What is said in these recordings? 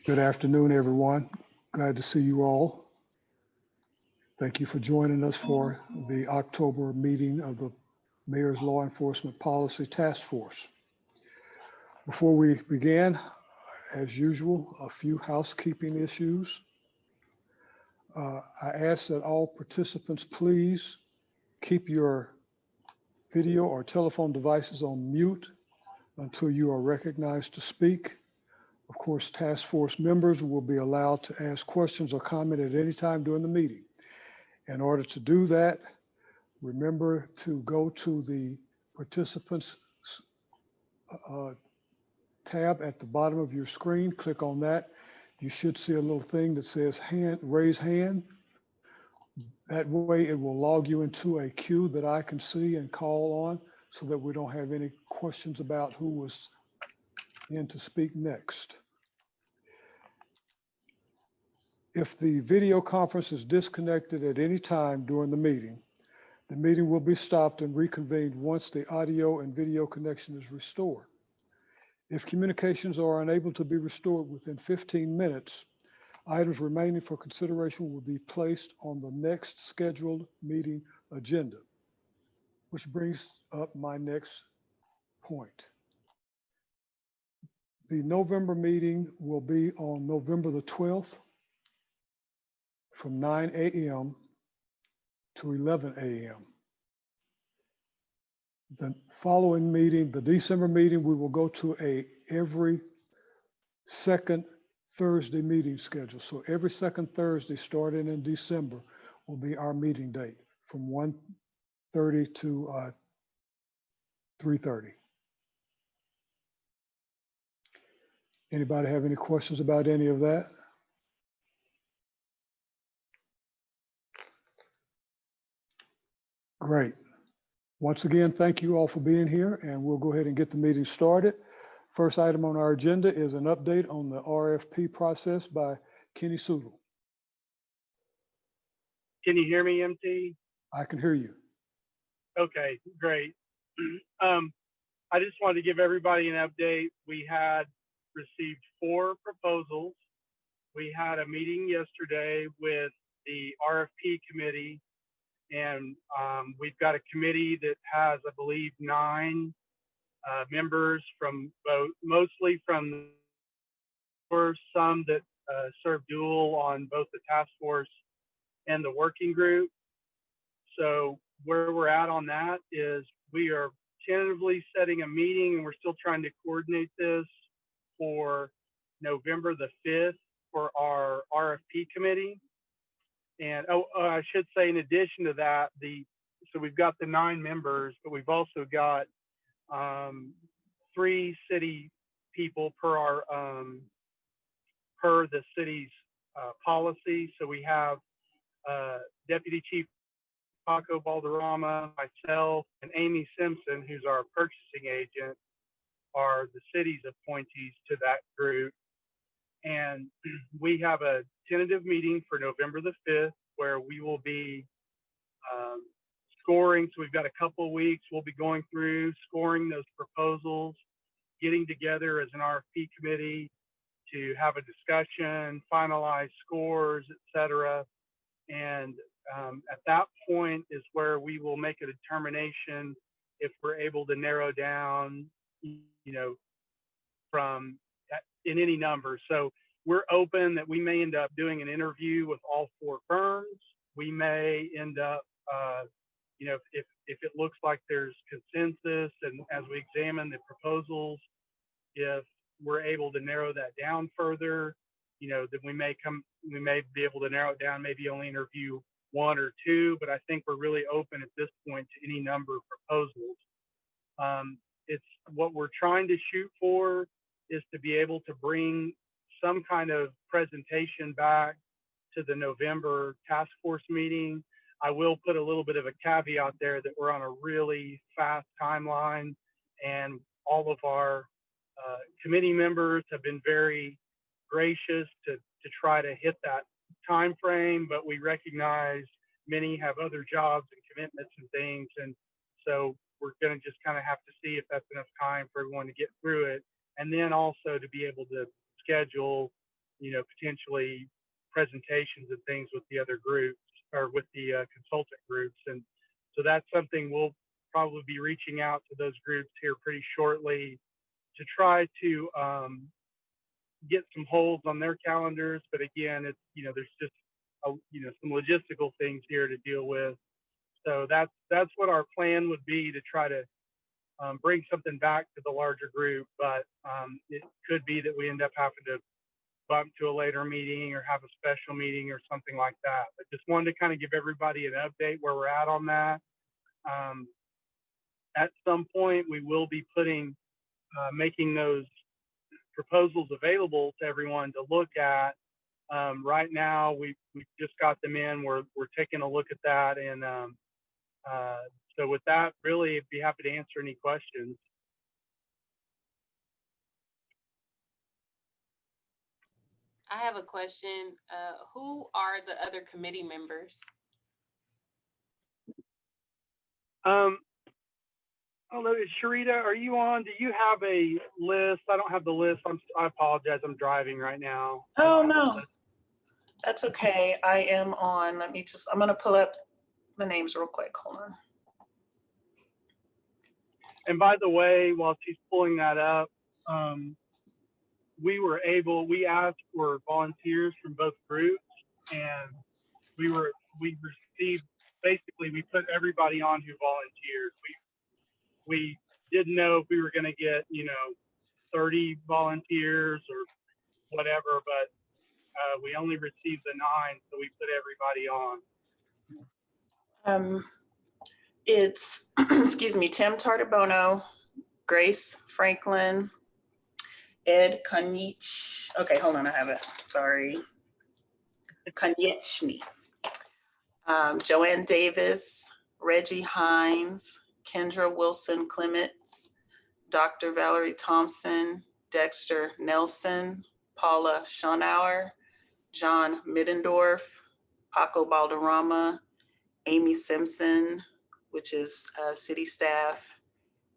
Good afternoon, everyone. Glad to see you all. Thank you for joining us for the October meeting of the Mayor's Law Enforcement Policy Task Force. Before we begin, as usual, a few housekeeping issues. I ask that all participants please keep your video or telephone devices on mute until you are recognized to speak. Of course, task force members will be allowed to ask questions or comment at any time during the meeting. In order to do that, remember to go to the participants tab at the bottom of your screen. Click on that. You should see a little thing that says raise hand. That way it will log you into a queue that I can see and call on so that we don't have any questions about who was in to speak next. If the video conference is disconnected at any time during the meeting will be stopped and reconvened once the audio and video connection is restored. If communications are unable to be restored within 15 minutes, items remaining for consideration will be placed on the next scheduled meeting agenda, which brings up my next point. The November meeting will be on November the 12th from 9 a.m. to 11 a.m. The following meeting, the December meeting, we will go to every second Thursday meeting schedule. So every second Thursday starting in December will be our meeting date from 1:30 to 3:30. Anybody have any questions about any of that? Great. Once again, thank you all for being here, and we'll go ahead and get the meeting started. First item on our agenda is an update on the RFP process by Kenny Soodle. Can you hear me, MT? I can hear you. Okay, great. I just wanted to give everybody an update. We had received 4 proposals. We had a meeting yesterday with the RFP committee, and we've got a committee that has, I believe, 9 members from mostly from some that serve dual on both the task force and the working group. So where we're at on that is we are tentatively setting a meeting, and we're still trying to coordinate this for November the 5th for our RFP committee. And I should say, in addition to that, so we've got the 9 members, but we've also got 3 city people per the city's policy. So we have Deputy Chief Paco Valderrama, myself, and Amy Simpson, who's our purchasing agent, are the city's appointees to that group. And we have a tentative meeting for November the 5th where we will be scoring. So we've got a couple of weeks. We'll be going through, scoring those proposals, getting together as an RFP committee to have a discussion, finalize scores, etc. And at that point is where we will make a determination if we're able to narrow down, from in any number. So we're open that we may end up doing an interview with all 4 firms. We may end up, if it looks like there's consensus, and as we examine the proposals, if we're able to narrow that down further, then we may be able to narrow it down, maybe only interview 1 or 2, but I think we're really open at this point to any number of proposals. It's what we're trying to shoot for is to be able to bring some kind of presentation back to the November task force meeting. I will put a little bit of a caveat there that we're on a really fast timeline, and all of our committee members have been very gracious to try to hit that time frame, but we recognize many have other jobs and commitments and things, and so we're going to just kind of have to see if that's enough time for everyone to get through it, and then also to be able to schedule potentially presentations and things with the other groups or with the consultant groups. And so that's something we'll probably be reaching out to those groups here pretty shortly to try to get some holds on their calendars. But again, it's, there's just, some logistical things here to deal with. So that's what our plan would be, to try to bring something back to the larger group. But it could be that we end up having to bump to a later meeting or have a special meeting or something like that. But just wanted to kind of give everybody an update where we're at on that. At some point, we will be making those proposals available to everyone to look at. Right now, we just got them in. We're taking a look at that. And so with that, really, I'd be happy to answer any questions. I have a question. Who are the other committee members? I don't know, Sharita, are you on? Do you have a list? I don't have the list. I apologize. I'm driving right now. Oh, no, that's okay. I am on. I'm going to pull up the names real quick. Hold on. And by the way, while she's pulling that up, we asked for volunteers from both groups, and we received, basically we put everybody on who volunteered. We didn't know if we were going to get 30 volunteers or whatever, but we only received the 9, so we put everybody on. It's excuse me, Tim Tartabono, Grace Franklin, Ed Konich. Okay, hold on, I have it. Sorry. Konechny. Joanne Davis, Reggie Hines, Kendra Wilson Clements, Dr. Valerie Thompson, Dexter Nelson, Paula Schonauer, John Middendorf, Paco Balderrama, Amy Simpson, which is city staff,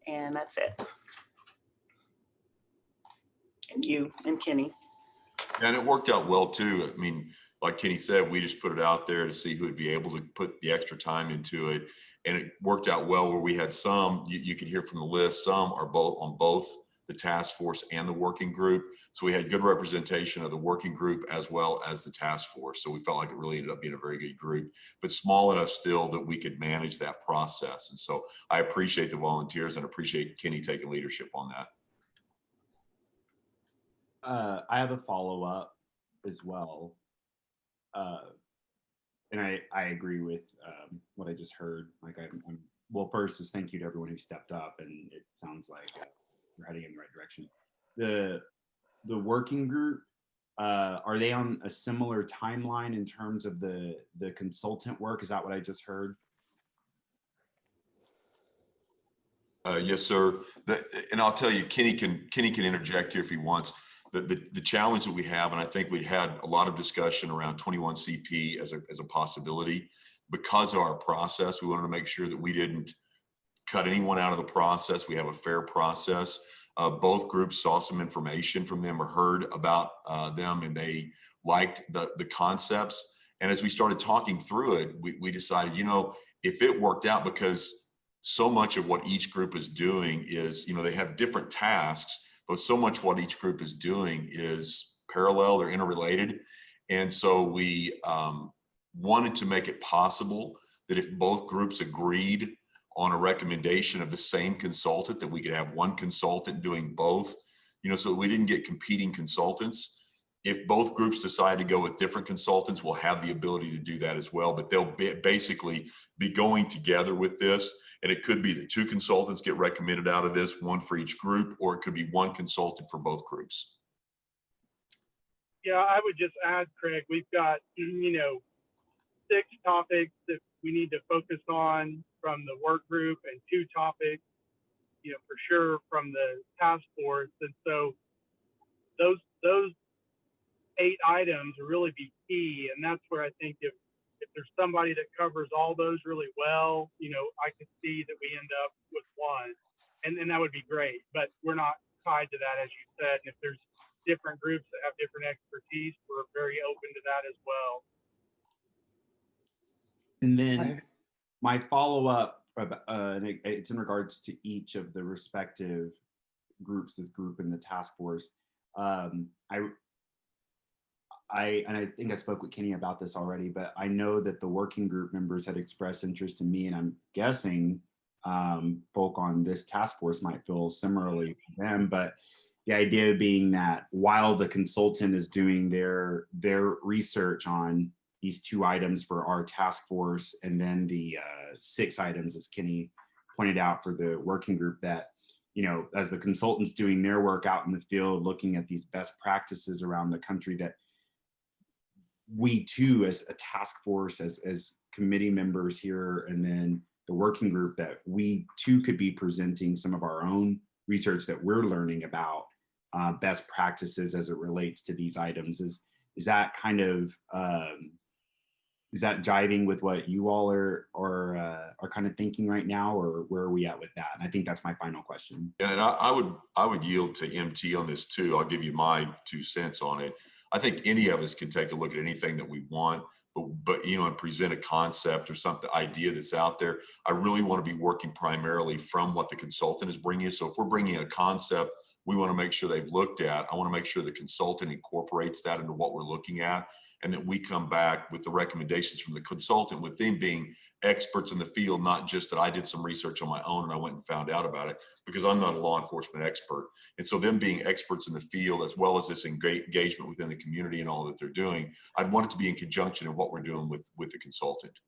and that's it. And you and Kenny. And it worked out well too. I mean, like Kenny said, we just put it out there to see who would be able to put the extra time into it. And it worked out well where we had some, you could hear from the list, some are both on both the task force and the working group. So we had good representation of the working group as well as the task force. So we felt like it really ended up being a very good group, but small enough still that we could manage that process. And so I appreciate the volunteers and appreciate Kenny taking leadership on that. I have a follow-up as well. And I agree with what I just heard. Like well, first is thank you to everyone who stepped up, and it sounds like we're heading in the right direction. The working group, are they on a similar timeline in terms of the consultant work? Is that what I just heard? Yes, sir. And I'll tell you, Kenny can interject here if he wants. The challenge that we have, and I think we'd had a lot of discussion around 21 CP as a possibility. Because of our process, we wanted to make sure that we didn't cut anyone out of the process. We have a fair process. Both groups saw some information from them or heard about them, and they liked the concepts. And as we started talking through it, we decided, if it worked out, because so much of what each group is doing is, they have different tasks, but so much what each group is doing is parallel, they're interrelated. And so we wanted to make it possible that if both groups agreed on a recommendation of the same consultant, that we could have one consultant doing both, so that we didn't get competing consultants. If both groups decide to go with different consultants, we'll have the ability to do that as well, but they'll basically be going together with this. And it could be that 2 consultants get recommended out of this, 1 for each group, or it could be 1 consultant for both groups. Yeah, I would just add, Craig, we've got, 6 topics that we need to focus on from the work group and 2 topics, for sure from the task force. And so those 8 items will really be key. And that's where I think if there's somebody that covers all those really well, I could see that we end up with 1, and that would be great, but we're not tied to that, as you said. And if there's different groups that have different expertise, we're very open to that as well. And then my follow-up, it's in regards to each of the respective groups, this group in the task force. And I think I spoke with Kenny about this already, but I know that the working group members had expressed interest in me, and I'm guessing folk on this task force might feel similarly to them. But the idea being that while the consultant is doing their research on these 2 items for our task force, and then the 6 items, as Kenny pointed out, for the working group, that, you know, as the consultants doing their work out in the field, looking at these best practices around the country, that we too, as a task force, as committee members here, and then the working group, that we too could be presenting some of our own research that we're learning about best practices as it relates to these items. Is that kind of is that jiving with what you all are kind of thinking right now, or where are we at with that? And I think that's my final question. Yeah, and I would yield to MT on this too. I'll give you my 2 cents on it. I think any of us can take a look at anything that we want, but you know, and present a concept or something, idea that's out there. I really want to be working primarily from what the consultant is bringing. So if we're bringing a concept we want to make sure they've looked at, I want to make sure the consultant incorporates that into what we're looking at, and that we come back with the recommendations from the consultant, with them being experts in the field, not just that I did some research on my own and I went and found out about it, because I'm not a law enforcement expert. And so them being experts in the field, as well as this engagement within the community and all that they're doing, I'd want it to be in conjunction in what we're doing with the consultant.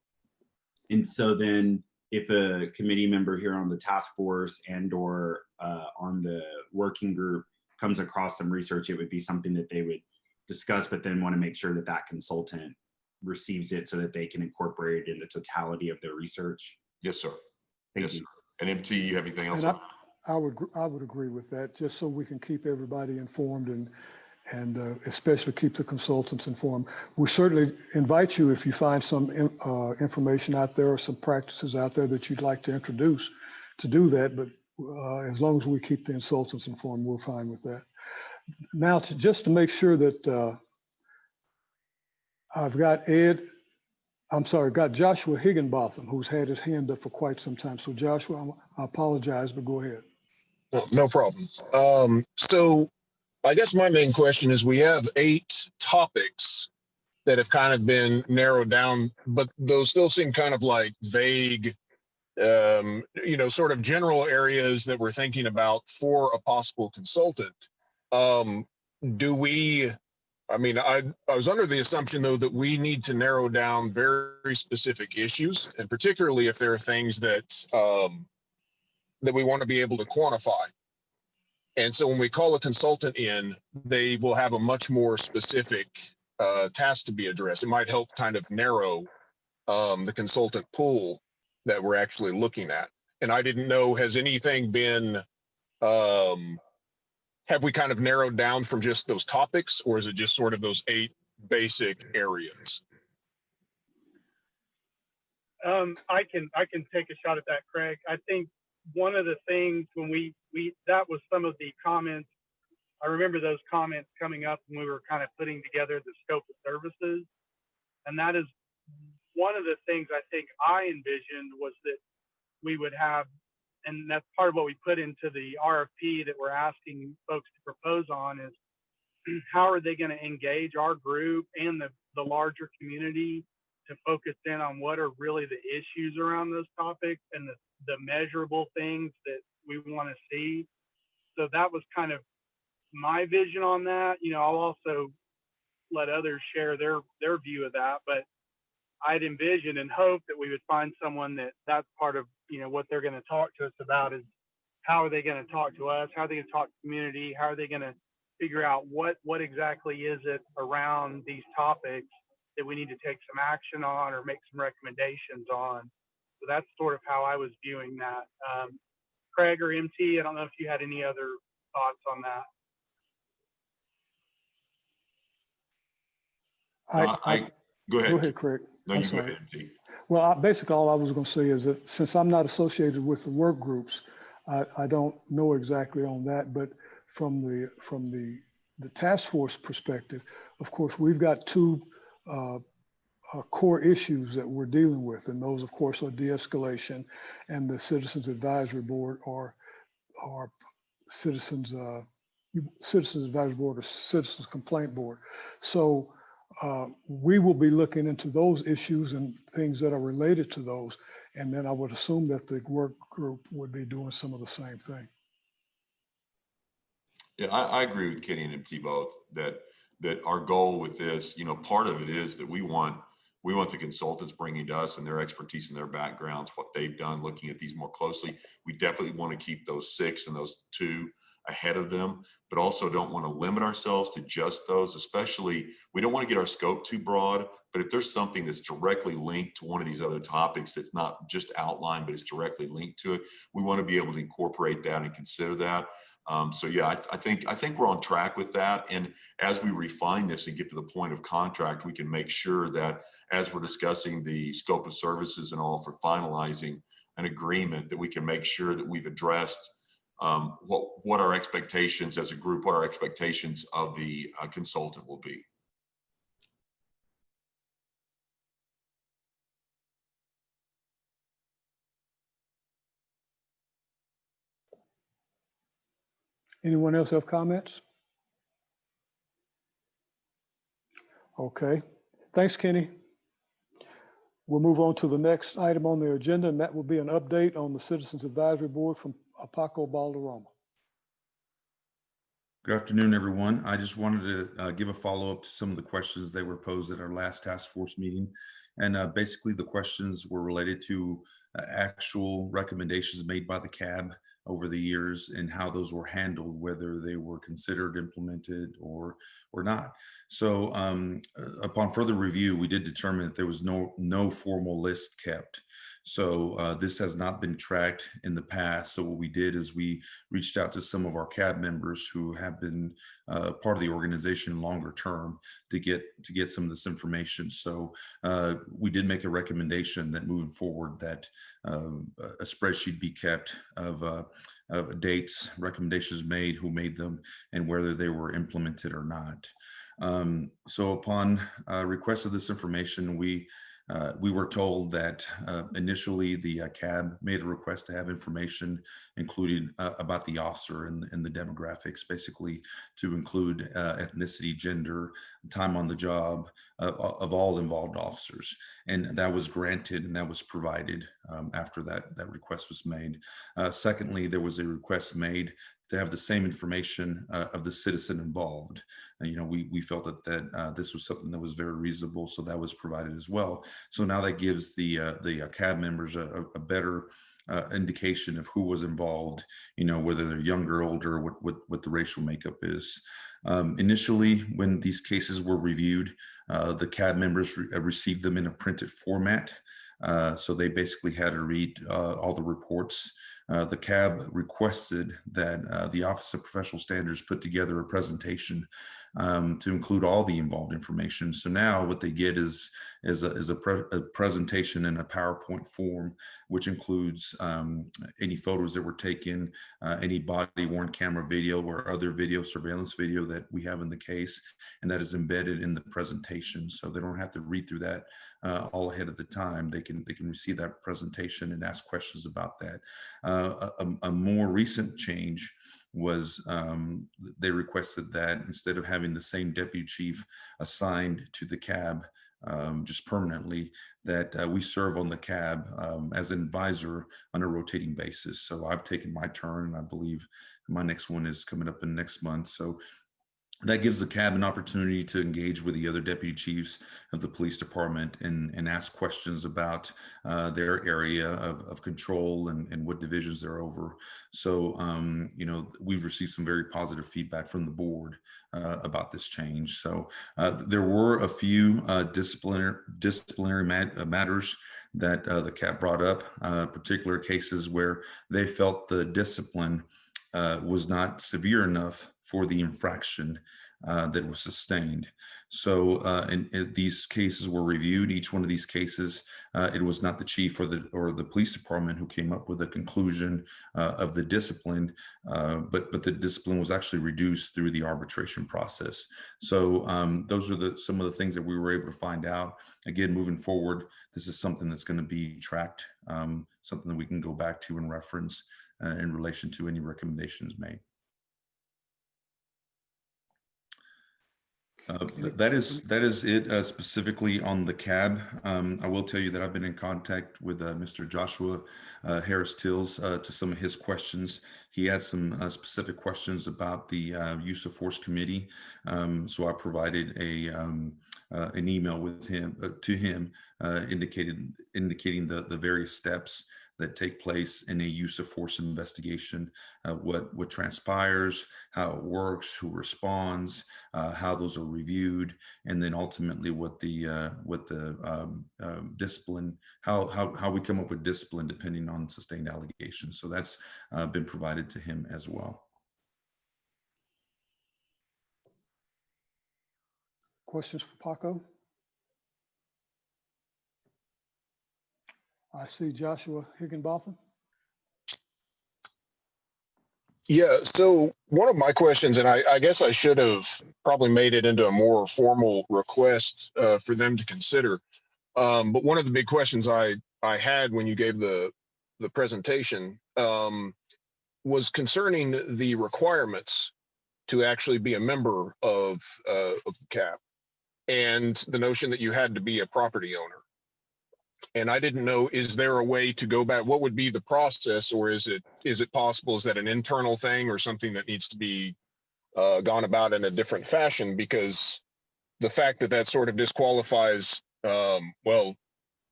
And so then if a committee member here on the task force and or on the working group comes across some research, it would be something that they would discuss, but then want to make sure that that consultant receives it so that they can incorporate it in the totality of their research. Yes, sir. Thank you. Sir. And MT, you have anything else? I would agree with that, just so we can keep everybody informed and especially keep the consultants informed. We certainly invite you, if you find some information out there or some practices out there that you'd like to introduce, to do that. But as long as we keep the consultants informed, we're fine with that. Now, just to make sure that I've got got Joshua Higginbotham, who's had his hand up for quite some time. So Joshua, I apologize, but go ahead. No problem. So I guess my main question is, we have 8 topics that have kind of been narrowed down, but those still seem kind of like vague, you know, sort of general areas that we're thinking about for a possible consultant. Do we, I mean, I was under the assumption though that we need to narrow down very specific issues, and particularly if there are things that that we want to be able to quantify. And so when we call a consultant in, they will have a much more specific task to be addressed. It might help kind of narrow the consultant pool that we're actually looking at. And I didn't know, has anything been, have we kind of narrowed down from just those topics, or is it just sort of those 8 basic areas? I can take a shot at that, Craig. I think one of the things when we that was some of the comments. I remember those comments coming up when we were kind of putting together the scope of services, and that is one of the things I think I envisioned was that we would have, and that's part of what we put into the RFP that we're asking folks to propose on, is how are they going to engage our group and the larger community to focus in on what are really the issues around those topics and the measurable things that we want to see. So that was kind of my vision on that. You know, I'll also let others share their view of that, but I'd envision and hope that we would find someone that's part of, you know, what they're going to talk to us about is how are they going to talk to us? How are they going to talk to the community? How are they going to figure out what exactly is it around these topics that we need to take some action on or make some recommendations on? So that's sort of how I was viewing that. Craig or MT, I don't know if you had any other thoughts on that. Go ahead. Go ahead, Craig. No, you go ahead, MT. Well, basically all I was going to say is that since I'm not associated with the work groups, I don't know exactly on that, but from the the task force perspective, of course, we've got two core issues that we're dealing with, and those, of course, are de-escalation and the Citizens Advisory Board or Citizens Advisory Board or Citizens Complaint Board. So we will be looking into those issues and things that are related to those. And then I would assume that the work group would be doing some of the same thing. Yeah, I agree with Kenny and MT both that our goal with this, you know, part of it is that we want the consultants bringing to us and their expertise and their backgrounds, what they've done, looking at these more closely. We definitely want to keep those 6 and those 2 ahead of them, but also don't want to limit ourselves to just those, especially we don't want to get our scope too broad, but if there's something that's directly linked to one of these other topics that's not just outlined, but it's directly linked to it, we want to be able to incorporate that and consider that. So yeah, I think we're on track with that. And as we refine this and get to the point of contract, we can make sure that as we're discussing the scope of services and all for finalizing an agreement, that we can make sure that we've addressed what our expectations as a group, what our expectations of the consultant will be. Anyone else have comments? Okay, thanks, Kenny. We'll move on to the next item on the agenda, and that will be an update on the Citizens Advisory Board from Paco Balderrama. Good afternoon, everyone. I just wanted to give a follow-up to some of the questions that were posed at our last task force meeting. And basically the questions were related to actual recommendations made by the CAB over the years and how those were handled, whether they were considered, implemented, or not. So upon further review, we did determine that there was no formal list kept. So this has not been tracked in the past. So what we did is we reached out to some of our CAB members who have been part of the organization longer term to get some of this information. So we did make a recommendation that moving forward that a spreadsheet be kept of dates, recommendations made, who made them, and whether they were implemented or not. So upon request of this information, we were told that initially the CAB made a request to have information included about the officer and the demographics, basically to include ethnicity, gender, time on the job of all involved officers. And that was granted and that was provided after that request was made. Secondly, there was a request made to have the same information of the citizen involved. You know, we felt that this was something that was very reasonable, so that was provided as well. So now that gives the CAB members a better indication of who was involved, you know, whether they're younger, older, what the racial makeup is. Initially, when these cases were reviewed, the CAB members received them in a printed format. So they basically had to read all the reports. The CAB requested that the Office of Professional Standards put together a presentation to include all the involved information. So now what they get is a presentation in a PowerPoint form, which includes any photos that were taken, any body-worn camera video or other video, surveillance video that we have in the case, and that is embedded in the presentation. So they don't have to read through that all ahead of the time. They can receive that presentation and ask questions about that. A more recent change was they requested that instead of having the same deputy chief assigned to the CAB just permanently, that we serve on the CAB as an advisor on a rotating basis. So I've taken my turn, and I believe my next one is coming up in next month. So that gives the CAB an opportunity to engage with the other deputy chiefs of the police department and ask questions about their area of control and what divisions they're over. So, you know, we've received some very positive feedback from the board about this change. So there were a few disciplinary matters that the CAB brought up, particular cases where they felt the discipline was not severe enough for the infraction that was sustained. So, and these cases were reviewed. Each one of these cases, it was not the chief or the police department who came up with a conclusion of the discipline, but the discipline was actually reduced through the arbitration process. So those are some of the things that we were able to find out. Again, moving forward, this is something that's going to be tracked, something that we can go back to and reference in relation to any recommendations made. That is it specifically on the cab. I will tell you that I've been in contact with Mr. Joshua Harris Tills to some of his questions. He had some specific questions about the use of force committee. So I provided an email with him to him indicating the various steps that take place in a use of force investigation, what transpires, how it works, who responds, how those are reviewed, and then ultimately what the discipline, how we come up with discipline depending on sustained allegations. So that's been provided to him as well. Questions for Paco? I see Joshua Higginbotham. Yeah, so one of my questions, and I guess I should have probably made it into a more formal request for them to consider. But one of the big questions I had when you gave the presentation was concerning the requirements to actually be a member of the CAP, and the notion that you had to be a property owner. And I didn't know, is there a way to go back? What would be the process, or is it possible? Is that an internal thing or something that needs to be gone about in a different fashion? Because the fact that sort of disqualifies, well,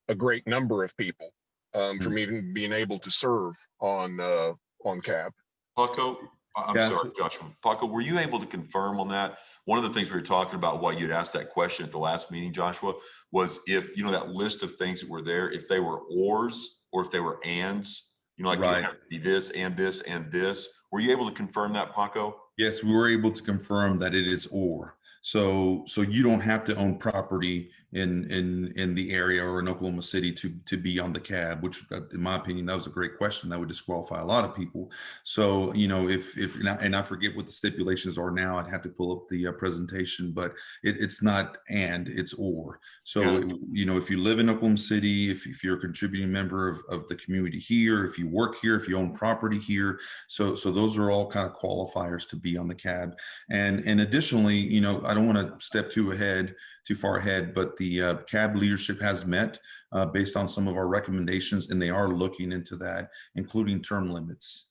a great number of people from even being able to serve on CAP. Paco, I'm sorry, Joshua. Paco, were you able to confirm on that? One of the things we were talking about while you'd asked that question at the last meeting, Joshua, was if, that list of things that were there, if they were ors or if they were ands, like you have to be this and this and this. Were you able to confirm that, Paco? Yes, we were able to confirm that it is or. So you don't have to own property in the area or in Oklahoma City to be on the cab, which in my opinion, that was a great question. That would disqualify a lot of people. So, if and I forget what the stipulations are now, I'd have to pull up the presentation, but it's not and, it's or. So, if you live in Oklahoma City, if you're a contributing member of the community here, if you work here, if you own property here, so those are all kind of qualifiers to be on the cab. And additionally, I don't want to step too far ahead, but the CAB leadership has met based on some of our recommendations, and they are looking into that, including term limits.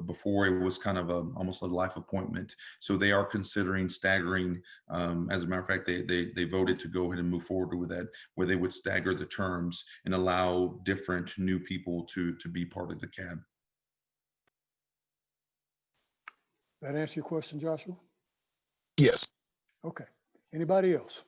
Before it was kind of almost a life appointment. So they are considering staggering. As a matter of fact, they voted to go ahead and move forward with that, where they would stagger the terms and allow different new people to be part of the CAB. That answer your question, Joshua? Yes. Okay. Anybody else?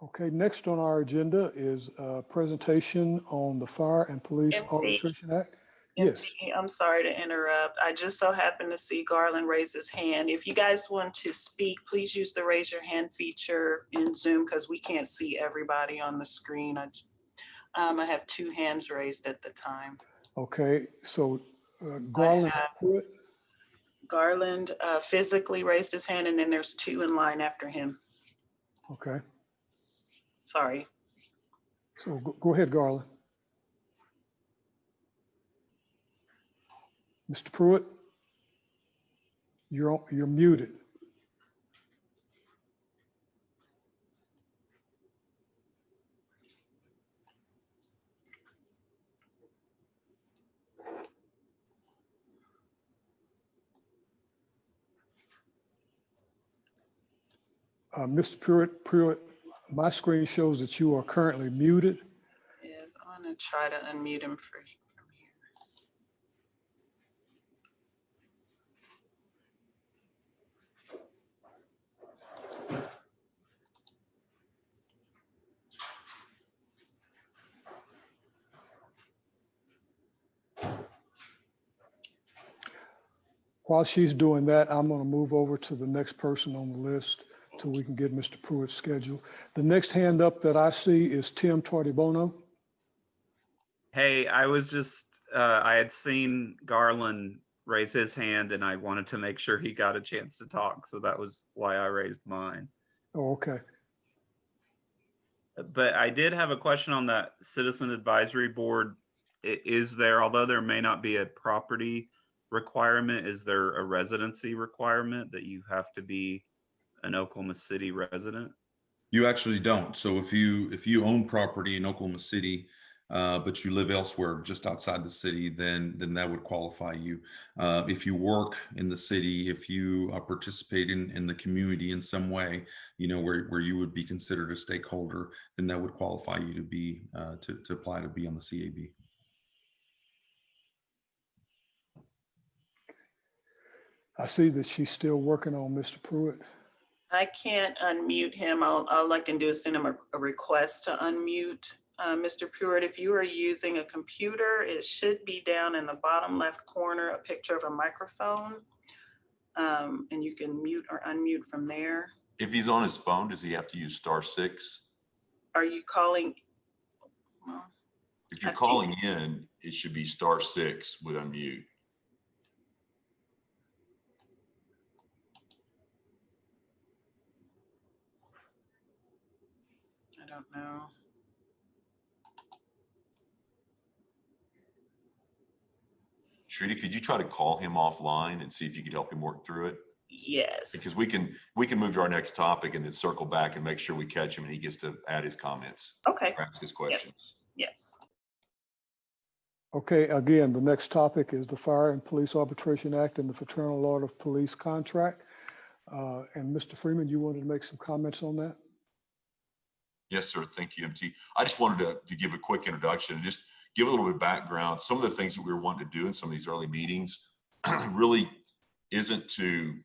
Okay, next on our agenda is a presentation on the Fire and Police Arbitration Act. Yes. I'm sorry to interrupt. I just so happened to see Garland raise his hand. If you guys want to speak, please use the raise your hand feature in Zoom because we can't see everybody on the screen. I have 2 hands raised at the time. Okay, so Garland. Garland physically raised his hand, and then there's 2 in line after him. Okay. Sorry. So go ahead, Garland. Mr. Pruitt, you're muted. Mr. Pruitt, my screen shows that you are currently muted. Yes, I'm gonna try to unmute him from here. While she's doing that, I'm going to move over to the next person on the list till we can get Mr. Pruitt's schedule. The next hand up that I see is Tim Tardibono. Hey, I was just, I had seen Garland raise his hand and I wanted to make sure he got a chance to talk. So that was why I raised mine. Oh, okay. But I did have a question on that Citizen Advisory Board. Is there, although there may not be a property requirement, is there a residency requirement that you have to be an Oklahoma City resident? You actually don't. So if you own property in Oklahoma City, but you live elsewhere just outside the city, then that would qualify you. If you work in the city, if you participate in the community in some way, you know, where you would be considered a stakeholder, then that would qualify you to be to apply to be on the CAB. I see that she's still working on Mr. Pruitt. I can't unmute him. All I can do is send him a request to unmute. Mr. Pruitt, if you are using a computer, it should be down in the bottom left corner, a picture of a microphone. And you can mute or unmute from there. If he's on his phone, does he have to use *6? Are you calling? Well, If you're calling in, it should be *6 with unmute. I don't know. Shrita, could you try to call him offline and see if you could help him work through it? Yes. Because we can move to our next topic and then circle back and make sure we catch him and he gets to add his comments. Okay. Or ask his questions. Yes. Okay, again, the next topic is the Fire and Police Arbitration Act and the Fraternal Order of Police contract. And Mr. Freeman, you wanted to make some comments on that? Yes, sir. Thank you, MT. I just wanted to give a quick introduction and just give a little bit of background. Some of the things that we were wanting to do in some of these early meetings really isn't to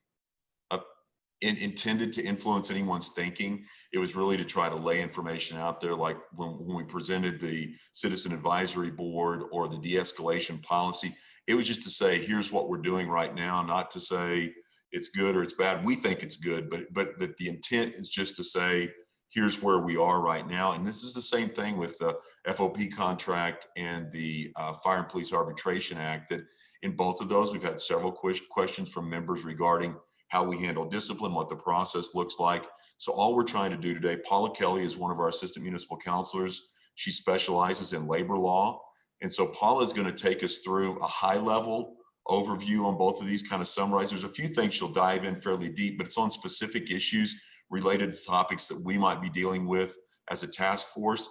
intended to influence anyone's thinking. It was really to try to lay information out there, like when we presented the Citizen Advisory Board or the de-escalation policy. It was just to say, here's what we're doing right now, not to say it's good or it's bad. We think it's good, but the intent is just to say, here's where we are right now. And this is the same thing with the FOP contract and the Fire and Police Arbitration Act, that in both of those, we've had several questions from members regarding how we handle discipline, what the process looks like. So all we're trying to do today, Paula Kelly is one of our assistant municipal counselors. She specializes in labor law. And so Paula is going to take us through a high level overview on both of these, kind of summarize. There's a few things she'll dive in fairly deep, but it's on specific issues related to topics that we might be dealing with as a task force.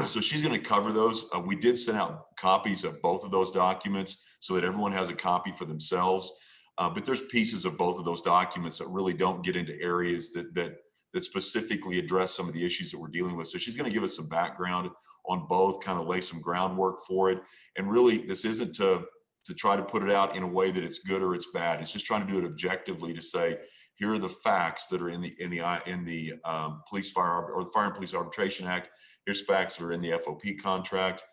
So she's going to cover those. We did send out copies of both of those documents so that everyone has a copy for themselves. But there's pieces of both of those documents that really don't get into areas that specifically address some of the issues that we're dealing with. So she's going to give us some background on both, kind of lay some groundwork for it. And really, this isn't to try to put it out in a way that it's good or it's bad. It's just trying to do it objectively to say, here are the facts that are in the Police Fire or the Fire and Police Arbitration Act. Here's facts that are in the FOP contract.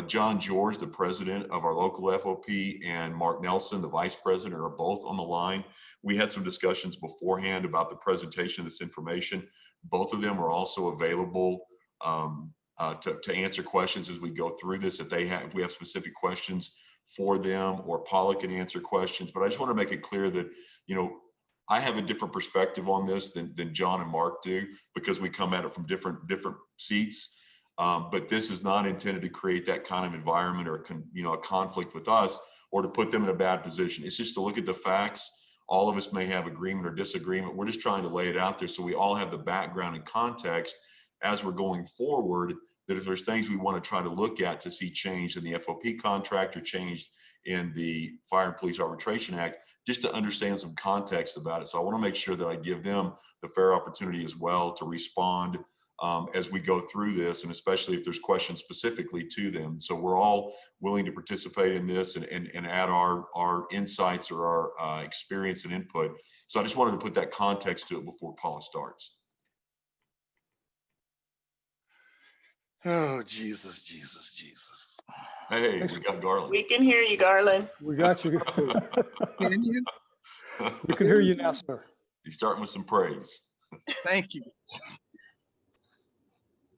John George, the president of our local FOP, and Mark Nelson, the vice president, are both on the line. We had some discussions beforehand about the presentation of this information. Both of them are also available to answer questions as we go through this. If we have specific questions for them, or Paula can answer questions. But I just want to make it clear that, you know, I have a different perspective on this than John and Mark do, because we come at it from different seats. But this is not intended to create that kind of environment or a conflict with us, or to put them in a bad position. It's just to look at the facts. All of us may have agreement or disagreement. We're just trying to lay it out there so we all have the background and context as we're going forward, that if there's things we want to try to look at to see changed in the FOP contract or changed in the Fire and Police Arbitration Act, just to understand some context about it. So I want to make sure that I give them the fair opportunity as well to respond as we go through this, and especially if there's questions specifically to them. So we're all willing to participate in this and add our insights or our experience and input. So I just wanted to put that context to it before Paula starts. Oh, Jesus, Jesus, Jesus. Hey, we got Garland. We can hear you, Garland. We got you. Can you? We can hear you now, sir. He's starting with some praise. Thank you.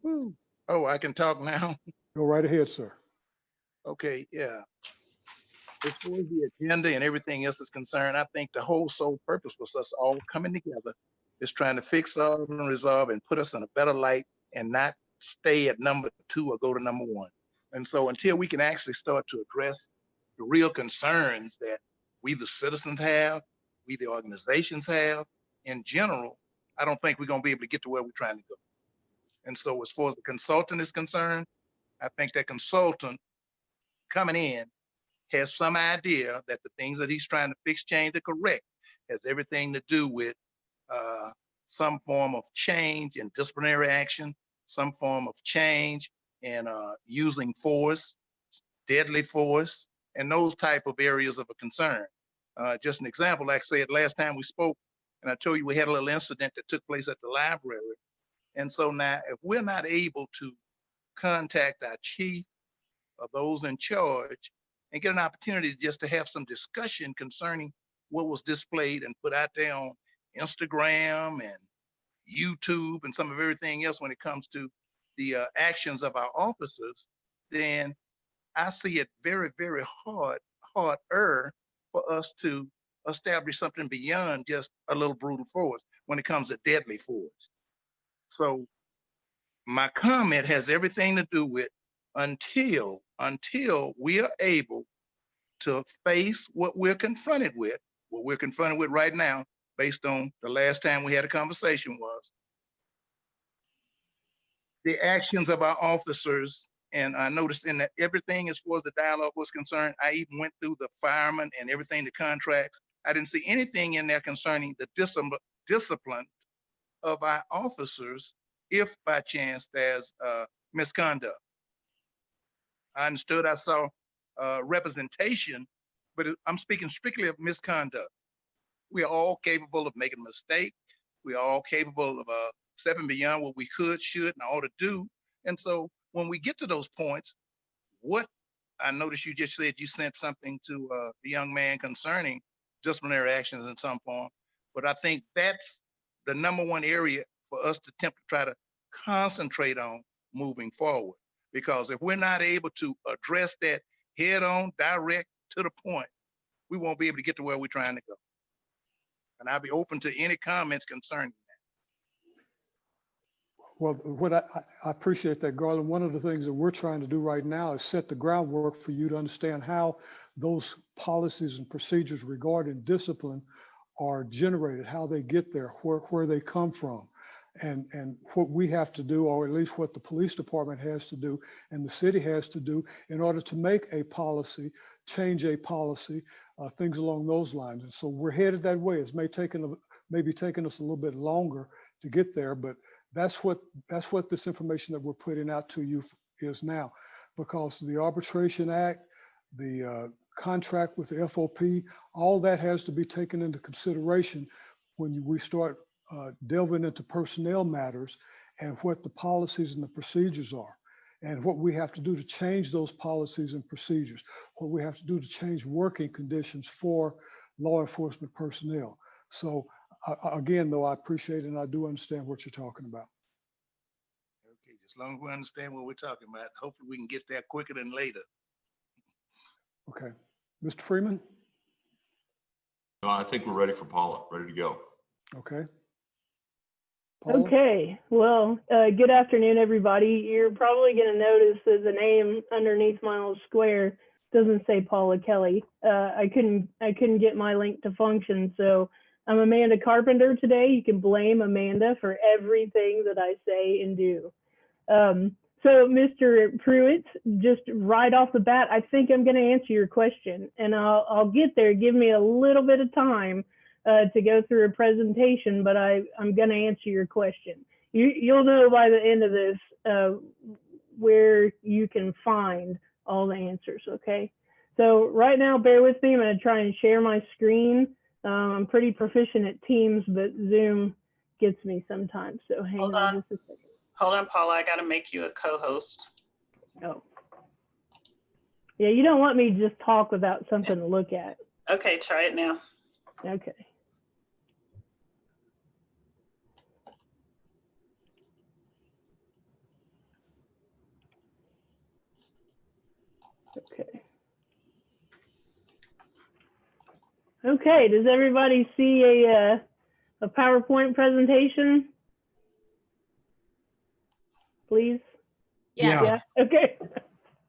Woo. Oh, I can talk now? Go right ahead, sir. Okay, yeah. As far as the agenda and everything else is concerned, I think the whole sole purpose was us all coming together is trying to fix, solve, and resolve and put us in a better light and not stay at number 2 or go to number 1. And so until we can actually start to address the real concerns that we the citizens have, we the organizations have in general, I don't think we're going to be able to get to where we're trying to go. And so as far as the consultant is concerned, I think that consultant coming in has some idea that the things that he's trying to fix, change, or correct has everything to do with some form of change in disciplinary action, some form of change in using force, deadly force, and those type of areas of a concern. Just an example, like I said, last time we spoke, and I told you we had a little incident that took place at the library. And so now, if we're not able to contact our chief or those in charge and get an opportunity just to have some discussion concerning what was displayed and put out there on Instagram and YouTube and some of everything else when it comes to the actions of our officers, then I see it very, very harder for us to establish something beyond just a little brutal force when it comes to deadly force. So my comment has everything to do with until we are able to face what we're confronted with right now, based on the last time we had a conversation, was the actions of our officers. And I noticed in that everything as far as the dialogue was concerned, I even went through the firemen and everything, the contracts. I didn't see anything in there concerning the discipline of our officers if by chance there's misconduct. I understood I saw representation, but I'm speaking strictly of misconduct. We are all capable of making a mistake. We are all capable of stepping beyond what we could, should, and ought to do. And so when we get to those points, what I noticed you just said you sent something to the young man concerning disciplinary actions in some form, but I think that's the number one area for us to attempt to try to concentrate on moving forward. Because if we're not able to address that head on, direct, to the point, we won't be able to get to where we're trying to go. And I'll be open to any comments concerning that. Well, what I appreciate that, Garland. One of the things that we're trying to do right now is set the groundwork for you to understand how those policies and procedures regarding discipline are generated, how they get there, where they come from, and what we have to do, or at least what the police department has to do and the city has to do in order to make a policy, change a policy, things along those lines. And so we're headed that way. It's maybe taking us a little bit longer to get there, but that's what this information that we're putting out to you is now, because the Arbitration Act, the contract with the FOP, all that has to be taken into consideration when we start delving into personnel matters and what the policies and the procedures are, and what we have to do to change those policies and procedures, what we have to do to change working conditions for law enforcement personnel. So again, though, I appreciate it and I do understand what you're talking about. Okay, as long as we understand what we're talking about, hopefully we can get there quicker than later. Okay, Mr. Freeman? No, I think we're ready for Paula, ready to go. Okay. Paula? Okay, well, good afternoon, everybody. You're probably going to notice that the name underneath my little square doesn't say Paula Kelly. I couldn't get my link to function, so I'm Amanda Carpenter today. You can blame Amanda for everything that I say and do. So, Mr. Pruitt, just right off the bat, I think I'm going to answer your question, and I'll get there. Give me a little bit of time to go through a presentation, but I'm going to answer your question. You'll know by the end of this where you can find all the answers, okay? So right now, bear with me. I'm going to try and share my screen. I'm pretty proficient at Teams, but Zoom gets me sometimes, so hang on just a second. Hold on, Paula, I gotta make you a co-host. Oh. Yeah, you don't want me to just talk without something to look at. Okay, try it now. Okay. Okay. Okay, does everybody see a PowerPoint presentation? Please? Yes. Yeah, okay.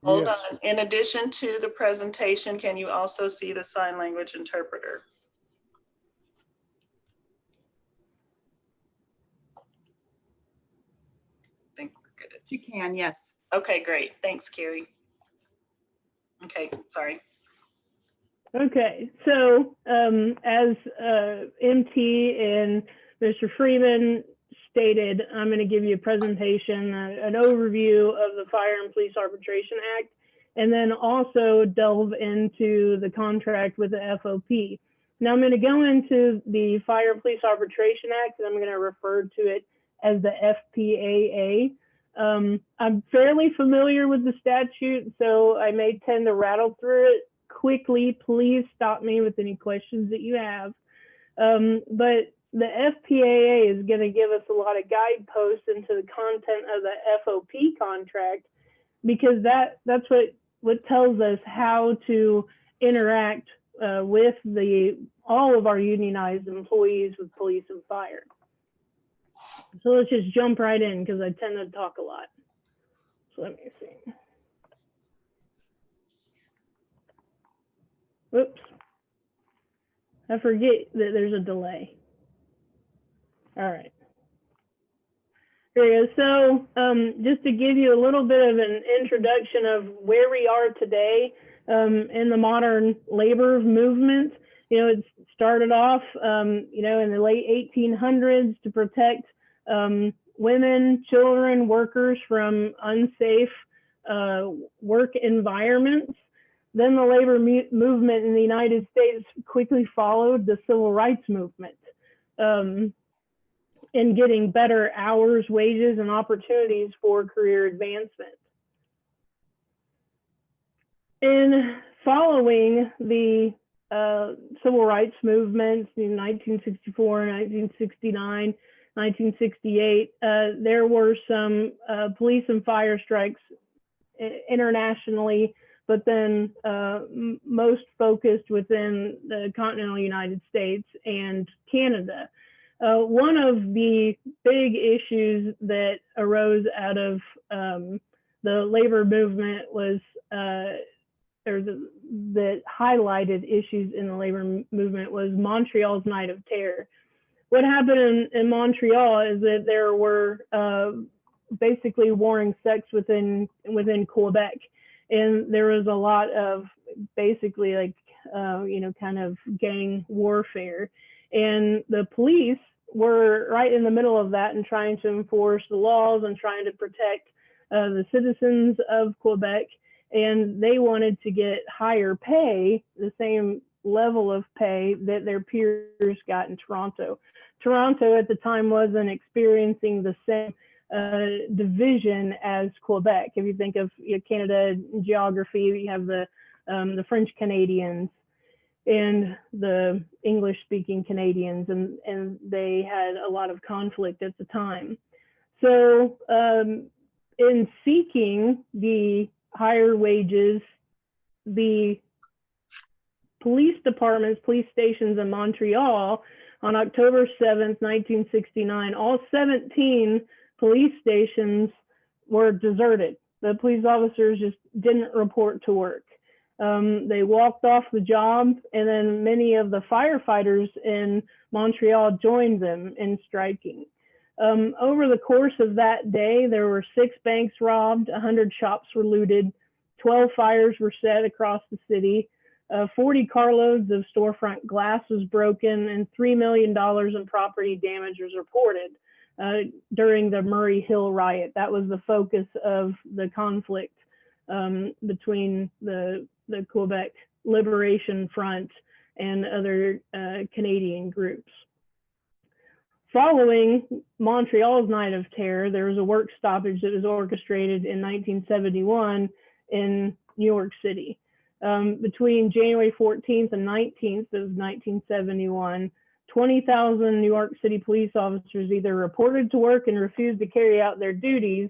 Hold Yes. on. In addition to the presentation, can you also see the sign language interpreter? I think we're good. You can, yes. Okay, great. Thanks, Carrie. Okay, sorry. Okay, so as MT and Mr. Freeman stated, I'm going to give you a presentation, an overview of the Fire and Police Arbitration Act, and then also delve into the contract with the FOP. Now I'm going to go into the Fire and Police Arbitration Act, and I'm going to refer to it as the FPAA. I'm fairly familiar with the statute, so I may tend to rattle through it quickly. Please stop me with any questions that you have. But the FPAA is going to give us a lot of guideposts into the content of the FOP contract, because that's what tells us how to interact with all of our unionized employees with police and fire. So let's just jump right in, because I tend to talk a lot. So let me see. Whoops. I forget that there's a delay. All right. Here we go. So just to give you a little bit of an introduction of where we are today in the modern labor movement. It started off, in the late 1800s to protect women, children, workers from unsafe work environments. Then the labor movement in the United States quickly followed the civil rights movement in getting better hours, wages, and opportunities for career advancement. In following the civil rights movements in 1964, 1969, 1968, there were some police and fire strikes internationally, but then most focused within the continental United States and Canada. One of the big issues that arose out of the labor movement was, that highlighted issues in the labor movement was Montreal's Night of Terror. What happened in Montreal is that there were basically warring sects within Quebec. And there was a lot of basically kind of gang warfare. And the police were right in the middle of that and trying to enforce the laws and trying to protect the citizens of Quebec. And they wanted to get higher pay, the same level of pay that their peers got in Toronto. Toronto at the time wasn't experiencing the same division as Quebec. If you think of Canada geography, you have the French Canadians and the English-speaking Canadians, and they had a lot of conflict at the time. So in seeking the higher wages, the police departments, police stations in Montreal on October 7th, 1969, all 17 police stations were deserted. The police officers just didn't report to work. They walked off the job, and then many of the firefighters in Montreal joined them in striking. Over the course of that day, there were 6 banks robbed, 100 shops were looted, 12 fires were set across the city, 40 carloads of storefront glass was broken, and $3 million in property damage was reported during the Murray Hill riot. That was the focus of the conflict between the Quebec Liberation Front and other Canadian groups. Following Montreal's Night of Terror, there was a work stoppage that was orchestrated in 1971 in New York City. Between January 14th and 19th of 1971, 20,000 New York City police officers either reported to work and refused to carry out their duties,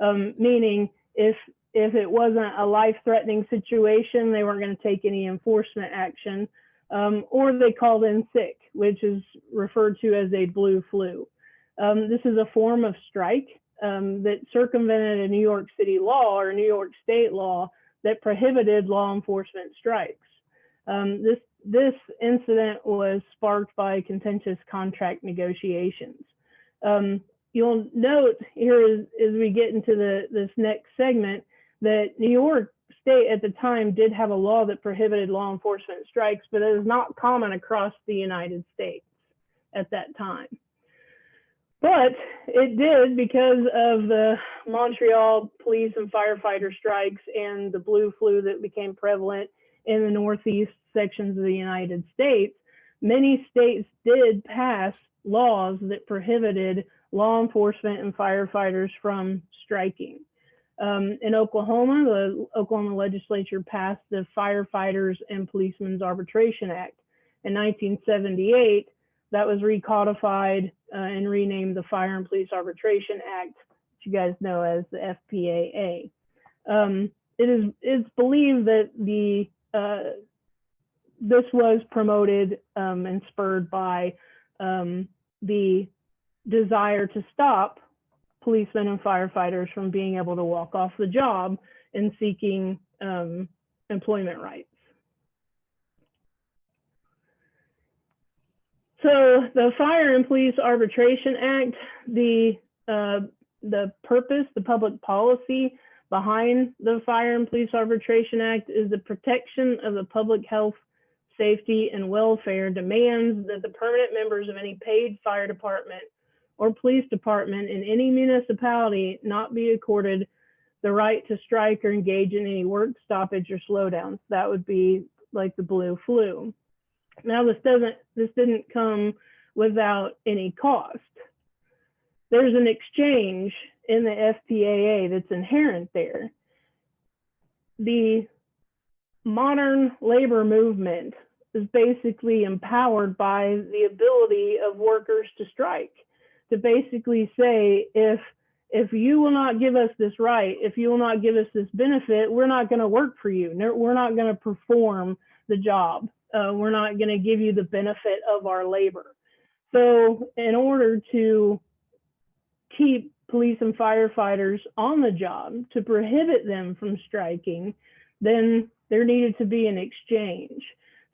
meaning if it wasn't a life-threatening situation, they weren't going to take any enforcement action, or they called in sick, which is referred to as a blue flu. This is a form of strike that circumvented a New York City law or New York state law that prohibited law enforcement strikes. This incident was sparked by contentious contract negotiations. You'll note here as we get into this next segment that New York State at the time did have a law that prohibited law enforcement strikes, but it is not common across the United States at that time. But it did because of the Montreal police and firefighter strikes and the blue flu that became prevalent in the Northeast sections of the United States. Many states did pass laws that prohibited law enforcement and firefighters from striking. In Oklahoma, the Oklahoma legislature passed the Firefighters and Policemen's Arbitration Act. In 1978, that was recodified and renamed the Fire and Police Arbitration Act, which you guys know as the FPAA. It's believed that this was promoted and spurred by the desire to stop policemen and firefighters from being able to walk off the job and seeking employment rights. So the Fire and Police Arbitration Act, the purpose, the public policy behind the Fire and Police Arbitration Act is the protection of the public health, safety, and welfare demands that the permanent members of any paid fire department or police department in any municipality not be accorded the right to strike or engage in any work stoppage or slowdowns. That would be like the blue flu. Now this didn't come without any cost. There's an exchange in the FPAA that's inherent there. The modern labor movement is basically empowered by the ability of workers to strike, to basically say, if you will not give us this right, if you will not give us this benefit, we're not going to work for you. We're not going to perform the job. We're not going to give you the benefit of our labor. So in order to keep police and firefighters on the job, to prohibit them from striking, then there needed to be an exchange.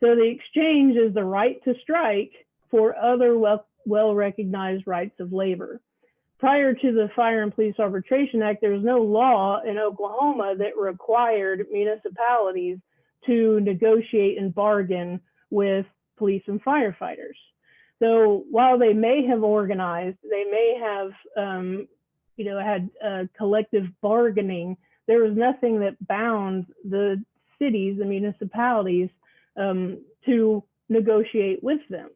So the exchange is the right to strike for other well-recognized rights of labor. Prior to the Fire and Police Arbitration Act, there was no law in Oklahoma that required municipalities to negotiate and bargain with police and firefighters. So while they may have organized, they may have had collective bargaining, there was nothing that bound the cities, the municipalities, to negotiate with them.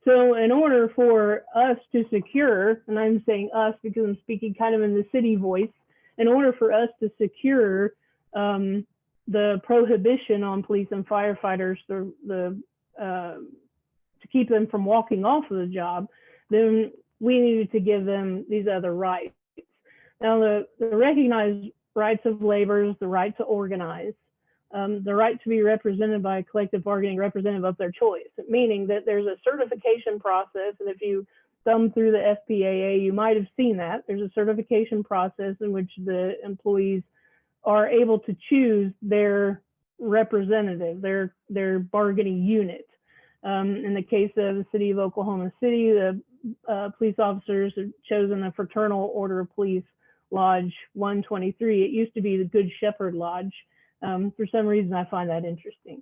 So in order for us to secure, and I'm saying us because I'm speaking kind of in the city voice, in order for us to secure the prohibition on police and firefighters to keep them from walking off of the job, then we needed to give them these other rights. Now, the recognized rights of labor is the right to organize, the right to be represented by a collective bargaining representative of their choice, meaning that there's a certification process, and if you thumb through the FPAA, you might have seen that. There's a certification process in which the employees are able to choose their representative, their bargaining unit. In the case of the city of Oklahoma City, the police officers have chosen the Fraternal Order of Police Lodge 123. It used to be the Good Shepherd Lodge. For some reason, I find that interesting.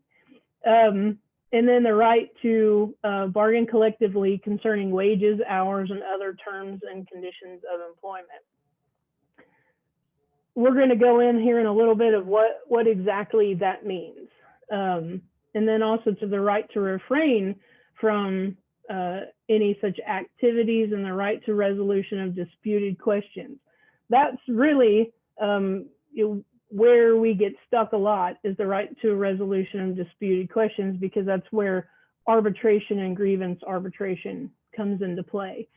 And then the right to bargain collectively concerning wages, hours, and other terms and conditions of employment. We're going to go in here in a little bit of what exactly that means. And then also to the right to refrain from any such activities and the right to resolution of disputed questions. That's really where we get stuck a lot, is the right to a resolution of disputed questions, because that's where arbitration and grievance arbitration comes into play.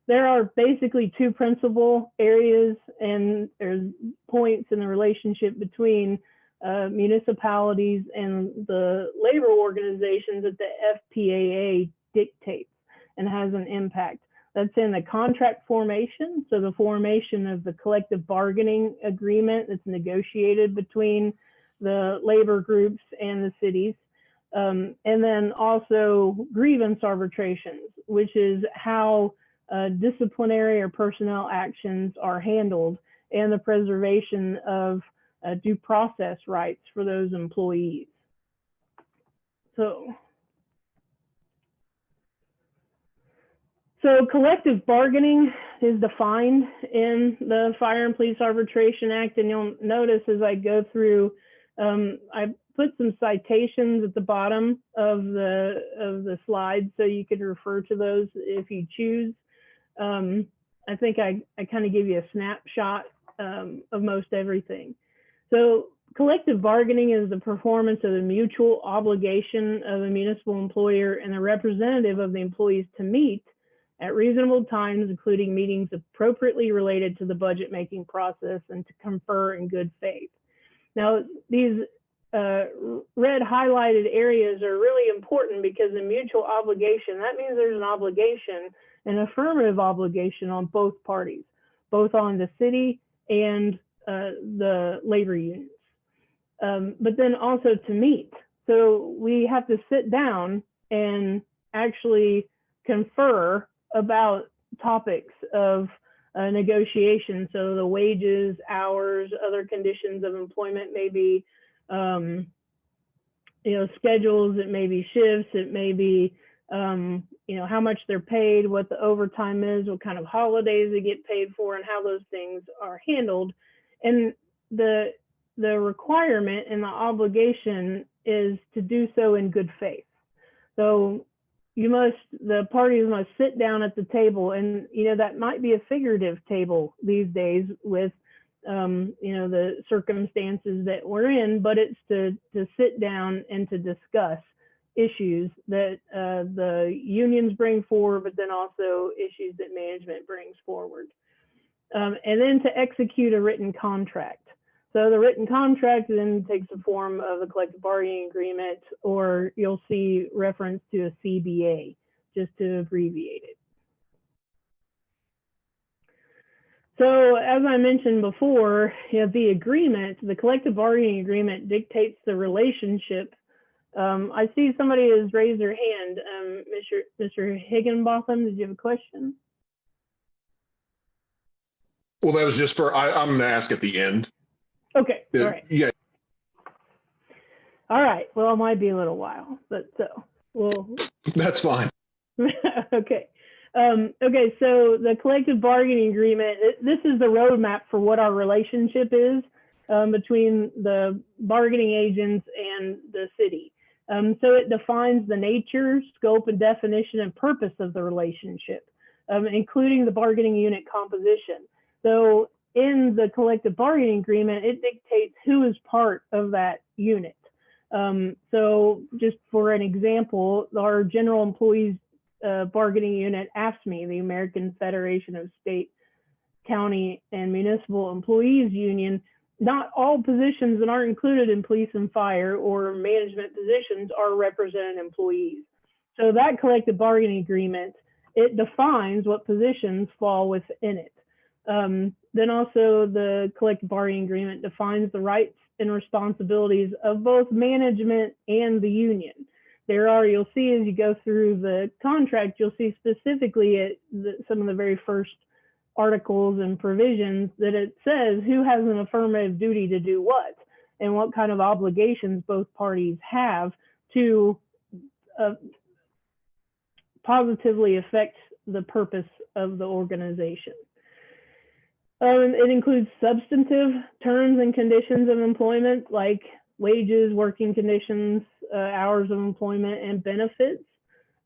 There are basically two principal areas and there's points in the relationship between municipalities and the labor organizations that the FPAA dictates and has an impact. That's in the contract formation, so the formation of the collective bargaining agreement that's negotiated between the labor groups and the cities. And then also grievance arbitrations, which is how disciplinary or personnel actions are handled, and the preservation of due process rights for those employees. So collective bargaining is defined in the Fire and Police Arbitration Act, and you'll notice as I go through, I put some citations at the bottom of the slide, so you could refer to those if you choose. I think I kind of give you a snapshot of most everything. So collective bargaining is the performance of the mutual obligation of a municipal employer and the representative of the employees to meet at reasonable times, including meetings appropriately related to the budget making process, and to confer in good faith. Now, these red highlighted areas are really important, because the mutual obligation, that means there's an obligation, an affirmative obligation on both parties, both on the city and the labor unions, but then also to meet. So we have to sit down and actually confer about topics of negotiation. So the wages, hours, other conditions of employment, maybe schedules, it may be shifts, it may be how much they're paid, what the overtime is, what kind of holidays they get paid for, and how those things are handled. And the requirement and the obligation is to do so in good faith. So the parties must sit down at the table, and that might be a figurative table these days with the circumstances that we're in, but it's to sit down and to discuss issues that the unions bring forward, but then also issues that management brings forward. And then to execute a written contract. So the written contract then takes the form of a collective bargaining agreement, or you'll see reference to a CBA, just to abbreviate it. So as I mentioned before, the agreement, the collective bargaining agreement, dictates the relationship. I see somebody has raised their hand. Mr. Higginbotham, did you have a question? Well, that was just for, I'm going to ask at the end. Okay, all right. Yeah. All right, well, it might be a little while, but That's fine. Okay. Okay, so the collective bargaining agreement, this is the roadmap for what our relationship is between the bargaining agents and the city. So it defines the nature, scope, and definition and purpose of the relationship, including the bargaining unit composition. So in the collective bargaining agreement, it dictates who is part of that unit. So just for an example, our general employees bargaining unit, AFSCME, the American Federation of State, County, and Municipal Employees Union, not all positions that aren't included in police and fire or management positions are represented employees. So that collective bargaining agreement, it defines what positions fall within it. Then also the collective bargaining agreement defines the rights and responsibilities of both management and the union. You'll see as you go through the contract, you'll see specifically at some of the very first articles and provisions that it says who has an affirmative duty to do what and what kind of obligations both parties have to positively affect the purpose of the organization. It includes substantive terms and conditions of employment like wages, working conditions, hours of employment, and benefits.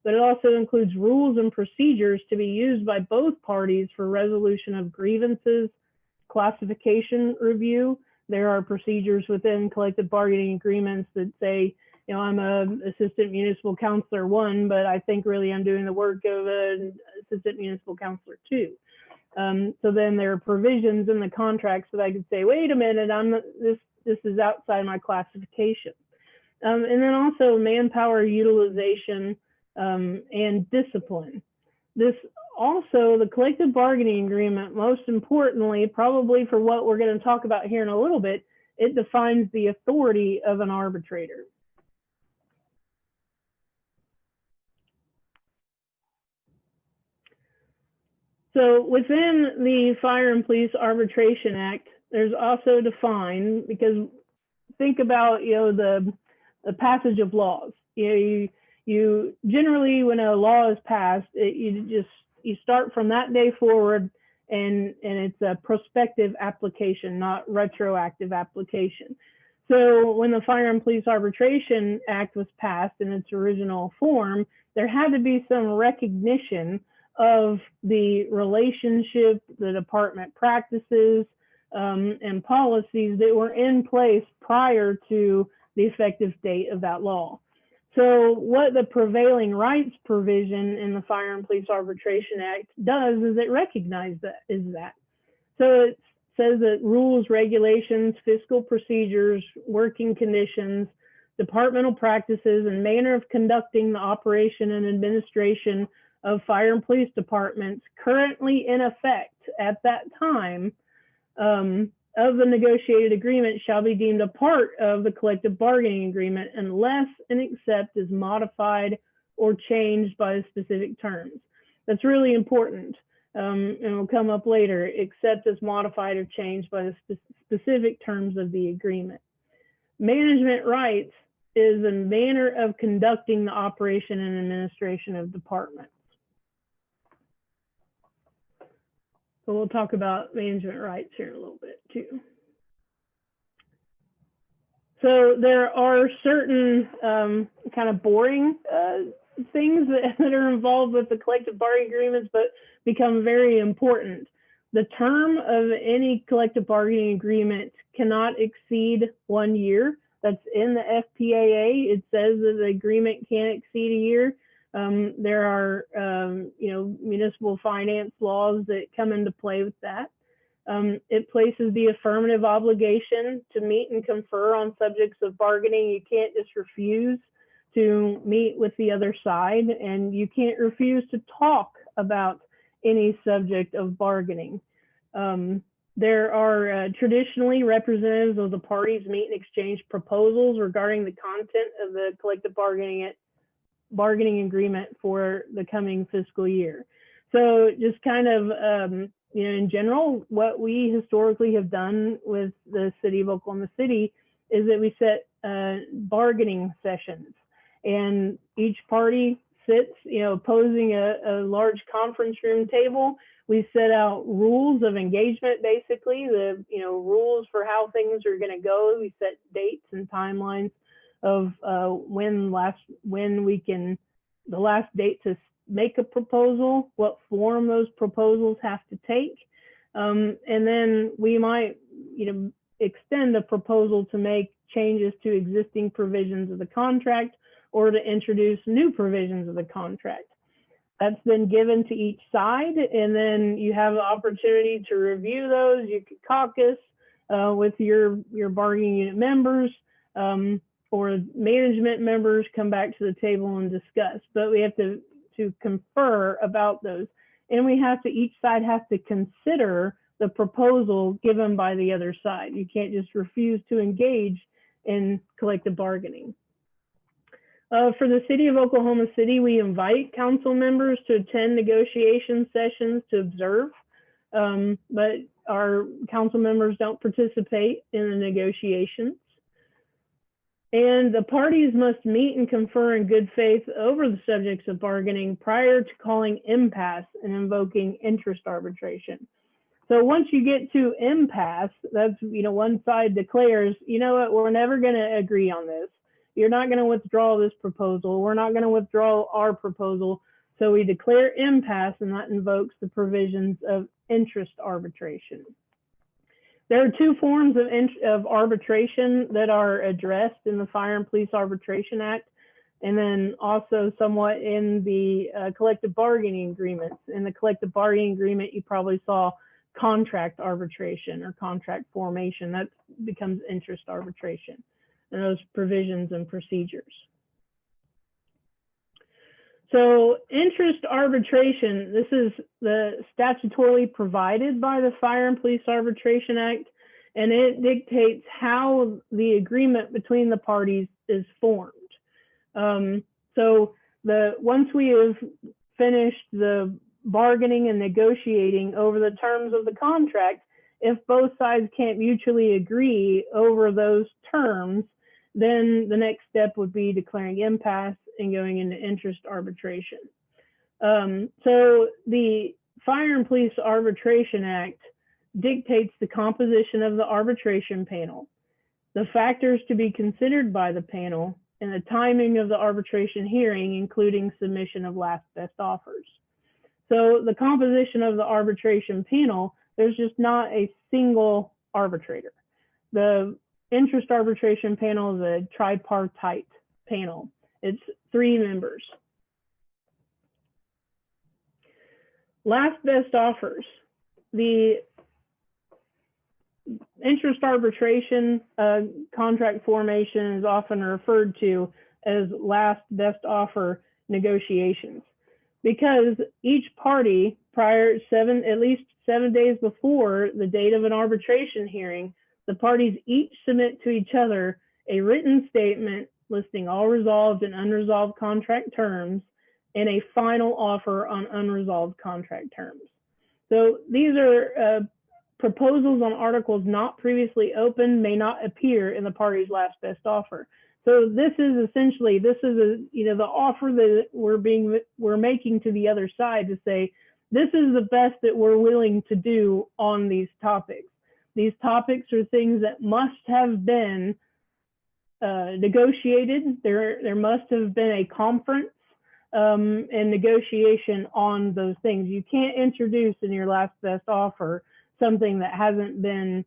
but it also includes rules and procedures to be used by both parties for resolution of grievances, classification review. There are procedures within collective bargaining agreements that say, you know, I'm a assistant municipal counselor 1, but I think really I'm doing the work of an assistant municipal counselor 2. So then there are provisions in the contracts that I could say, wait a minute, this is outside my classification. And then also manpower utilization and discipline. This also, the collective bargaining agreement, most importantly, probably for what we're going to talk about here in a little bit, it defines the authority of an arbitrator. So within the Fire and Police Arbitration Act, there's also defined, because think about, you know, the passage of laws. You know, you generally, when a law is passed, you start from that day forward, and it's a prospective application, not retroactive application. So when the Fire and Police Arbitration Act was passed in its original form, there had to be some recognition of the relationship, the department practices, and policies that were in place prior to the effective date of that law. So what the prevailing rights provision in the Fire and Police Arbitration Act does is it recognizes that. So it says that rules, regulations, fiscal procedures, working conditions, departmental practices, and manner of conducting the operation and administration of fire and police departments currently in effect at that time of the negotiated agreement shall be deemed a part of the collective bargaining agreement unless and except is modified or changed by specific terms. That's really important, and it'll come up later, except as modified or changed by the specific terms of the agreement. Management rights is a manner of conducting the operation and administration of departments. So we'll talk about management rights here in a little bit too. So there are certain kind of boring things that are involved with the collective bargaining agreements, but become very important. The term of any collective bargaining agreement cannot exceed 1 year. That's in the FPAA. It says that the agreement can't exceed a year. There are, you know, municipal finance laws that come into play with that. It places the affirmative obligation to meet and confer on subjects of bargaining. You can't just refuse to meet with the other side, and you can't refuse to talk about any subject of bargaining. There are traditionally representatives of the parties meet and exchange proposals regarding the content of the collective bargaining agreement for the coming fiscal year. So just kind of, you know, in general, what we historically have done with the City of Oklahoma City is that we set bargaining sessions, and each party sits, you know, opposing a large conference room table. We set out rules of engagement, basically, the, you know, rules for how things are going to go. We set dates and timelines of the last date to make a proposal, what form those proposals have to take. And then we might, you know, extend a proposal to make changes to existing provisions of the contract or to introduce new provisions of the contract. That's been given to each side, and then you have the opportunity to review those. You could caucus with your bargaining unit members, or management members come back to the table and discuss. But we have to confer about those, and each side has to consider the proposal given by the other side. You can't just refuse to engage in collective bargaining. For the City of Oklahoma City, we invite council members to attend negotiation sessions to observe, but our council members don't participate in the negotiations. And the parties must meet and confer in good faith over the subjects of bargaining prior to calling impasse and invoking interest arbitration. So once you get to impasse, that's, you know, one side declares, you know what, we're never going to agree on this. you're not going to withdraw this proposal. We're not going to withdraw our proposal. So we declare impasse, and that invokes the provisions of interest arbitration. There are two forms of arbitration that are addressed in the Fire and Police Arbitration Act, and then also somewhat in the collective bargaining agreements. In the collective bargaining agreement, you probably saw contract arbitration or contract formation. That becomes interest arbitration, and those provisions and procedures. So interest arbitration, this is the statutorily provided by the Fire and Police Arbitration Act, and it dictates how the agreement between the parties is formed. So once we have finished the bargaining and negotiating over the terms of the contract, if both sides can't mutually agree over those terms, then the next step would be declaring impasse and going into interest arbitration. So the Fire and Police Arbitration Act dictates the composition of the arbitration panel, the factors to be considered by the panel, and the timing of the arbitration hearing, including submission of last best offers. So the composition of the arbitration panel, there's just not a single arbitrator. The interest arbitration panel is a tripartite panel. It's 3 members. Last best offers. The interest arbitration contract formation is often referred to as last best offer negotiations, because each party at least 7 days before the date of an arbitration hearing, the parties each submit to each other a written statement listing all resolved and unresolved contract terms and a final offer on unresolved contract terms. So these are proposals on articles not previously opened may not appear in the party's last best offer. So this is essentially, the offer that we're making to the other side to say, this is the best that we're willing to do on these topics. These topics are things that must have been negotiated. There must have been a conference and negotiation on those things. You can't introduce in your last best offer something that hasn't been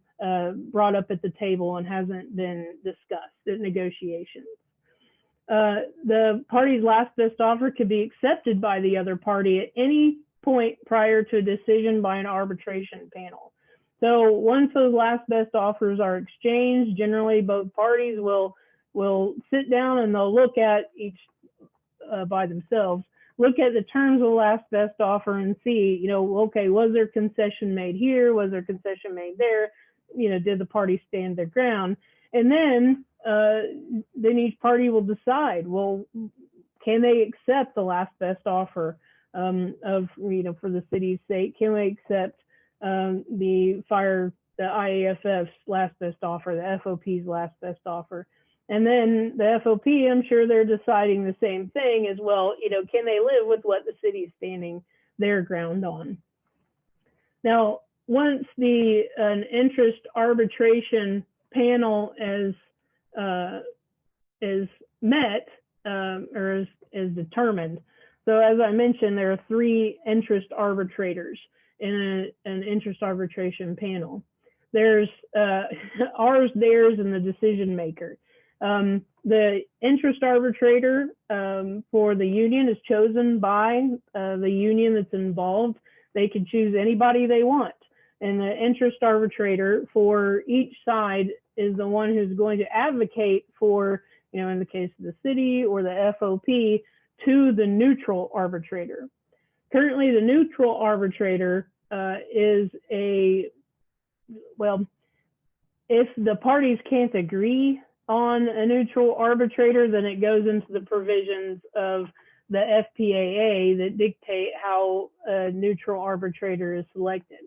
brought up at the table and hasn't been discussed at negotiations. The party's last best offer could be accepted by the other party at any point prior to a decision by an arbitration panel. So once those last best offers are exchanged, generally both parties will sit down and they'll look at each by themselves, look at the terms of the last best offer and see, okay, was there concession made here? Was there concession made there? Did the party stand their ground? And then each party will decide, well, can they accept the last best offer for the city's sake? Can we accept the IAFF's last best offer, the FOP's last best offer? And then the FOP, I'm sure they're deciding the same thing as well. Can they live with what the city's standing their ground on? Now, once an interest arbitration panel is met or is determined. So as I mentioned, there are 3 interest arbitrators in an interest arbitration panel. There's ours, theirs, and the decision maker. The interest arbitrator for the union is chosen by the union that's involved. They can choose anybody they want. And the interest arbitrator for each side is the one who's going to advocate for, in the case of the city or the FOP, to the neutral arbitrator. Currently, the neutral arbitrator is if the parties can't agree on a neutral arbitrator, then it goes into the provisions of the FPAA that dictate how a neutral arbitrator is selected.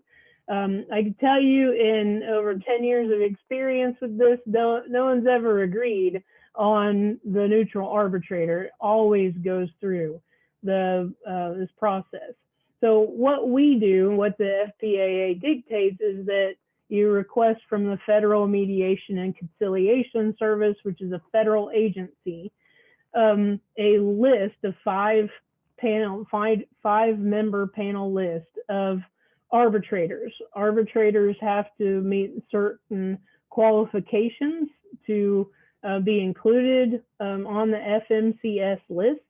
I can tell you in over 10 years of experience with this, no one's ever agreed on the neutral arbitrator. It always goes through this process. So what we do, what the FPAA dictates is that you request from the Federal Mediation and Conciliation Service, which is a federal agency, a list of five-member panel list of arbitrators. Arbitrators have to meet certain qualifications to be included on the FMCS list.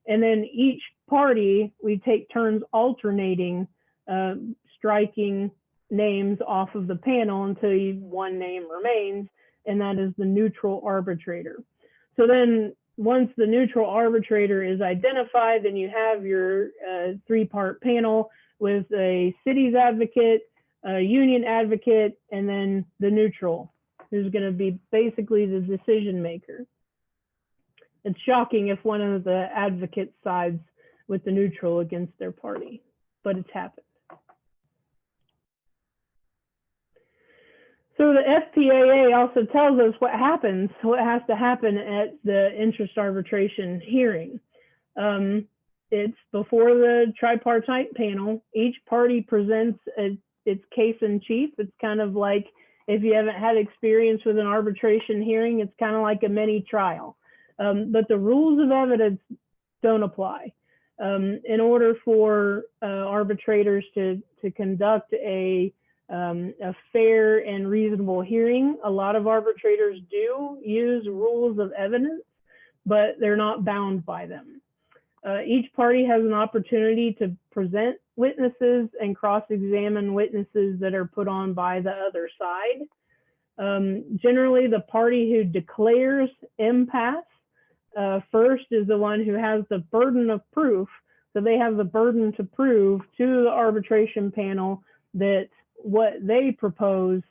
And then each party, we take turns alternating, striking names off of the panel until one name remains, and that is the neutral arbitrator. So then once the neutral arbitrator is identified, then you have your three-part panel with a city's advocate, a union advocate, and then the neutral, who's going to be basically the decision maker. It's shocking if one of the advocates sides with the neutral against their party, but it's happened. So the FPAA also tells us what has to happen at the interest arbitration hearing. It's before the tripartite panel. Each party presents its case in chief. It's kind of like, if you haven't had experience with an arbitration hearing, it's kind of like a mini trial. But the rules of evidence don't apply. In order for arbitrators to conduct a fair and reasonable hearing, a lot of arbitrators do use rules of evidence, but they're not bound by them. Each party has an opportunity to present witnesses and cross-examine witnesses that are put on by the other side. Generally, the party who declares impasse first is the one who has the burden of proof. So they have the burden to prove to the arbitration panel that what they propose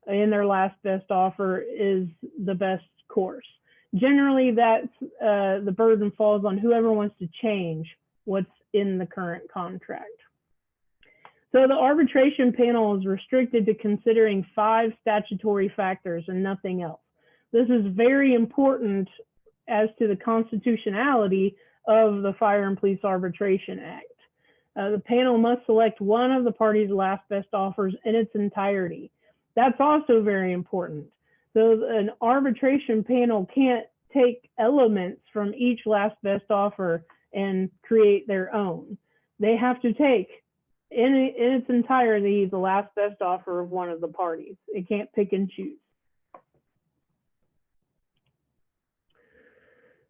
in their last best offer is the best course. Generally, that's the burden falls on whoever wants to change what's in the current contract. So the arbitration panel is restricted to considering 5 statutory factors and nothing else. This is very important as to the constitutionality of the Fire and Police Arbitration Act. The panel must select one of the party's last best offers in its entirety. That's also very important. So an arbitration panel can't take elements from each last best offer and create their own. They have to take in its entirety the last best offer of one of the parties. It can't pick and choose.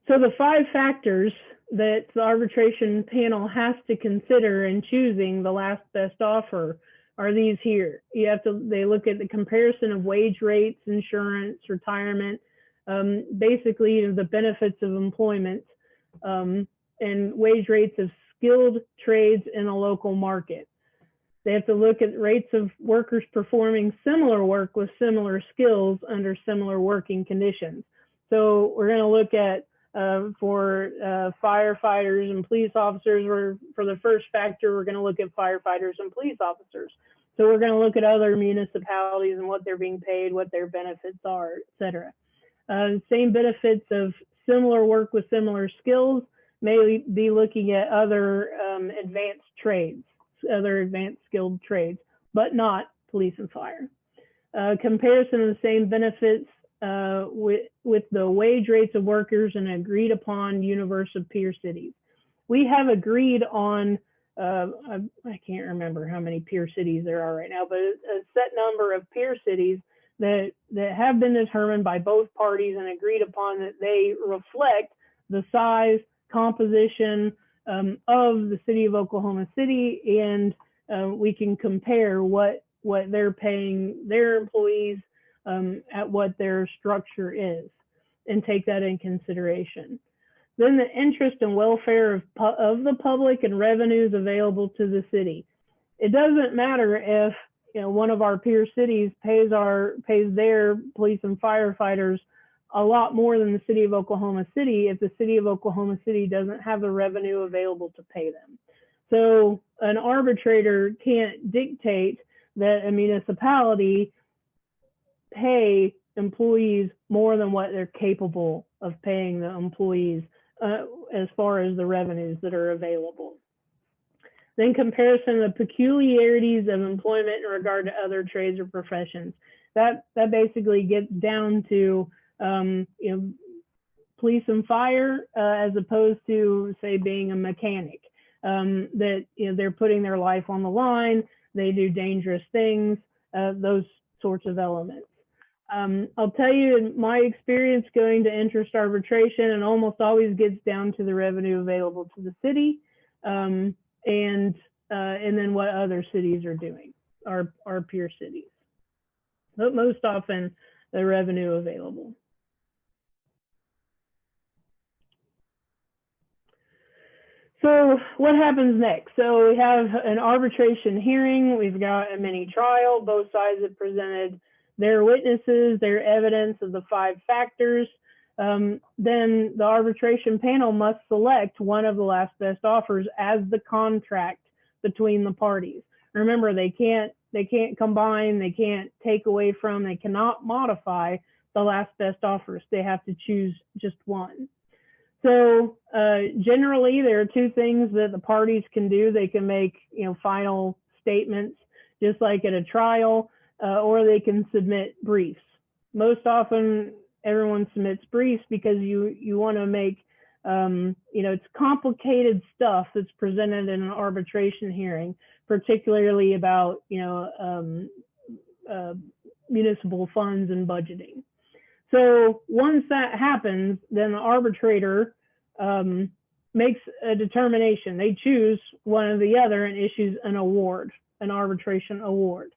So the 5 factors that the arbitration panel has to consider in choosing the last best offer are these here. They look at the comparison of wage rates, insurance, retirement, basically the benefits of employment, and wage rates of skilled trades in a local market. They have to look at rates of workers performing similar work with similar skills under similar working conditions. So we're going to look at for firefighters and police officers, or for the first factor, we're going to look at firefighters and police officers. So we're going to look at other municipalities and what they're being paid, what their benefits are, et cetera. Same benefits of similar work with similar skills, may be looking at other advanced trades, other advanced skilled trades, but not police and fire. Comparison of the same benefits with the wage rates of workers in an agreed upon universe of peer cities. We have agreed on, I can't remember how many peer cities there are right now, but a set number of peer cities that have been determined by both parties and agreed upon that they reflect the size, composition of the city of Oklahoma City, and we can compare what they're paying their employees at what their structure is and take that in consideration. Then the interest and welfare of the public and revenues available to the city. It doesn't matter if one of our peer cities pays their police and firefighters a lot more than the city of Oklahoma City if the city of Oklahoma City doesn't have the revenue available to pay them. So an arbitrator can't dictate that a municipality pay employees more than what they're capable of paying the employees as far as the revenues that are available. then comparison of peculiarities of employment in regard to other trades or professions. That basically gets down to police and fire as opposed to, say, being a mechanic. That they're putting their life on the line, they do dangerous things, those sorts of elements. I'll tell you, in my experience going to interest arbitration, it almost always gets down to the revenue available to the city, and then what other cities are doing, our peer cities. But most often, the revenue available. So what happens next? So we have an arbitration hearing. We've got a mini trial. Both sides have presented their witnesses, their evidence of the 5 factors. Then the arbitration panel must select one of the last best offers as the contract between the parties. Remember, they can't combine, they can't take away from, they cannot modify the last best offers. They have to choose just one. So generally, there are 2 things that the parties can do. They can make final statements, just like at a trial, or they can submit briefs. Most often, everyone submits briefs because you want to make it's complicated stuff that's presented in an arbitration hearing, particularly about municipal funds and budgeting. So once that happens, then the arbitrator makes a determination. They choose one or the other and issues an award, an arbitration award.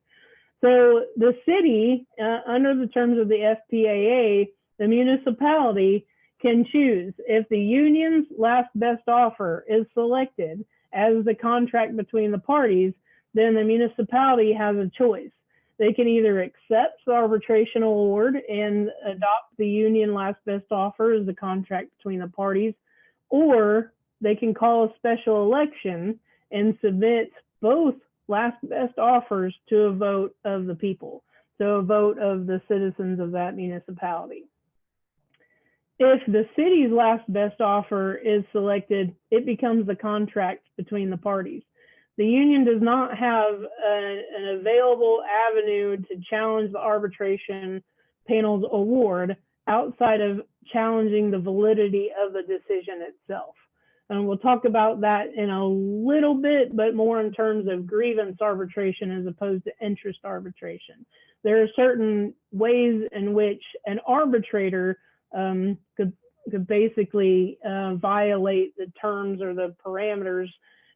So the city, under the terms of the FPAA, the municipality can choose. If the union's last best offer is selected as the contract between the parties, then the municipality has a choice. They can either accept the arbitration award and adopt the union last best offer as the contract between the parties, or they can call a special election and submit both last best offers to a vote of the people, so a vote of the citizens of that municipality. If the city's last best offer is selected, it becomes the contract between the parties. The union does not have an available avenue to challenge the arbitration panel's award outside of challenging the validity of the decision itself. And we'll talk about that in a little bit, but more in terms of grievance arbitration as opposed to interest arbitration. There are certain ways in which an arbitrator could basically violate the terms or the parameters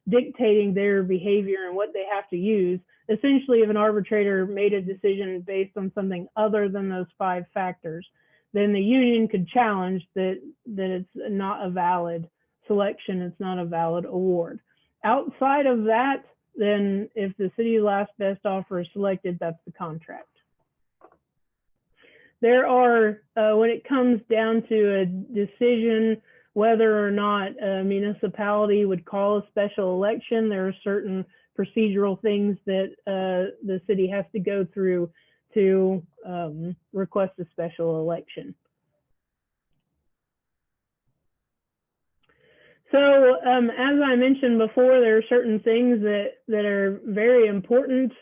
dictating their behavior and what they have to use. Essentially, if an arbitrator made a decision based on something other than those 5 factors, then the union could challenge that it's not a valid selection, it's not a valid award. Outside of that, then if the city's last best offer is selected, that's the contract. There are, when it comes down to a decision whether or not a municipality would call a special election, there are certain procedural things that the city has to go through to request a special election. So as I mentioned before, there are certain things that are very important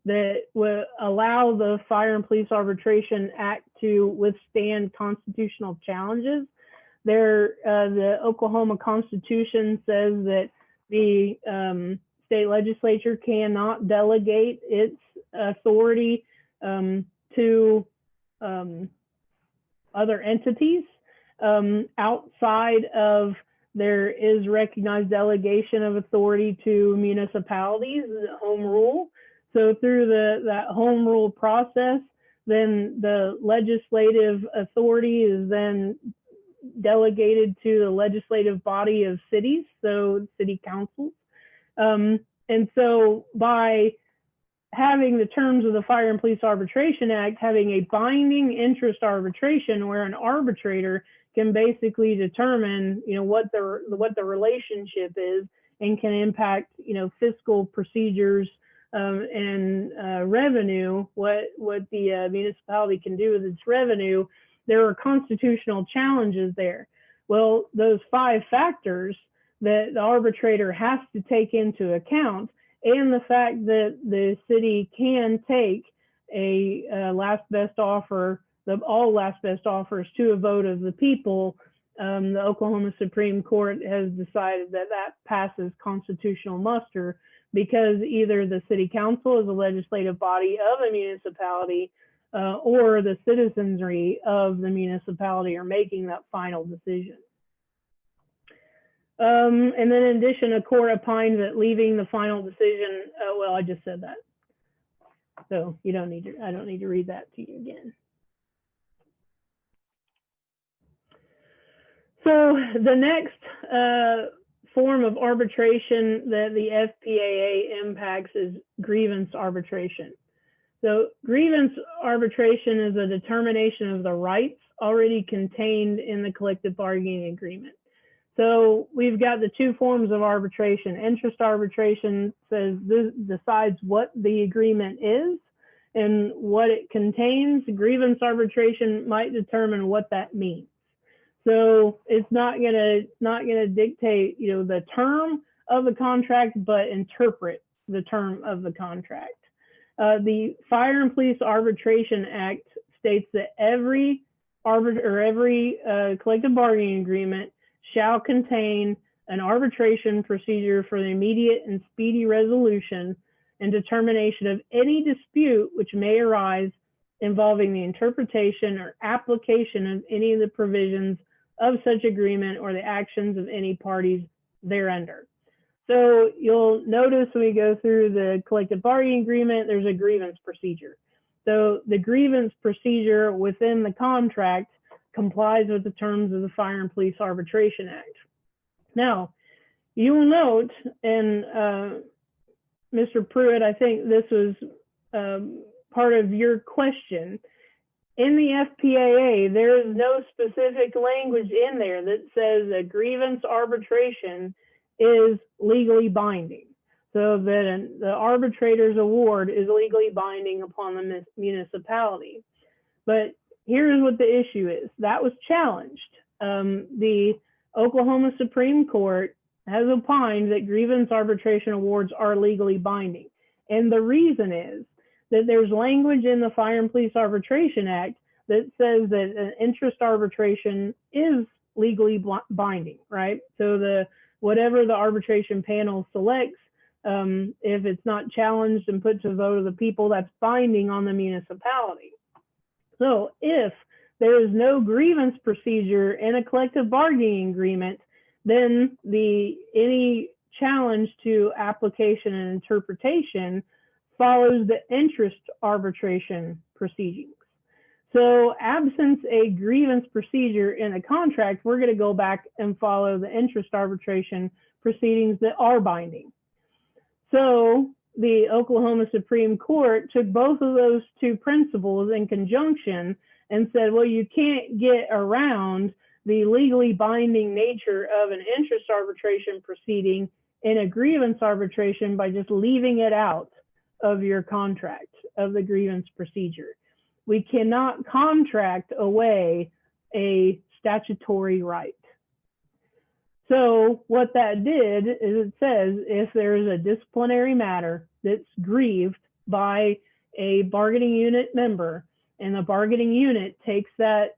that will allow the Fire and Police Arbitration Act to withstand constitutional challenges. The Oklahoma Constitution says that the state legislature cannot delegate its authority to other entities outside of there is recognized delegation of authority to municipalities, the home rule. So through that home rule process, then the legislative authority is then delegated to the legislative body of cities, so city councils. And so by having the terms of the Fire and Police Arbitration Act, having a binding interest arbitration where an arbitrator can basically determine, what the relationship is and can impact, fiscal procedures and revenue, what the municipality can do with its revenue. There are constitutional challenges there. Well, those 5 factors, that the arbitrator has to take into account, and the fact that the city can take a last best offer, all last best offers to a vote of the people. The Oklahoma Supreme Court has decided that that passes constitutional muster because either the city council is a legislative body of a municipality or the citizenry of the municipality are making that final decision. And then in addition, a court opined that leaving the final decision, well, I just said that. So you don't need to, I don't need to read that to you again. So the next form of arbitration that the FPAA impacts is grievance arbitration. So grievance arbitration is a determination of the rights already contained in the collective bargaining agreement. So we've got the two forms of arbitration. Interest arbitration says this decides what the agreement is and what it contains. Grievance arbitration might determine what that means. So it's not gonna dictate, you know, the term of the contract, but interpret the term of the contract. The Fire and Police Arbitration Act states that every collective bargaining agreement shall contain an arbitration procedure for the immediate and speedy resolution and determination of any dispute which may arise involving the interpretation or application of any of the provisions of such agreement or the actions of any parties thereunder. So you'll notice when we go through the collective bargaining agreement, there's a grievance procedure. So the grievance procedure within the contract complies with the terms of the Fire and Police Arbitration Act. Now, you will note, and Mr. Pruitt, I think this was part of your question, in the FPAA, there is no specific language in there that says that grievance arbitration is legally binding. So that the arbitrator's award is legally binding upon the municipality. But here's what the issue is. That was challenged. The Oklahoma Supreme Court has opined that grievance arbitration awards are legally binding. And the reason is that there's language in the Fire and Police Arbitration Act that says that an interest arbitration is legally binding, right? So whatever the arbitration panel selects, if it's not challenged and put to vote of the people, that's binding on the municipality. So if there is no grievance procedure in a collective bargaining agreement, then any challenge to application and interpretation follows the interest arbitration proceedings. So absent a grievance procedure in a contract, we're going to go back and follow the interest arbitration proceedings that are binding. So the Oklahoma Supreme Court took both of those two principles in conjunction and said, well, you can't get around the legally binding nature of an interest arbitration proceeding in a grievance arbitration by just leaving it out of your contract of the grievance procedure. We cannot contract away a statutory right. So what that did is it says if there is a disciplinary matter that's grieved by a bargaining unit member and the bargaining unit takes that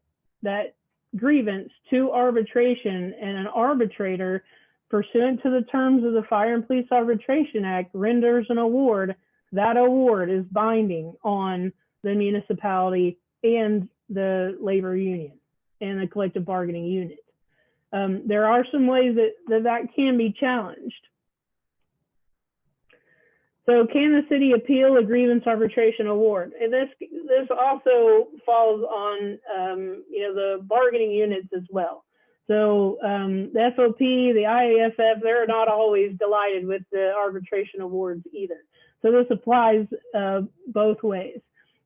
grievance to arbitration and an arbitrator pursuant to the terms of the Fire and Police Arbitration Act renders an award, that award is binding on the municipality and the labor union and the collective bargaining unit. There are some ways that can be challenged. So can the city appeal a grievance arbitration award? And this also falls on the bargaining units as well. So the FOP, the IAFF, they're not always delighted with the arbitration awards either. So this applies both ways.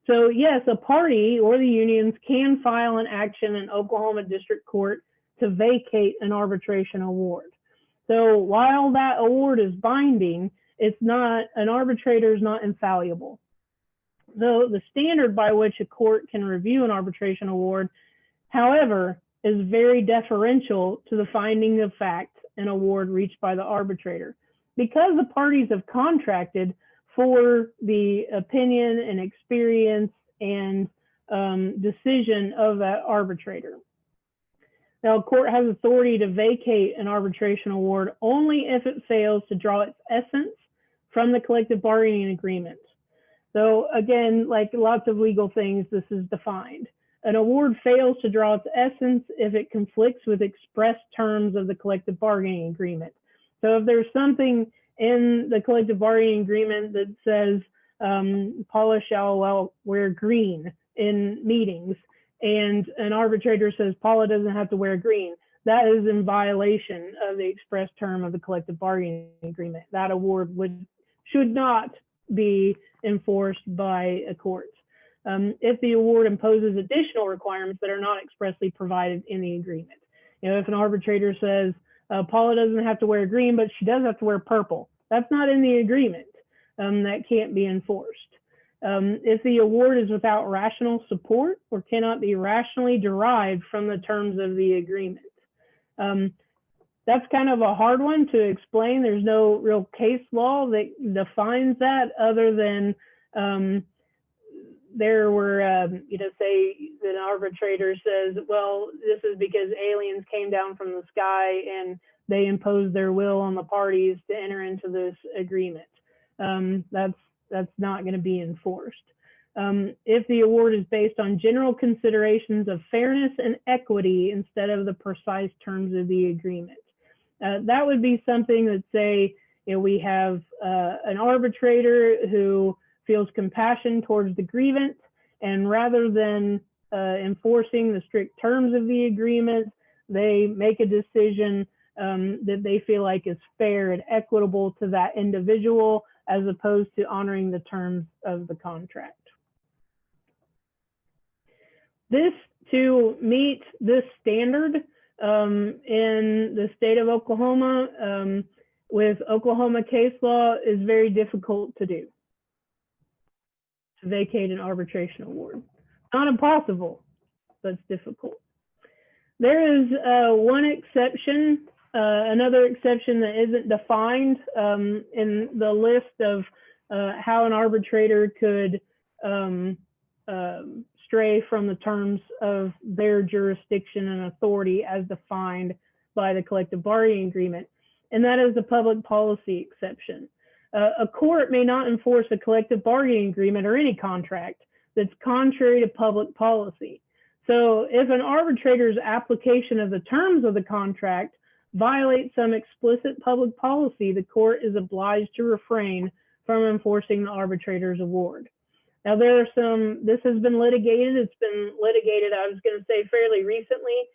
So yes, a party or the unions can file an action in Oklahoma District Court to vacate an arbitration award. So while that award is binding, an arbitrator is not infallible. Though the standard by which a court can review an arbitration award, however, is very deferential to the finding of fact an award reached by the arbitrator, because the parties have contracted for the opinion and experience and decision of that arbitrator. Now, a court has authority to vacate an arbitration award only if it fails to draw its essence from the collective bargaining agreement. So again, like lots of legal things, this is defined. An award fails to draw its essence if it conflicts with express terms of the collective bargaining agreement. So if there's something in the collective bargaining agreement that says Paula shall wear green in meetings, and an arbitrator says Paula doesn't have to wear green, that is in violation of the express term of the collective bargaining agreement. That award should not be enforced by a court. If the award imposes additional requirements that are not expressly provided in the agreement. You know, if an arbitrator says Paula doesn't have to wear green, but she does have to wear purple, that's not in the agreement. That can't be enforced. If the award is without rational support or cannot be rationally derived from the terms of the agreement. That's kind of a hard one to explain. There's no real case law that defines that, other than there were, say that an arbitrator says, well, this is because aliens came down from the sky and they imposed their will on the parties to enter into this agreement. That's not going to be enforced. If the award is based on general considerations of fairness and equity instead of the precise terms of the agreement. That would be something that, say, we have an arbitrator who feels compassion towards the grievant, and rather than enforcing the strict terms of the agreement, they make a decision that they feel like is fair and equitable to that individual, as opposed to honoring the terms of the contract. To meet this standard in the state of Oklahoma, with Oklahoma case law, is very difficult to do, to vacate an arbitration award. Not impossible, but it's difficult. There is one exception, another exception that isn't defined in the list of how an arbitrator could stray from the terms of their jurisdiction and authority as defined by the collective bargaining agreement, and that is the public policy exception. A court may not enforce a collective bargaining agreement or any contract that's contrary to public policy. So if an arbitrator's application of the terms of the contract violates some explicit public policy, the court is obliged to refrain from enforcing the arbitrator's award. Now, there are this has been litigated. It's been litigated, I was going to say, fairly recently.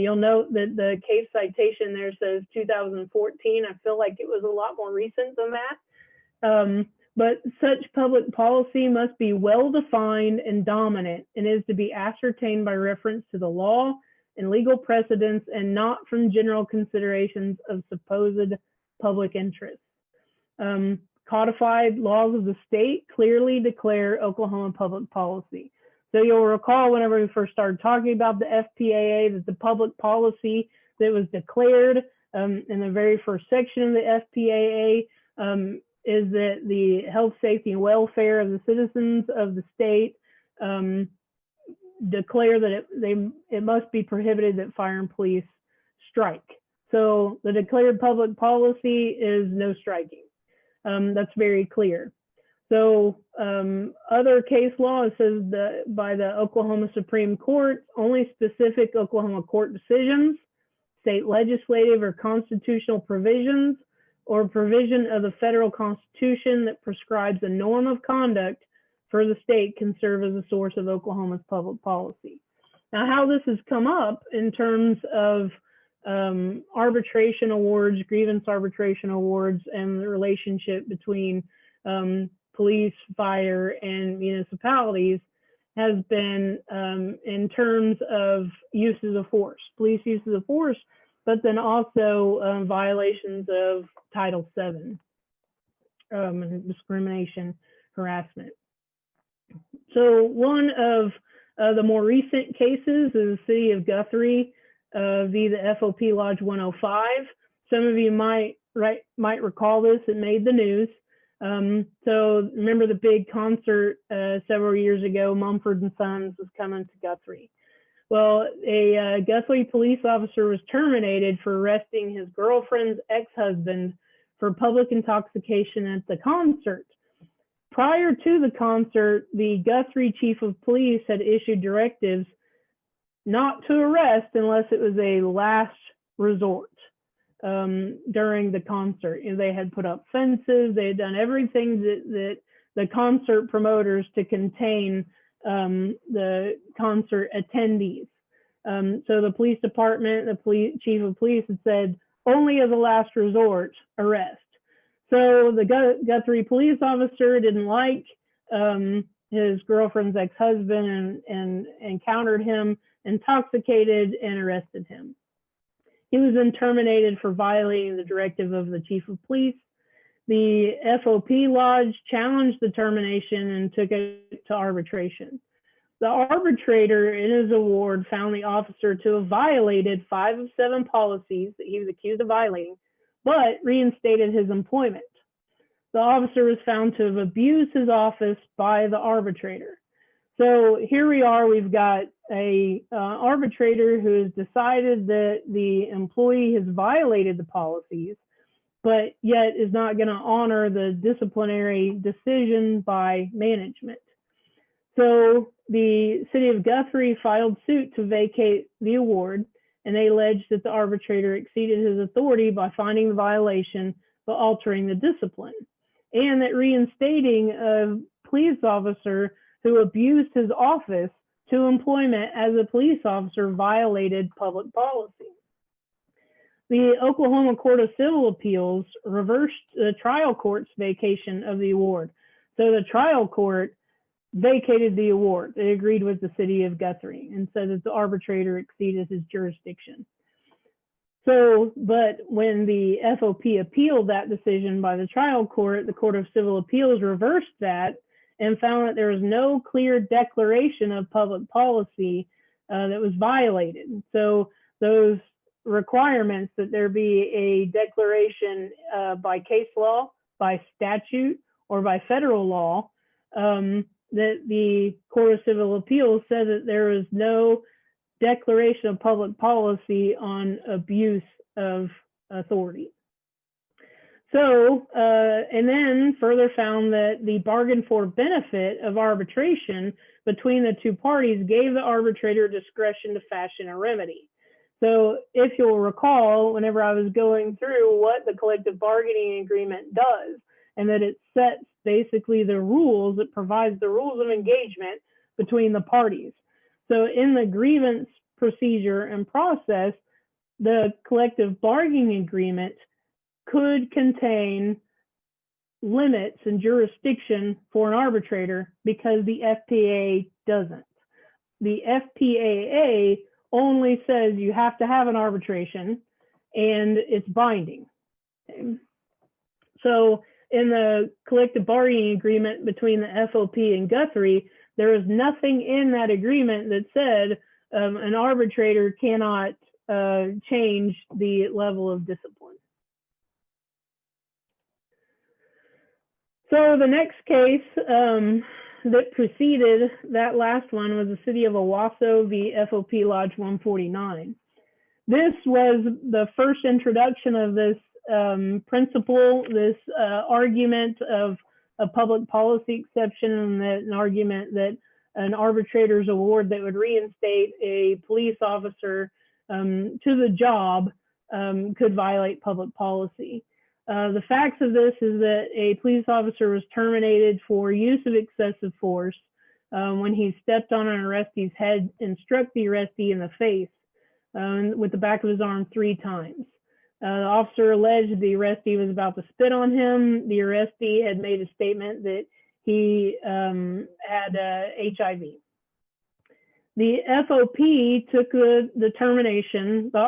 You'll note that the case citation there says 2014. I feel like it was a lot more recent than that. But such public policy must be well-defined and dominant, and is to be ascertained by reference to the law and legal precedents, and not from general considerations of supposed public interest. Codified laws of the state clearly declare Oklahoma public policy. So you'll recall whenever we first started talking about the FPAA, that the public policy that was declared in the very first section of the FPAA is that the health, safety, and welfare of the citizens of the state declare that it must be prohibited that fire and police strike. So the declared public policy is no striking. That's very clear. So other case law says that by the Oklahoma Supreme Court, only specific Oklahoma court decisions, state legislative or constitutional provisions, or provision of the federal constitution that prescribes a norm of conduct for the state can serve as a source of Oklahoma's public policy. Now, how this has come up in terms of arbitration awards, grievance arbitration awards, and the relationship between police, fire, and municipalities has been in terms of uses of force, police uses of force, but then also violations of Title VII, discrimination, harassment. So one of the more recent cases is the city of Guthrie v. the FOP Lodge 105. some of you might recall this. It made the news. So remember the big concert several years ago, Mumford and Sons was coming to Guthrie. Well, a Guthrie police officer was terminated for arresting his girlfriend's ex-husband for public intoxication at the concert. Prior to the concert, the Guthrie chief of police had issued directives not to arrest unless it was a last resort during the concert. And they had put up fences, they had done everything that the concert promoters to contain the concert attendees. So the police department, the chief of police had said, only as a last resort, arrest. So the Guthrie police officer didn't like his girlfriend's ex-husband and encountered him intoxicated and arrested him. He was then terminated for violating the directive of the chief of police. The FOP Lodge challenged the termination and took it to arbitration. The arbitrator in his award found the officer to have violated 5 of 7 policies that he was accused of violating, but reinstated his employment. The officer was found to have abused his office by the arbitrator. So here we are, we've got a arbitrator who has decided that the employee has violated the policies, but yet is not going to honor the disciplinary decision by management. So the city of Guthrie filed suit to vacate the award, and they alleged that the arbitrator exceeded his authority by finding the violation but altering the discipline, and that reinstating a police officer who abused his office to employment as a police officer violated public policy. The Oklahoma Court of Civil Appeals reversed the trial court's vacation of the award. So the trial court vacated the award. They agreed with the city of Guthrie and said that the arbitrator exceeded his jurisdiction. So, but when the FOP appealed that decision by the trial court, the Court of Civil Appeals reversed that and found that there was no clear declaration of public policy that was violated. So those requirements that there be a declaration by case law, by statute, or by federal law, that the Court of Civil Appeals said that there is no declaration of public policy on abuse of authority. So, and then further found that the bargain for benefit of arbitration between the two parties gave the arbitrator discretion to fashion a remedy. So if you'll recall, whenever I was going through what the collective bargaining agreement does, and that it sets basically the rules, it provides the rules of engagement between the parties. So in the grievance procedure and process, the collective bargaining agreement could contain limits and jurisdiction for an arbitrator because the FPAA doesn't. The FPAA only says you have to have an arbitration and it's binding. Okay. So in the collective bargaining agreement between the FOP and Guthrie, there is nothing in that agreement that said an arbitrator cannot change the level of discipline. So the next case that preceded that last one was the City of Owasso v. FOP Lodge 149. This was the first introduction of this principle, this argument of a public policy exception, and that an argument that an arbitrator's award that would reinstate a police officer to the job could violate public policy. The facts of this is that a police officer was terminated for use of excessive force when he stepped on an arrestee's head and struck the arrestee in the face with the back of his arm 3 times. The officer alleged the arrestee was about to spit on him. The arrestee had made a statement that he had HIV. The FOP took the termination. The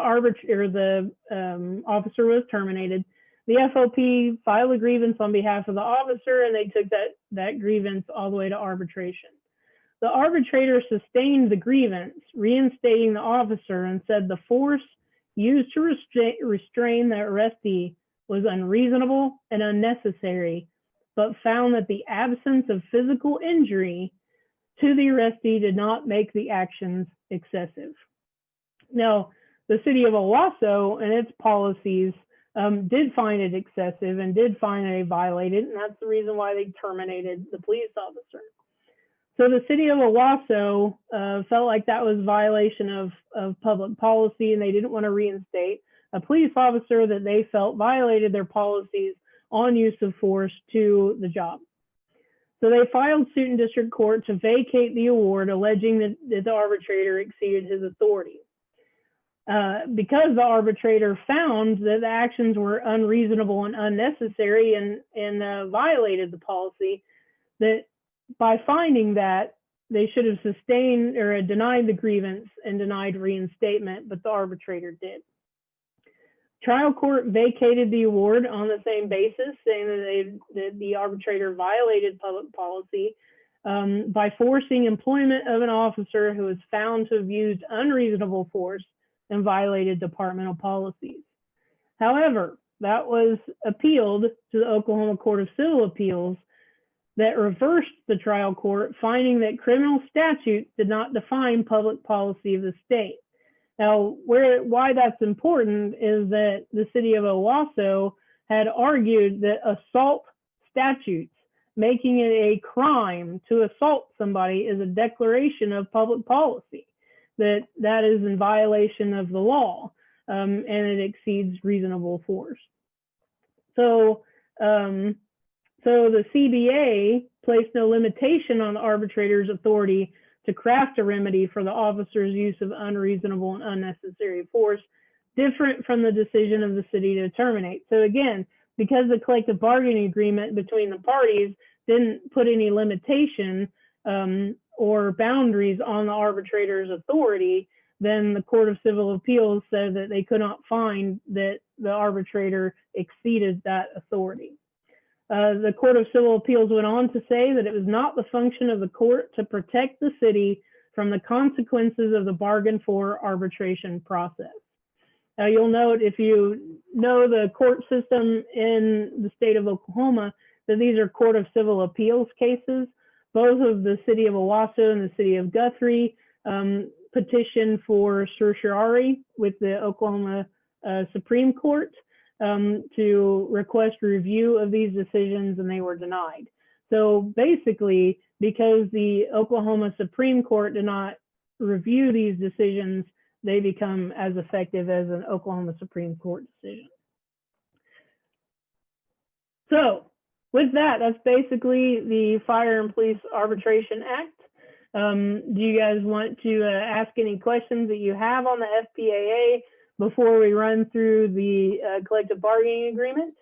officer was terminated. The FOP filed a grievance on behalf of the officer, and they took that grievance all the way to arbitration. The arbitrator sustained the grievance, reinstating the officer, and said the force used to restrain the arrestee was unreasonable and unnecessary, but found that the absence of physical injury to the arrestee did not make the actions excessive. Now, the city of Owasso and its policies did find it excessive and did find it violated, and that's the reason why they terminated the police officer. So the city of Owasso felt like that was a violation of public policy, and they didn't want to reinstate a police officer that they felt violated their policies on use of force to the job. So they filed suit in district court to vacate the award, alleging that the arbitrator exceeded his authority. Because the arbitrator found that the actions were unreasonable and unnecessary and violated the policy, that by finding that, they should have sustained or denied the grievance and denied reinstatement, but the arbitrator did. Trial court vacated the award on the same basis, saying that the arbitrator violated public policy by forcing employment of an officer who was found to have used unreasonable force and violated departmental policies. However, that was appealed to the Oklahoma Court of Civil Appeals, that reversed the trial court, finding that criminal statute did not define public policy of the state. Now, why that's important is that the city of Owasso had argued that assault statutes, making it a crime to assault somebody, is a declaration of public policy, that is in violation of the law, and it exceeds reasonable force. So the CBA placed no limitation on the arbitrator's authority to craft a remedy for the officer's use of unreasonable and unnecessary force, different from the decision of the city to terminate. So again, because the collective bargaining agreement between the parties didn't put any limitation or boundaries on the arbitrator's authority, then the Court of Civil Appeals said that they could not find that the arbitrator exceeded that authority. The Court of Civil Appeals went on to say that it was not the function of the court to protect the city from the consequences of the bargain for arbitration process. Now, you'll note, if you know the court system in the state of Oklahoma, that these are Court of Civil Appeals cases. Both of the city of Owasso and the city of Guthrie petitioned for certiorari with the Oklahoma Supreme Court to request review of these decisions, and they were denied. So basically, because the Oklahoma Supreme Court did not review these decisions, they become as effective as an Oklahoma Supreme Court decision. So with that, that's basically the Fire and Police Arbitration Act. Do you guys want to ask any questions that you have on the FPAA before we run through the collective bargaining agreement?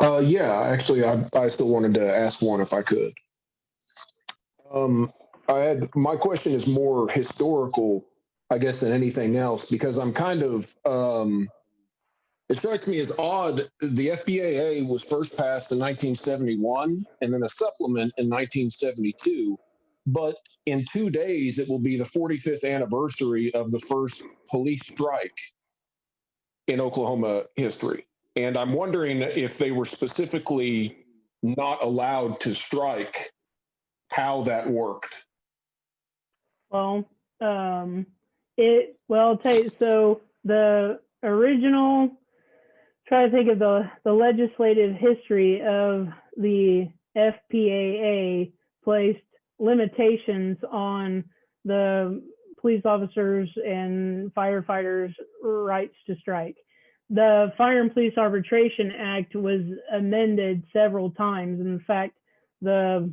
Yeah, actually, I still wanted to ask one if I could. My question is more historical, I guess, than anything else, because I'm kind of, it strikes me as odd. The FPAA was first passed in 1971 and then a supplement in 1972. But in 2 days, it will be the 45th anniversary of the first police strike in Oklahoma history. And I'm wondering if they were specifically not allowed to strike, how that worked. Well, I'll tell you, so the original, try to think of the legislative history of the FPAA placed limitations on the police officers and firefighters' rights to strike. The Fire and Police Arbitration Act was amended several times. In fact, I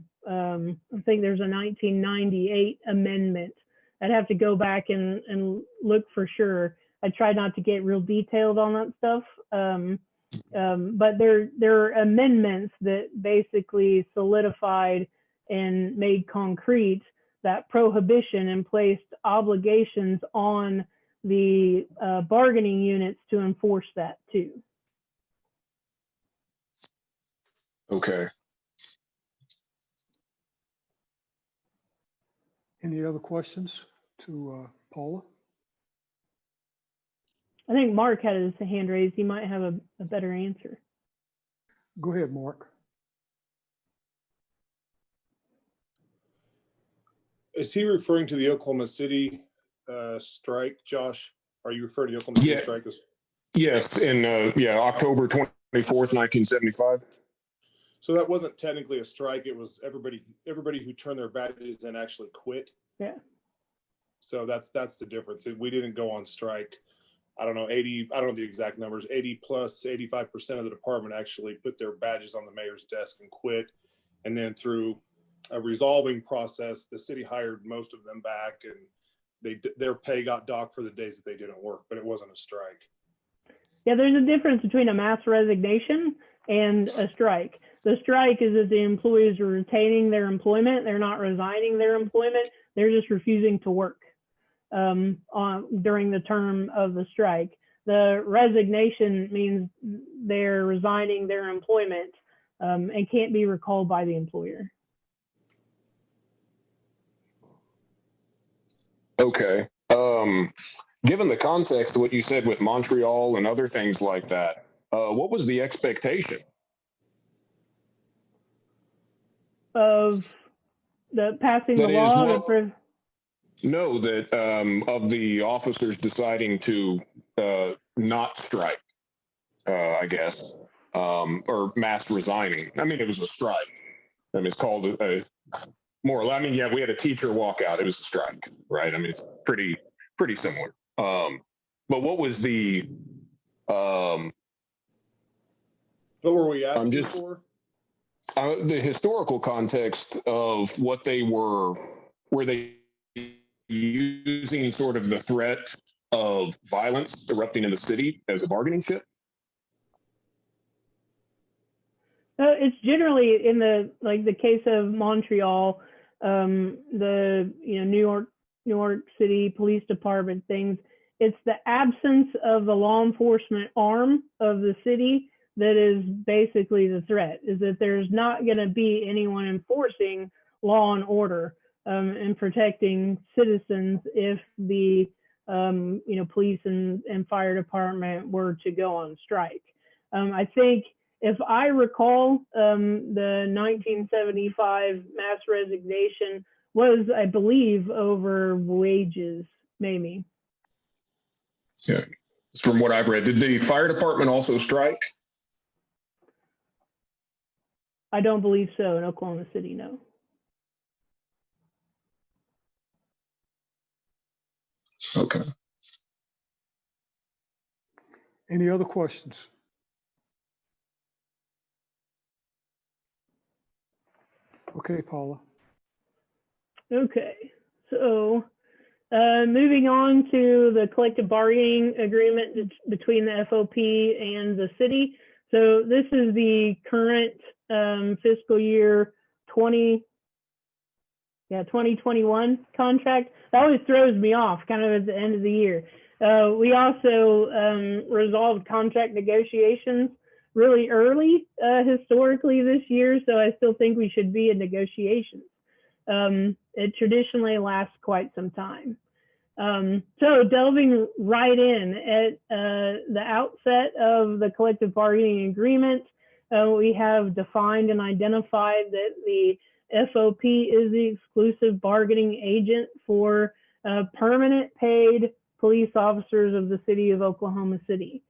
think there's a 1998 amendment. I'd have to go back and look for sure. I tried not to get real detailed on that stuff. But there are amendments that basically solidified and made concrete that prohibition and placed obligations on the bargaining units to enforce that too. Okay. Any other questions to Paula? I think Mark had his hand raised. He might have a better answer. Go ahead, Mark. Is he referring to the Oklahoma City strike, Josh? Are you referring to the Oklahoma City strike? Yes, in October 24th, 1975. So that wasn't technically a strike. It was everybody who turned their badges in actually quit. Yeah. So that's the difference. We didn't go on strike. I don't know, I don't know the exact numbers, 85% of the department actually put their badges on the mayor's desk and quit. And then through a resolving process, the city hired most of them back, and their pay got docked for the days that they didn't work, but it wasn't a strike. Yeah, there's a difference between a mass resignation and a strike. The strike is that the employees are retaining their employment. They're not resigning their employment. They're just refusing to work during the term of the strike. The resignation means they're resigning their employment and can't be recalled by the employer. Okay. Given the context of what you said with Montreal and other things like that, what was the expectation? Of the passing the law? No, that of the officers deciding to not strike, I guess, or mass resigning. I mean, it was a strike. I mean, it's called more or less. I mean, yeah, we had a teacher walkout. It was a strike, right? I mean, it's pretty similar. But what was the? What were we asking for? The historical context of what they were they using sort of the threat of violence erupting in the city as a bargaining chip? It's generally in the case of Montreal, the New York City Police Department things. It's the absence of the law enforcement arm of the city that is basically the threat, is that there's not going to be anyone enforcing law and order and protecting citizens if the police and fire department were to go on strike. I think if I recall, the 1975 mass resignation was, I believe, over wages, maybe. Yeah, from what I've read. Did the fire department also strike? I don't believe so in Oklahoma City, no. Okay. Any other questions? Okay, Paula. Okay, so moving on to the collective bargaining agreement between the FOP and the city. So this is the current fiscal year 2021 contract. That always throws me off kind of at the end of the year. We also resolved contract negotiations really early historically this year, so I still think we should be in negotiations. It traditionally lasts quite some time. So delving right in at the outset of the collective bargaining agreement, we have defined and identified that the FOP is the exclusive bargaining agent for permanent paid police officers of the city of Oklahoma City.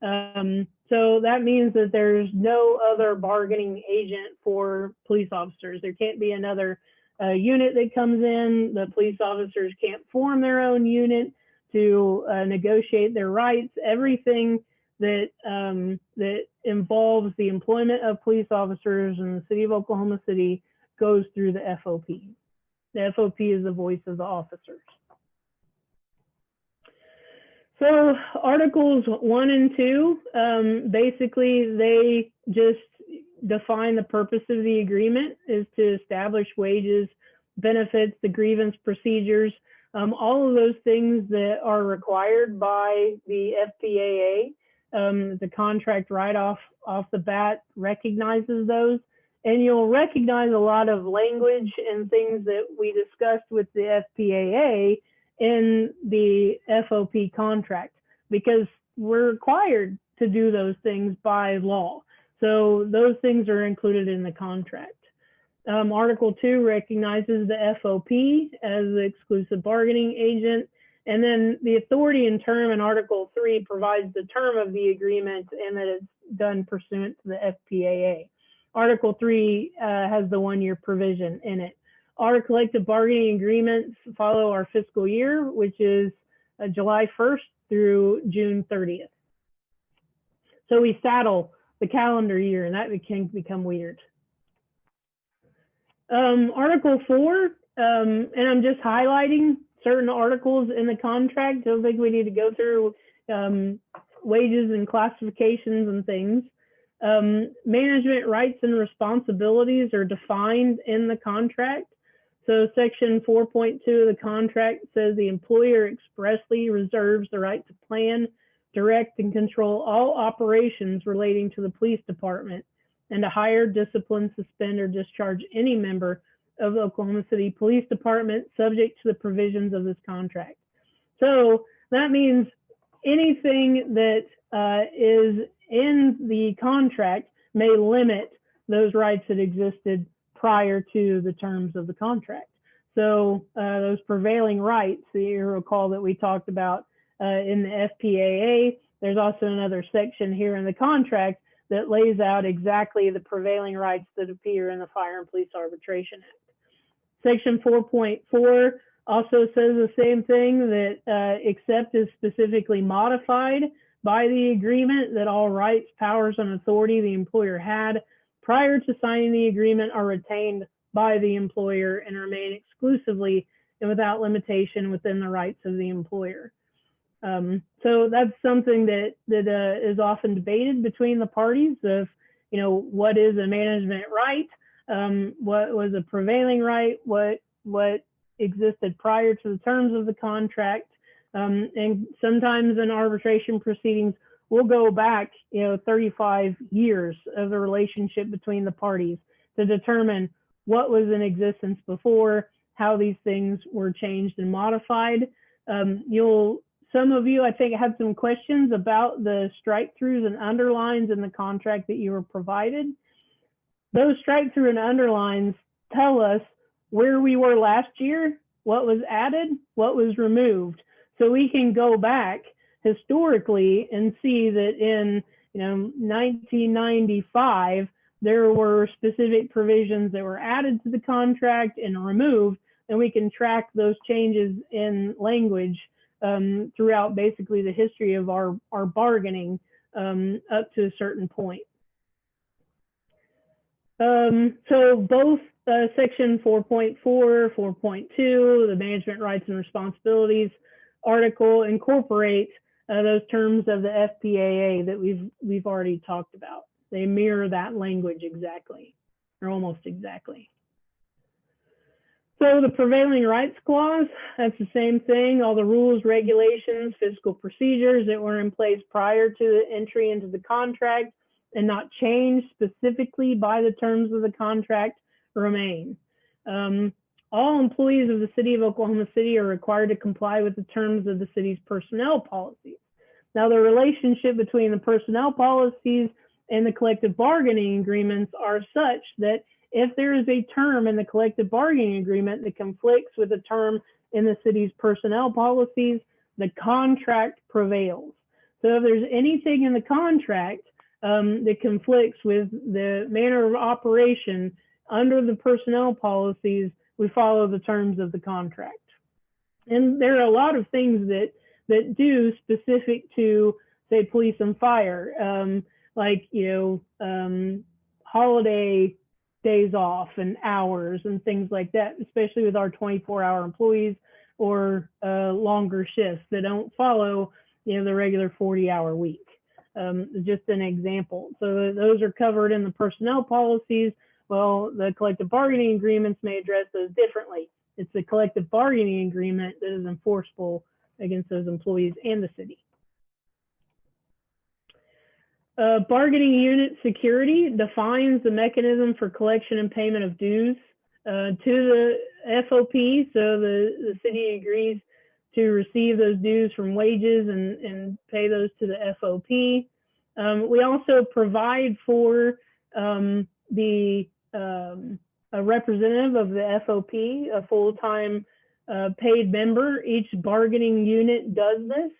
So that means that there's no other bargaining agent for police officers. There can't be another unit that comes in. The police officers can't form their own unit to negotiate their rights. Everything that that involves the employment of police officers in the city of Oklahoma City goes through the FOP. The FOP is the voice of the officers. So Articles 1 and 2, basically they just define the purpose of the agreement is to establish wages, benefits, the grievance procedures, all of those things that are required by the FPAA. The contract right off the bat recognizes those. And you'll recognize a lot of language and things that we discussed with the FPAA in the FOP contract, because we're required to do those things by law. So those things are included in the contract. Article 2 recognizes the FOP as the exclusive bargaining agent. And then the authority and term in Article 3 provides the term of the agreement and that it's done pursuant to the FPAA. Article 3 has the 1-year provision in it. Our collective bargaining agreements follow our fiscal year, which is July 1st through June 30th. So we saddle the calendar year, and that can become weird. Article 4, and I'm just highlighting certain articles in the contract. I don't think we need to go through wages and classifications and things. Management rights and responsibilities are defined in the contract. So section 4.2 of the contract says the employer expressly reserves the right to plan, direct, and control all operations relating to the police department and to hire, discipline, suspend, or discharge any member of the Oklahoma City Police Department subject to the provisions of this contract. So that means anything that is in the contract may limit those rights that existed prior to the terms of the contract. So those prevailing rights, you recall that we talked about in the FPAA, there's also another section here in the contract that lays out exactly the prevailing rights that appear in the Fire and Police Arbitration Act. Section 4.4 also says the same thing, that except as specifically modified by the agreement, that all rights, powers, and authority the employer had prior to signing the agreement are retained by the employer and remain exclusively and without limitation within the rights of the employer. So that's something that is often debated between the parties of, what is a management right? What was a prevailing right? What existed prior to the terms of the contract? And sometimes in arbitration proceedings, we'll go back, 35 years of the relationship between the parties to determine what was in existence before, how these things were changed and modified. Some of you, I think, had some questions about the strike-throughs and underlines in the contract that you were provided. Those strike-through and underlines tell us where we were last year, what was added, what was removed. So we can go back historically and see that in 1995, there were specific provisions that were added to the contract and removed, and we can track those changes in language throughout basically the history of our bargaining up to a certain point. So both section 4.4, 4.2, the management rights and responsibilities article incorporate those terms of the FPAA that we've already talked about. They mirror that language exactly, or almost exactly. So the prevailing rights clause, that's the same thing. All the rules, regulations, physical procedures that were in place prior to the entry into the contract and not changed specifically by the terms of the contract remain. All employees of the city of Oklahoma City are required to comply with the terms of the city's personnel policies. Now, the relationship between the personnel policies and the collective bargaining agreements are such that if there is a term in the collective bargaining agreement that conflicts with a term in the city's personnel policies, the contract prevails. So if there's anything in the contract that conflicts with the manner of operation under the personnel policies, we follow the terms of the contract. And there are a lot of things that do specific to, say, police and fire, like, holiday days off and hours and things like that, especially with our 24-hour employees or longer shifts that don't follow, the regular 40-hour week. Just an example. So those are covered in the personnel policies. Well, the collective bargaining agreements may address those differently. It's the collective bargaining agreement that is enforceable against those employees and the city. Bargaining unit security defines the mechanism for collection and payment of dues to the FOP. So the city agrees to receive those dues from wages and pay those to the FOP. We also provide for a representative of the FOP, a full-time paid member. Each bargaining unit does this.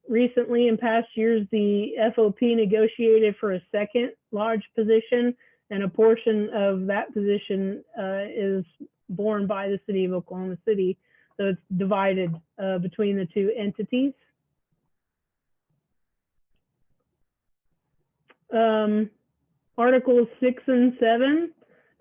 Recently, in past years, the FOP negotiated for a second large position, and a portion of that position is borne by the city of Oklahoma City. So it's divided between the two entities. Articles 6 and 7.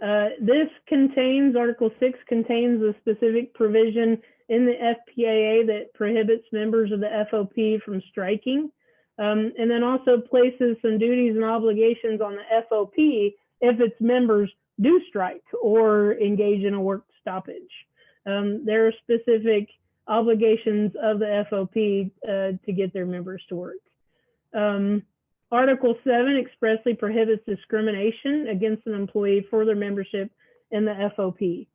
Article 6 contains a specific provision in the FPAA that prohibits members of the FOP from striking, and then also places some duties and obligations on the FOP if its members do strike or engage in a work stoppage. There are specific obligations of the FOP to get their members to work. Article 7 expressly prohibits discrimination against an employee for their membership in the FOP.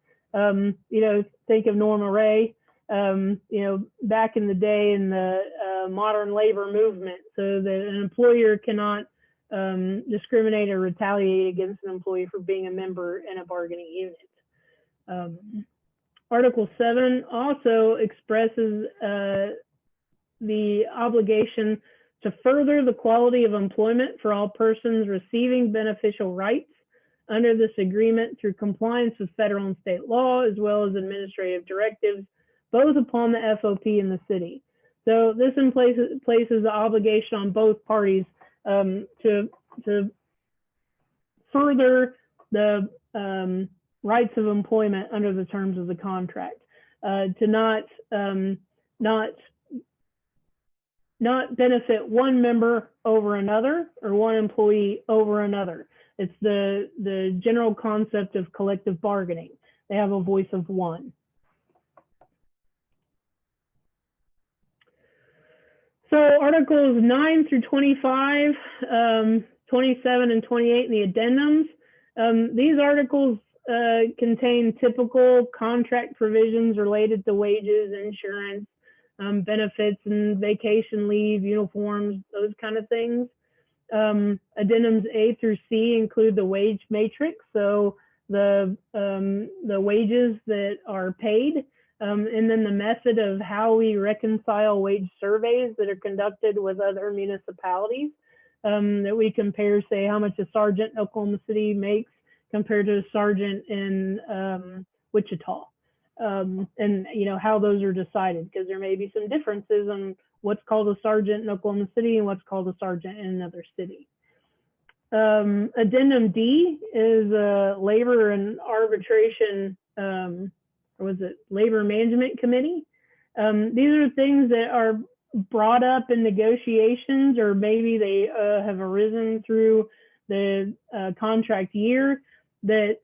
Think of Norma Ray, back in the day in the modern labor movement, so that an employer cannot discriminate or retaliate against an employee for being a member in a bargaining unit. Article 7 also expresses the obligation to further the quality of employment for all persons receiving beneficial rights under this agreement through compliance with federal and state law, as well as administrative directives, both upon the FOP and the city. So this places the obligation on both parties to further the rights of employment under the terms of the contract, to not benefit one member over another or one employee over another. It's the general concept of collective bargaining. They have a voice of one. So Articles 9 through 25, 27 and 28 in the addendums. These articles contain typical contract provisions related to wages, insurance, benefits and vacation leave, uniforms, those kind of things. Addendums A through C include the wage matrix, so the wages that are paid, and then the method of how we reconcile wage surveys that are conducted with other municipalities, that we compare, say, how much a sergeant in Oklahoma City makes compared to a sergeant in Wichita. And how those are decided, because there may be some differences on what's called a sergeant in Oklahoma City and what's called a sergeant in another city. Addendum D is a labor and arbitration, labor management committee. These are things that are brought up in negotiations, or maybe they have arisen through the contract year, that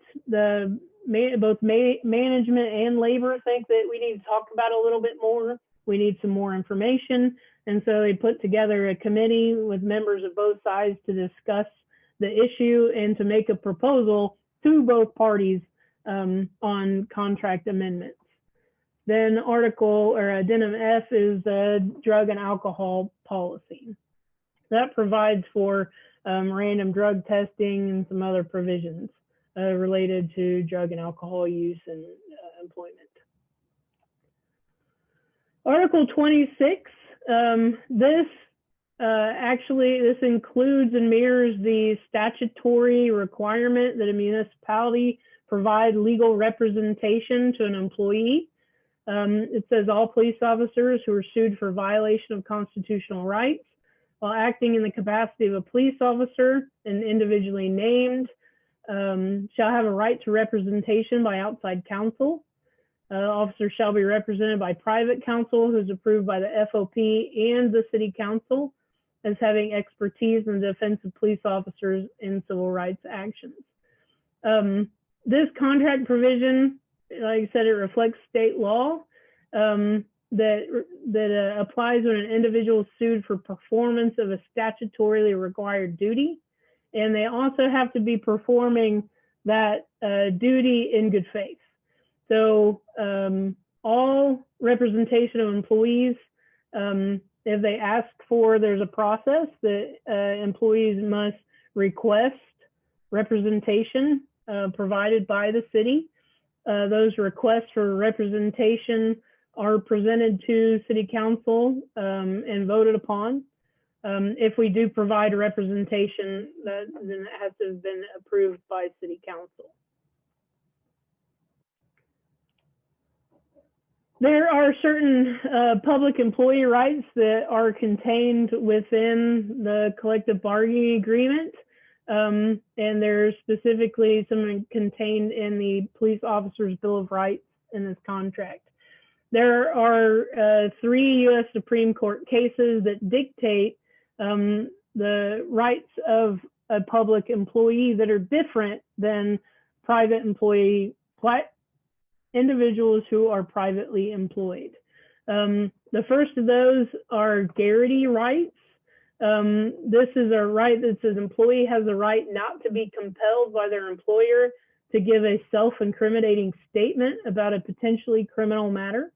both management and labor think that we need to talk about a little bit more. We need some more information. And so they put together a committee with members of both sides to discuss the issue and to make a proposal to both parties on contract amendments. Then addendum F is the drug and alcohol policy. That provides for random drug testing and some other provisions related to drug and alcohol use and employment. Article 26, this includes and mirrors the statutory requirement that a municipality provide legal representation to an employee. It says all police officers who are sued for violation of constitutional rights while acting in the capacity of a police officer and individually named shall have a right to representation by outside counsel. Officers shall be represented by private counsel who is approved by the FOP and the city council as having expertise in the defense of police officers in civil rights actions. This contract provision, like I said, it reflects state law that applies when an individual is sued for performance of a statutorily required duty. And they also have to be performing that duty in good faith. So all representation of employees, if they ask for, there's a process that employees must request representation provided by the city. Those requests for representation are presented to City Council and voted upon. If we do provide representation, then it has to have been approved by City Council. There are certain public employee rights that are contained within the collective bargaining agreement. And there's specifically some contained in the Police Officers Bill of Rights in this contract. There are 3 U.S. Supreme Court cases that dictate the rights of a public employee that are different than private employee individuals who are privately employed. The first of those are guarantee rights. This is a right that says employee has the right not to be compelled by their employer to give a self-incriminating statement about a potentially criminal matter.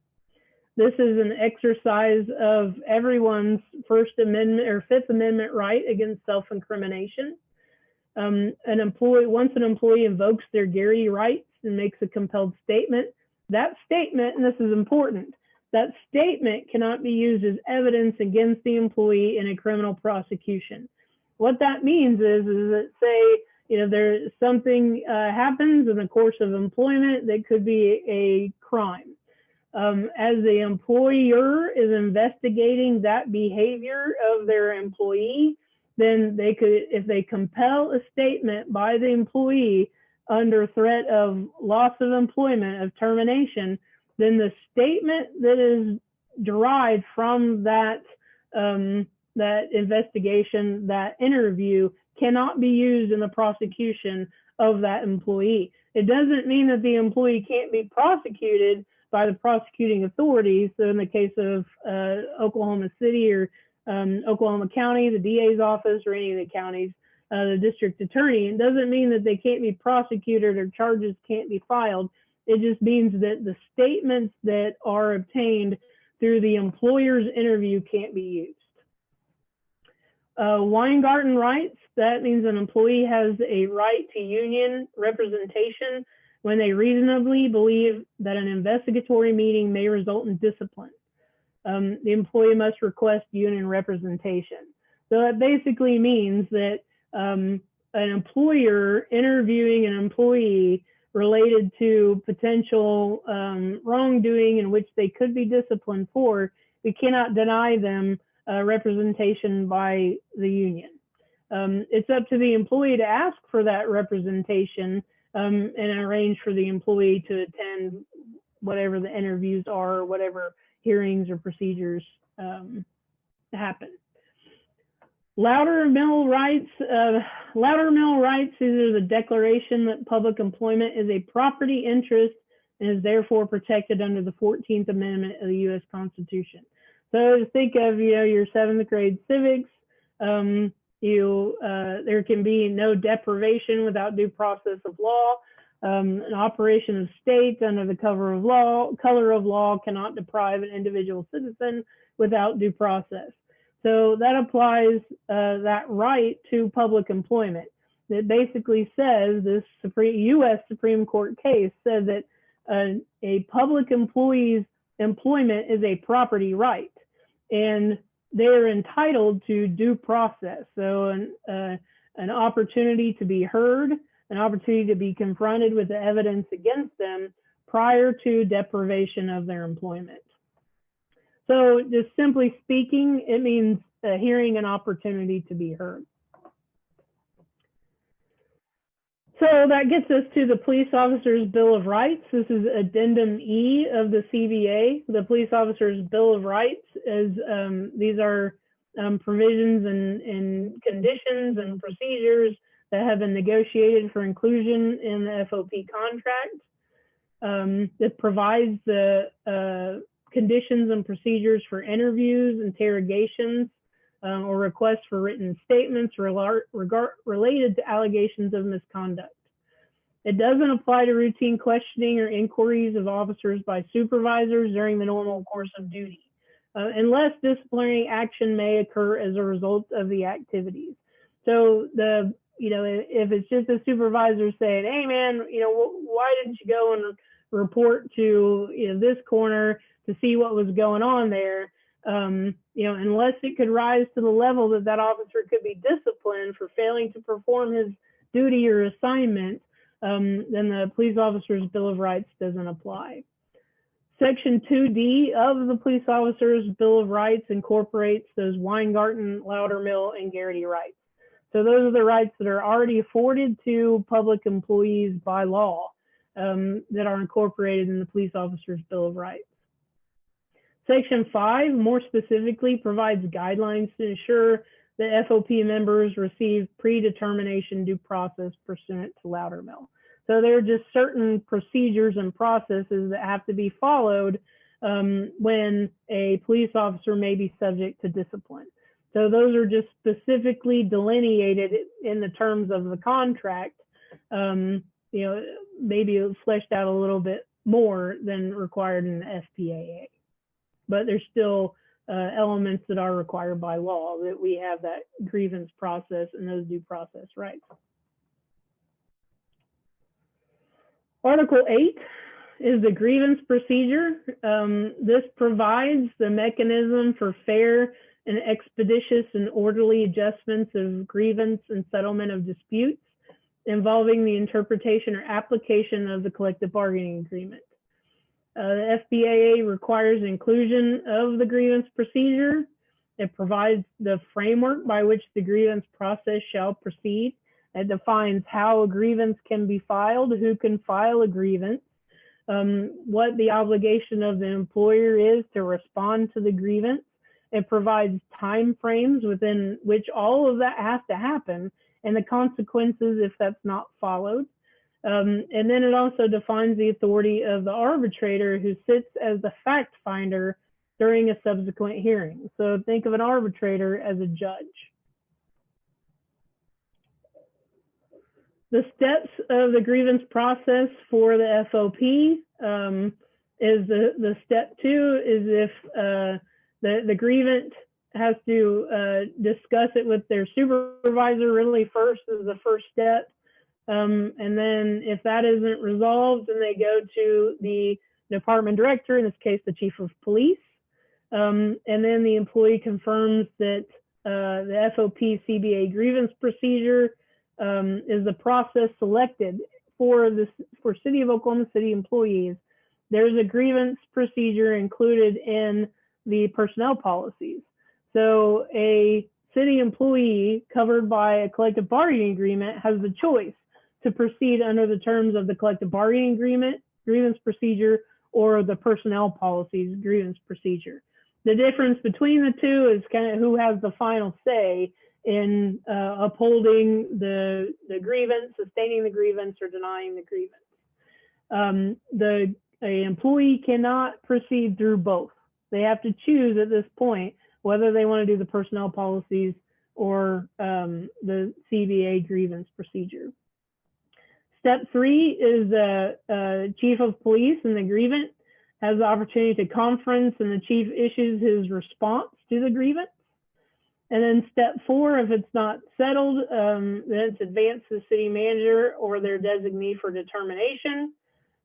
This is an exercise of everyone's First Amendment or Fifth Amendment right against self-incrimination. Once an employee invokes their guarantee rights and makes a compelled statement, that statement, and this is important, that statement cannot be used as evidence against the employee in a criminal prosecution. What that means is that, say, there's something happens in the course of employment that could be a crime. As the employer is investigating that behavior of their employee, then they could, if they compel a statement by the employee under threat of loss of employment, of termination, then the statement that is derived from that that investigation, that interview, cannot be used in the prosecution of that employee. It doesn't mean that the employee can't be prosecuted by the prosecuting authorities. So in the case of Oklahoma City or Oklahoma County, the DA's office, or any of the counties, the district attorney, it doesn't mean that they can't be prosecuted or charges can't be filed. It just means that the statements that are obtained through the employer's interview can't be used. Weingarten rights, that means an employee has a right to union representation when they reasonably believe that an investigatory meeting may result in discipline. The employee must request union representation. So that basically means that an employer interviewing an employee related to potential wrongdoing in which they could be disciplined for, we cannot deny them representation by the union. It's up to the employee to ask for that representation and arrange for the employee to attend whatever the interviews are, or whatever hearings or procedures happen. Loudermill rights. Loudermill rights is the declaration that public employment is a property interest and is therefore protected under the 14th Amendment of the U.S. Constitution. So think of your 7th grade civics. There can be no deprivation without due process of law. An operation of state under the color of law cannot deprive an individual citizen without due process. So that applies that right to public employment. It basically says this U.S. Supreme Court case said that a public employee's employment is a property right, and they're entitled to due process. So an opportunity to be heard, an opportunity to be confronted with the evidence against them prior to deprivation of their employment. So just simply speaking, it means hearing an opportunity to be heard. So that gets us to the Police Officers Bill of Rights. This is Addendum E of the CBA. The Police Officers Bill of Rights is, these are provisions and conditions and procedures that have been negotiated for inclusion in the FOP contract. It provides the conditions and procedures for interviews, interrogations, or requests for written statements related to allegations of misconduct. It doesn't apply to routine questioning or inquiries of officers by supervisors during the normal course of duty, unless disciplinary action may occur as a result of the activities. So if it's just a supervisor saying, hey man, why didn't you go and report to, this corner to see what was going on there? Unless it could rise to the level that that officer could be disciplined for failing to perform his duty or assignment, then the police officer's Bill of Rights doesn't apply. Section 2D of the police officer's Bill of Rights incorporates those Weingarten, Loudermill, and Garrity rights. So those are the rights that are already afforded to public employees by law, that are incorporated in the police officer's Bill of Rights. Section 5 more specifically provides guidelines to ensure that FOP members receive predetermination due process pursuant to Loudermill. So there are just certain procedures and processes that have to be followed when a police officer may be subject to discipline. So those are just specifically delineated in the terms of the contract, maybe fleshed out a little bit more than required in the FPAA. But there's still elements that are required by law, that we have that grievance process and those due process rights. Article 8 is the grievance procedure. This provides the mechanism for fair and expeditious and orderly adjustments of grievance and settlement of disputes involving the interpretation or application of the collective bargaining agreement. The FBAA requires inclusion of the grievance procedure. It provides the framework by which the grievance process shall proceed. It defines how a grievance can be filed, who can file a grievance, what the obligation of the employer is to respond to the grievance. It provides time frames within which all of that has to happen and the consequences if that's not followed. And then it also defines the authority of the arbitrator who sits as the fact finder during a subsequent hearing. So think of an arbitrator as a judge. The steps of the grievance process for the FOP is the step 2 is if the grievant has to discuss it with their supervisor really first is the first step. And then if that isn't resolved, then they go to the department director, in this case, the chief of police. And then the employee confirms that the FOP CBA grievance procedure is the process selected for City of Oklahoma City employees. There's a grievance procedure included in the personnel policies. So a city employee covered by a collective bargaining agreement has the choice to proceed under the terms of the collective bargaining agreement, grievance procedure, or the personnel policies grievance procedure. The difference between the two is kind of who has the final say in upholding the grievance, sustaining the grievance, or denying the grievance. The employee cannot proceed through both. They have to choose at this point whether they want to do the personnel policies or the CBA grievance procedure. Step 3 is the chief of police and the grievant has the opportunity to conference and the chief issues his response to the grievance. And then step 4, if it's not settled, then it's advanced to the city manager or their designee for determination.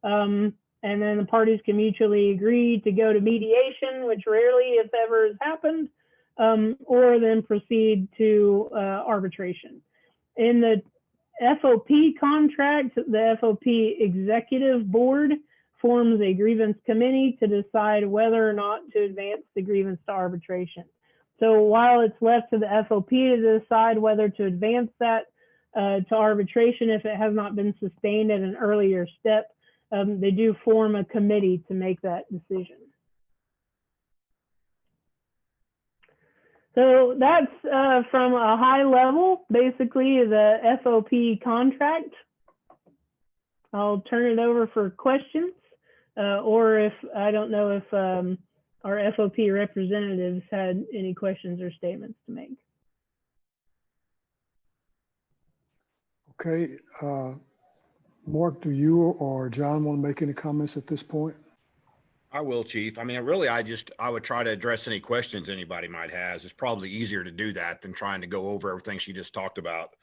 And then the parties can mutually agree to go to mediation, which rarely, if ever, has happened, or then proceed to arbitration. In the FOP contract, the FOP executive board forms a grievance committee to decide whether or not to advance the grievance to arbitration. So while it's left to the FOP to decide whether to advance that to arbitration if it has not been sustained at an earlier step, they do form a committee to make that decision. So that's from a high level, basically the FOP contract. I'll turn it over for questions, or if I don't know if our FOP representatives had any questions or statements to make. Okay, Mark, do you or John want to make any comments at this point? I will, Chief. I mean, really, I would try to address any questions anybody might have. It's probably easier to do that than trying to go over everything she just talked about.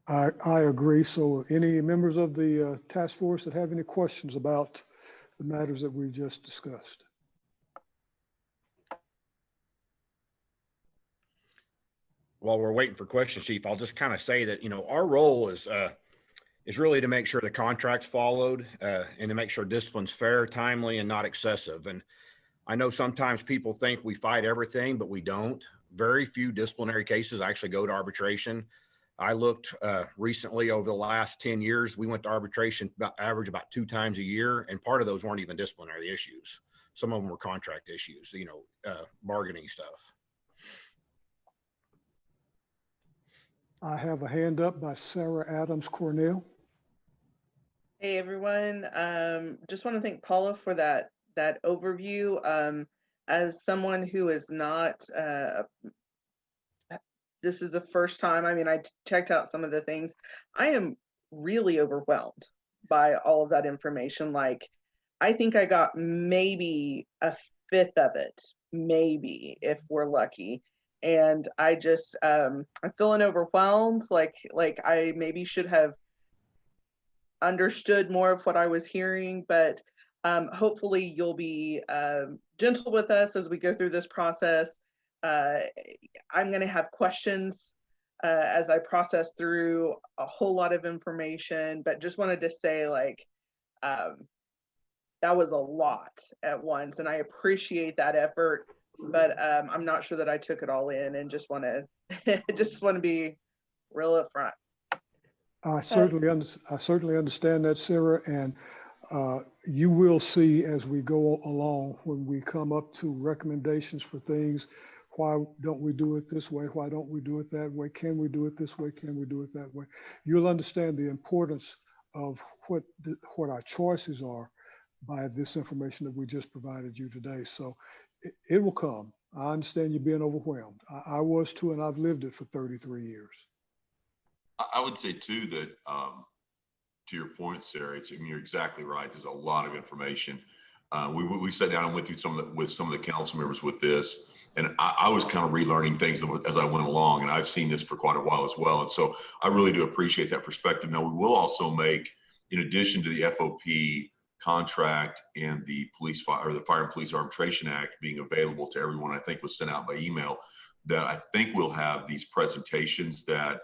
I agree. So any members of the task force that have any questions about the matters that we just discussed? While we're waiting for questions, Chief, I'll just kind of say that, our role is really to make sure the contract's followed and to make sure discipline's fair, timely, and not excessive. And I know sometimes people think we fight everything, but we don't. Very few disciplinary cases actually go to arbitration. I looked recently over the last 10 years, we went to arbitration average about 2 times a year. And part of those weren't even disciplinary issues. Some of them were contract issues, bargaining stuff. I have a hand up by Sarah Adams Cornell. Hey everyone, just want to thank Paula for that overview. As someone who is not, this is the first time, I mean, I checked out some of the things. I am really overwhelmed by all of that information. Like, I think I got maybe a fifth of it, maybe, if we're lucky. And I just, I'm feeling overwhelmed. Like I maybe should have understood more of what I was hearing, but hopefully you'll be gentle with us as we go through this process. I'm going to have questions as I process through a whole lot of information, but just wanted to say, like, that was a lot at once, and I appreciate that effort, but I'm not sure that I took it all in, and just want to be real upfront. I certainly understand that, Sarah, and you will see as we go along when we come up to recommendations for things. Why don't we do it this way? Why don't we do it that way? Can we do it this way? Can we do it that way? You'll understand the importance of what our choices are by this information that we just provided you today. So it will come. I understand you being overwhelmed. I was too, and I've lived it for 33 years. I would say too that to your point, Sarah, you're exactly right. There's a lot of information. We sat down and went through with some of the council members with this, and I was kind of relearning things as I went along, and I've seen this for quite a while as well. And so I really do appreciate that perspective. Now, we will also make, in addition to the FOP contract and the Fire and Police Arbitration Act being available to everyone, I think was sent out by email, that I think we'll have these presentations that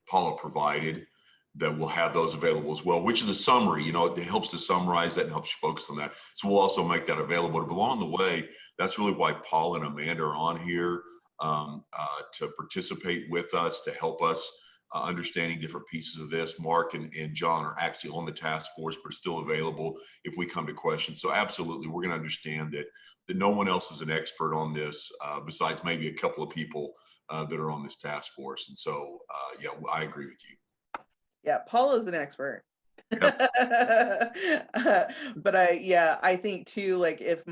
Paula provided, that we'll have those available as well, which is a summary. It helps to summarize that and helps you focus on that. So we'll also make that available. But along the way, that's really why Paula and Amanda are on here, to participate with us, to help us understanding different pieces of this. Mark and John are actually on the task force, but still available if we come to questions. So absolutely, we're going to understand that no one else is an expert on this besides maybe a couple of people that are on this task force. And so, yeah, I agree with you. Yeah, Paul is an expert. Yep. But I think too, like if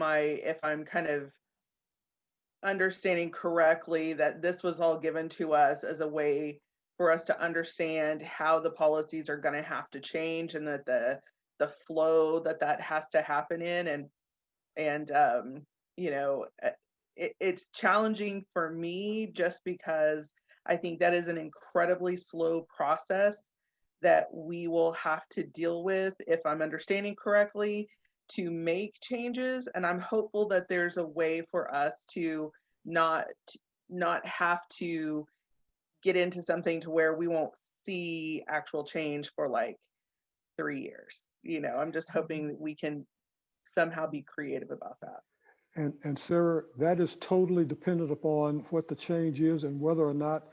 I'm kind of understanding correctly, that this was all given to us as a way for us to understand how the policies are going to have to change, and that the flow that has to happen in, and it's challenging for me just because I think that is an incredibly slow process that we will have to deal with, if I'm understanding correctly, to make changes. And I'm hopeful that there's a way for us to not have to get into something to where we won't see actual change for like 3 years. I'm just hoping that we can somehow be creative about that. And Sarah, that is totally dependent upon what the change is and whether or not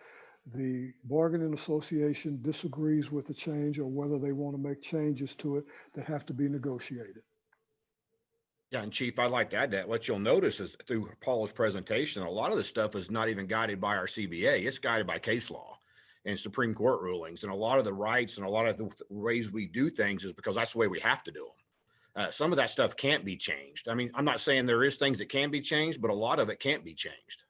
the bargaining association disagrees with the change, or whether they want to make changes to it that have to be negotiated. Yeah, and Chief, I'd like to add that what you'll notice is through Paula's presentation, a lot of this stuff is not even guided by our CBA. It's guided by case law and Supreme Court rulings. And a lot of the rights and a lot of the ways we do things is because that's the way we have to do them. Some of that stuff can't be changed. I mean, I'm not saying there is things that can be changed, but a lot of it can't be changed.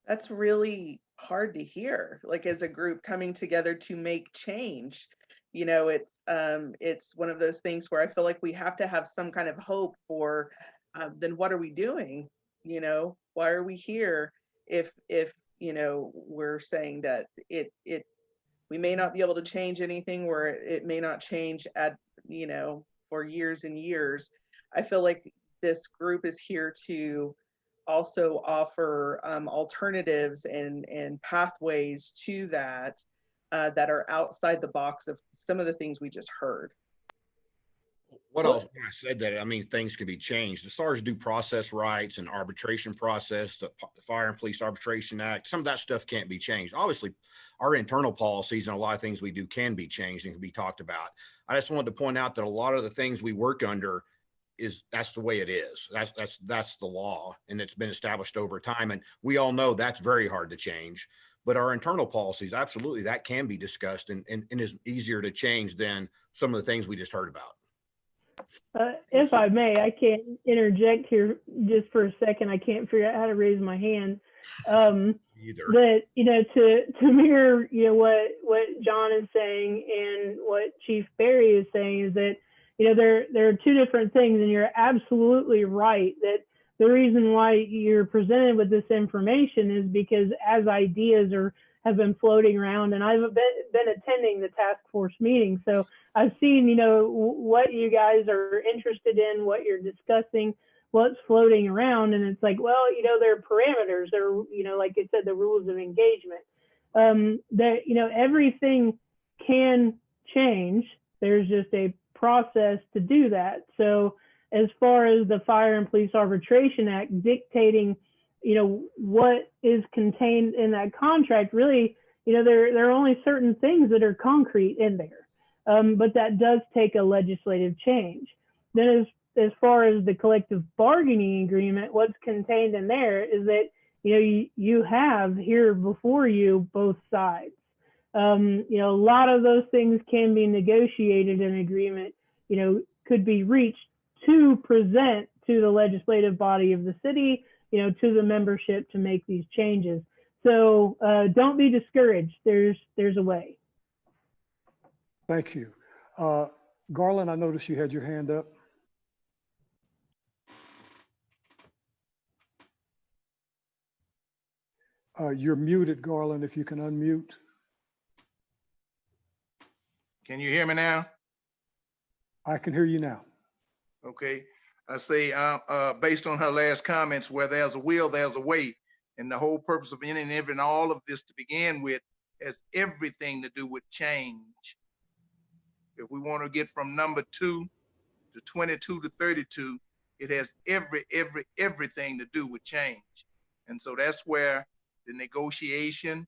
That's really hard to hear, like as a group coming together to make change. You know, it's one of those things where I feel like we have to have some kind of hope for, then what are we doing? You know, why are we here if you know, we're saying that we may not be able to change anything, where it may not change at, you know, for years and years. I feel like this group is here to also offer alternatives and pathways to that, that are outside the box of some of the things we just heard. What else? When I said that, I mean, things can be changed as far as due process rights and arbitration process, the Fire and Police Arbitration Act. Some of that stuff can't be changed. Obviously, our internal policies and a lot of things we do can be changed and can be talked about. I just wanted to point out that a lot of the things we work under that's the way it is. That's the law, and it's been established over time. And we all know that's very hard to change. But our internal policies, absolutely, that can be discussed and is easier to change than some of the things we just heard about. If I may, I can't interject here just for a second. I can't figure out how to raise my hand. That, you know, to mirror, you know, what John is saying and what Chief Barry is saying is that, you know, there are two different things, and you're absolutely right that the reason why you're presented with this information is because as ideas have been floating around, and I've been attending the task force meeting, so I've seen, you know, what you guys are interested in, what you're discussing, what's floating around, and it's like, well, you know, there are parameters, there are, you know, like I said, the rules of engagement. That, you know, everything can change. There's just a process to do that. So as far as the Fire and Police Arbitration Act dictating, you know, what is contained in that contract, really, you know, there are only certain things that are concrete in there. But that does take a legislative change. Then as far as the collective bargaining agreement, what's contained in there is that, you know, you have here before you both sides. You know, a lot of those things can be negotiated in agreement, you know, could be reached to present to the legislative body of the city, you know, to the membership to make these changes. So don't be discouraged. There's a way. Thank you. Garland, I noticed you had your hand up. You're muted, Garland, if you can unmute. Can you hear me now? I can hear you now. Okay. I say, based on her last comments, where there's a will, there's a way. And the whole purpose of any and every and all of this to begin with has everything to do with change. If we want to get from number 2 to 22 to 32, it has everything to do with change. And so that's where the negotiation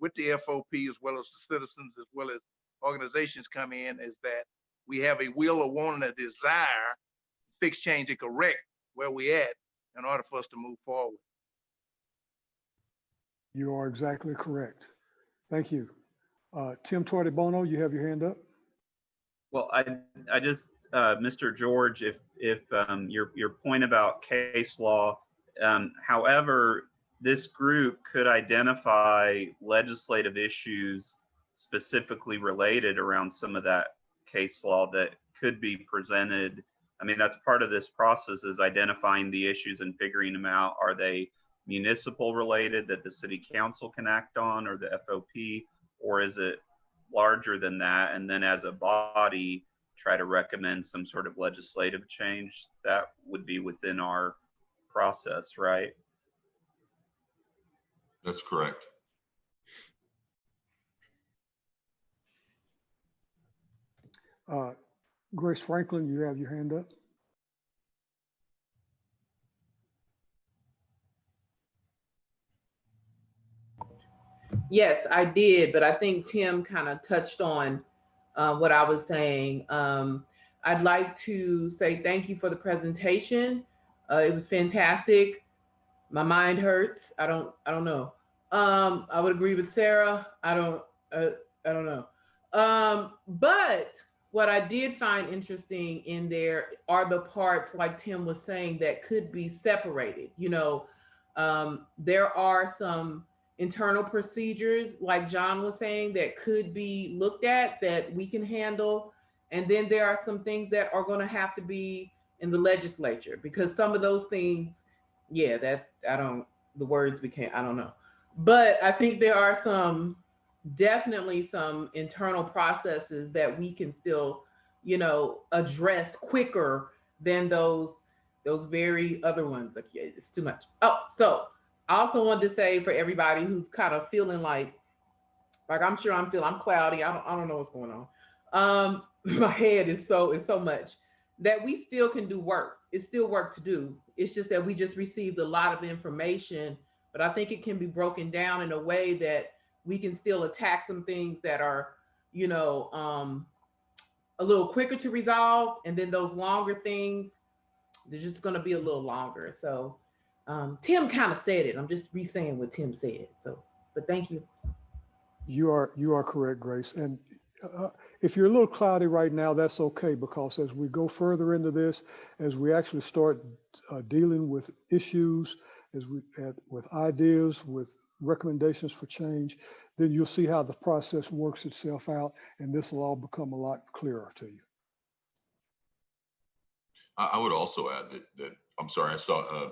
with the FOP, as well as the citizens, as well as organizations come in, is that we have a will, a want, and a desire to fix, change, and correct where we at in order for us to move forward. You are exactly correct. Thank you. Tim Tortibono, you have your hand up. Well, I just, Mr. George, if your point about case law, however, this group could identify legislative issues specifically related around some of that case law that could be presented. I mean, that's part of this process, is identifying the issues and figuring them out. Are they municipal related that the city council can act on, or the FOP, or is it larger than that? And then as a body, try to recommend some sort of legislative change that would be within our process, right? That's correct. Grace Franklin, you have your hand up. Yes, I did, but I think Tim kind of touched on what I was saying. I'd like to say thank you for the presentation. It was fantastic. My mind hurts. I don't know. I would agree with Sarah. I don't know. But what I did find interesting in there are the parts, like Tim was saying, that could be separated. You know, There are some internal procedures, like John was saying, that could be looked at that we can handle. And then there are some things that are going to have to be in the legislature, because some of those things, yeah, that I don't, the words became, I don't know. But I think there are some, definitely some internal processes that we can still, you know, address quicker than those very other ones. Like, yeah, it's too much. Oh, so I also wanted to say for everybody who's kind of feeling like I'm sure I'm cloudy. I don't know what's going on. My head is so much that we still can do work. It's still work to do. It's just that we just received a lot of information, but I think it can be broken down in a way that we can still attack some things that are, you know, a little quicker to resolve. And then those longer things, they're just going to be a little longer. So Tim kind of said it. I'm just re-saying what Tim said. So, but thank you. You are correct, Grace. And if you're a little cloudy right now, that's okay, because as we go further into this, as we actually start dealing with issues, with ideas, with recommendations for change, then you'll see how the process works itself out, and this will all become a lot clearer to you. I would also add that I'm sorry, I saw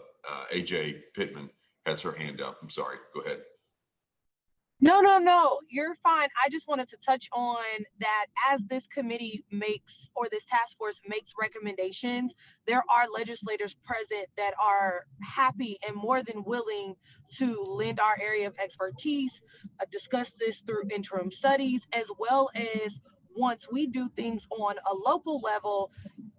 AJ Pittman has her hand up. I'm sorry. Go ahead. No, you're fine. I just wanted to touch on that as this committee makes, or this task force makes recommendations, there are legislators present that are happy and more than willing to lend our area of expertise, discuss this through interim studies, as well as once we do things on a local level,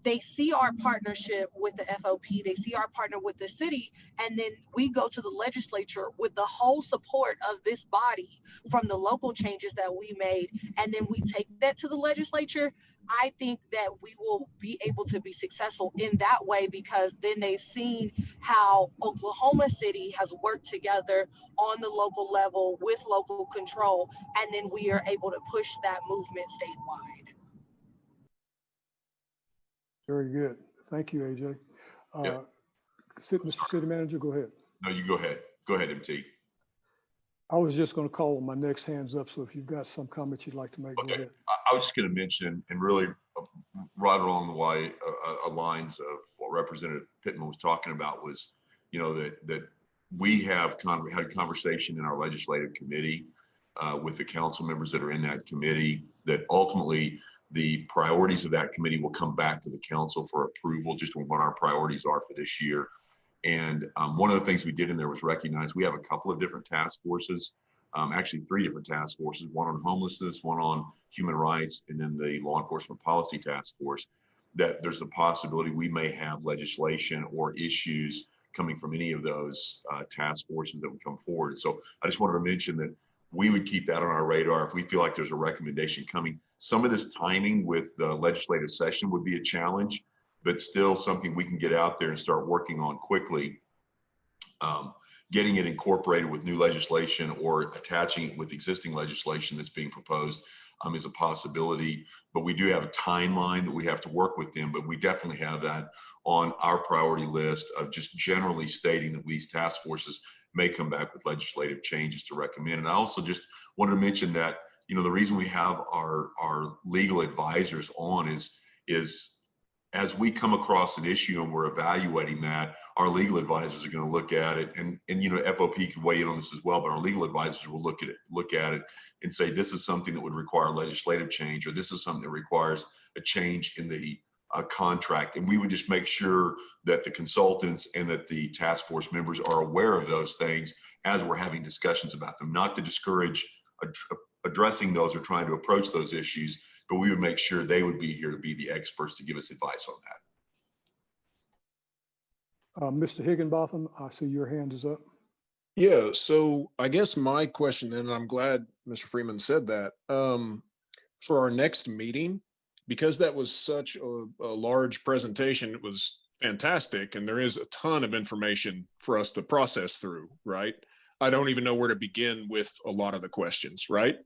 they see our partnership with the FOP, they see our partner with the city, and then we go to the legislature with the whole support of this body from the local changes that we made, and then we take that to the legislature. I think that we will be able to be successful in that way, because then they've seen how Oklahoma City has worked together on the local level with local control, and then we are able to push that movement statewide. Very good. Thank you, AJ. Yeah. Mr. City Manager, go ahead. No, you go ahead. Go ahead, MT. I was just going to call on my next hands up, so if you've got some comments you'd like to make, Okay. go ahead. I was just going to mention, and really right along the way, lines of what Representative Pittman was talking about was, you know, that we have had a conversation in our legislative committee with the council members that are in that committee, that ultimately the priorities of that committee will come back to the council for approval, just on what our priorities are for this year. And one of the things we did in there was recognize we have a couple of different task forces, actually 3 different task forces, one on homelessness, one on human rights, and then the law enforcement policy task force, that there's a possibility we may have legislation or issues coming from any of those task forces that would come forward. So I just wanted to mention that we would keep that on our radar if we feel like there's a recommendation coming. Some of this timing with the legislative session would be a challenge, but still something we can get out there and start working on quickly. Getting it incorporated with new legislation or attaching it with existing legislation that's being proposed is a possibility, but we do have a timeline that we have to work with them, but we definitely have that on our priority list of just generally stating that these task forces may come back with legislative changes to recommend. And I also just wanted to mention that, you know, the reason we have our legal advisors on is as we come across an issue and we're evaluating that, our legal advisors are going to look at it, and you know, FOP can weigh in on this as well, but our legal advisors will look at it and say, this is something that would require legislative change, or this is something that requires a change in the contract. And we would just make sure that the consultants and that the task force members are aware of those things as we're having discussions about them, not to discourage addressing those or trying to approach those issues, but we would make sure they would be here to be the experts to give us advice on that. Mr. Higginbotham, I see your hand is up. Yeah, so I guess my question, and I'm glad Mr. Freeman said that, for our next meeting, because that was such a large presentation, it was fantastic, and there is a ton of information for us to process through, right? I don't even know where to begin with a lot of the questions, right?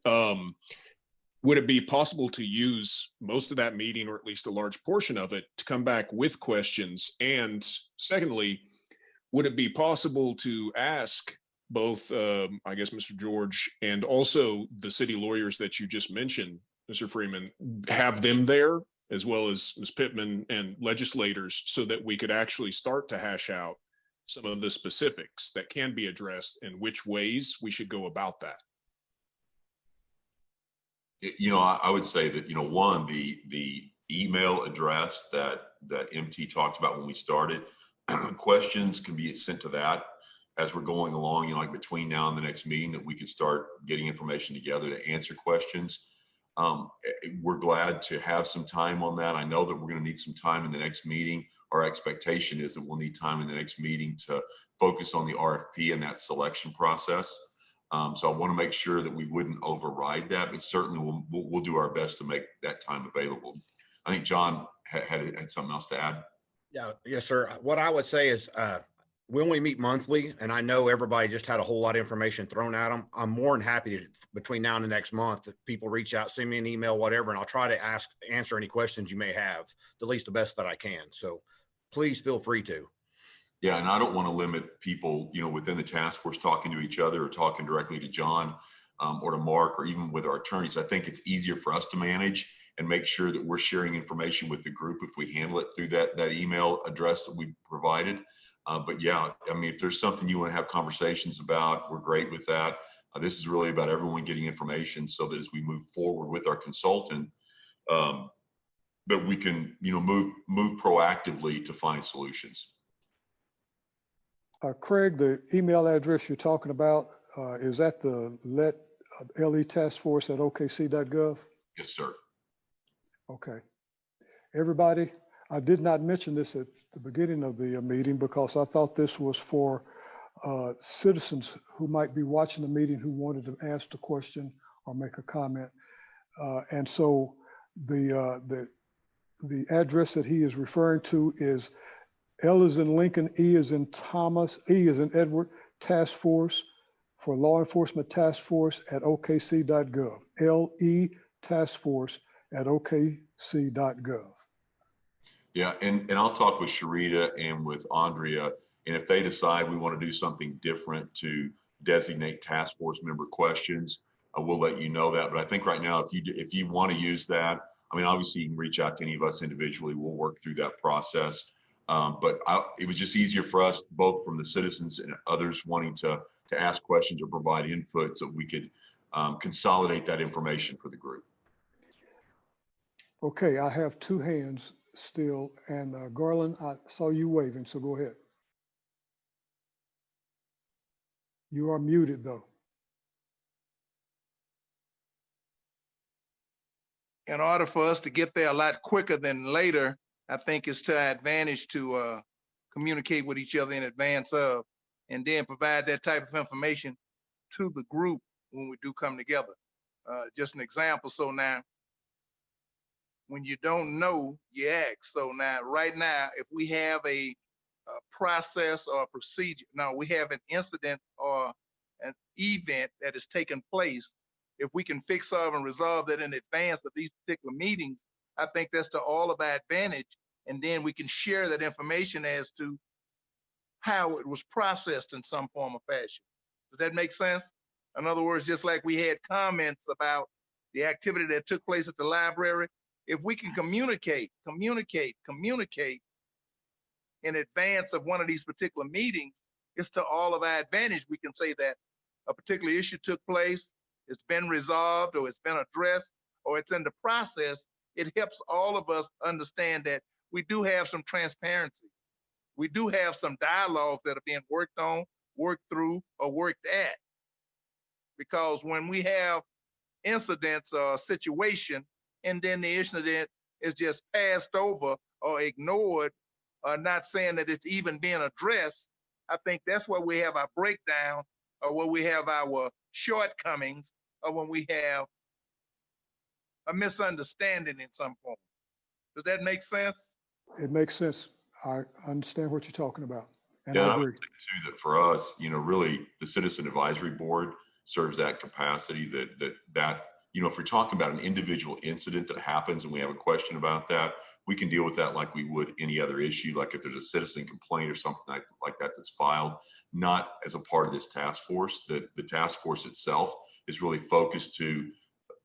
Would it be possible to use most of that meeting, or at least a large portion of it, to come back with questions? And secondly, would it be possible to ask both, I guess, Mr. George and also the city lawyers that you just mentioned, Mr. Freeman, have them there as well as Ms. Pittman and legislators so that we could actually start to hash out some of the specifics that can be addressed and which ways we should go about that? You know, I would say that, you know, one, the email address that MT talked about when we started, questions can be sent to that as we're going along, you know, like between now and the next meeting, that we could start getting information together to answer questions. We're glad to have some time on that. I know that we're going to need some time in the next meeting. Our expectation is that we'll need time in the next meeting to focus on the RFP and that selection process. So I want to make sure that we wouldn't override that, but certainly we'll do our best to make that time available. I think John had something else to add. Yeah, yes, sir. What I would say is we only meet monthly, and I know everybody just had a whole lot of information thrown at them. I'm more than happy to, between now and the next month, that people reach out, send me an email, whatever, and I'll try to answer any questions you may have, at least the best that I can. So please feel free to. Yeah, and I don't want to limit people, you know, within the task force talking to each other or talking directly to John or to Mark or even with our attorneys. I think it's easier for us to manage and make sure that we're sharing information with the group if we handle it through that email address that we provided. But yeah, I mean, if there's something you want to have conversations about, we're great with that. This is really about everyone getting information so that as we move forward with our consultant, that we can, you know, move proactively to find solutions. Craig, the email address you're talking about, is that the LE task force at okc.gov? Yes, sir. Okay. Everybody, I did not mention this at the beginning of the meeting because I thought this was for citizens who might be watching the meeting who wanted to ask a question or make a comment. And so the address that he is referring to is L is in Lincoln, E is in Thomas, E is in Edward, Task Force for Law Enforcement Task Force at okc.gov. LE Task Force at okc.gov. Yeah, and I'll talk with Sharita and with Andrea, and if they decide we want to do something different to designate task force member questions, we'll let you know that. But I think right now, if you want to use that, I mean, obviously you can reach out to any of us individually. We'll work through that process. But it was just easier for us, both from the citizens and others wanting to ask questions or provide input, so we could consolidate that information for the group. Okay, I have two hands still, and Garland, I saw you waving, so go ahead. You are muted though. In order for us to get there a lot quicker than later, I think it's to our advantage to communicate with each other in advance of, and then provide that type of information to the group when we do come together. Just an example. So now, when you don't know, you ask. So now, right now, if we have a process or a procedure, now we have an incident or an event that is taking place, if we can fix, solve, and resolve that in advance of these particular meetings, I think that's to all of our advantage. And then we can share that information as to how it was processed in some form or fashion. Does that make sense? In other words, just like we had comments about the activity that took place at the library, if we can communicate in advance of one of these particular meetings, it's to all of our advantage. We can say that a particular issue took place, it's been resolved, or it's been addressed, or it's in the process. It helps all of us understand that we do have some transparency. We do have some dialogue that are being worked on, worked through, or worked at. Because when we have incidents or a situation, and then the incident is just passed over or ignored, or not saying that it's even being addressed, I think that's where we have our breakdown, or where we have our shortcomings, or when we have a misunderstanding in some form. Does that make sense? It makes sense. I understand what you're talking about. And Yeah, I I agree. would say too that for us, you know, really the Citizen Advisory Board serves that capacity that, you know, if we're talking about an individual incident that happens and we have a question about that, we can deal with that like we would any other issue, like if there's a citizen complaint or something like that that's filed, not as a part of this task force. The task force itself is really focused to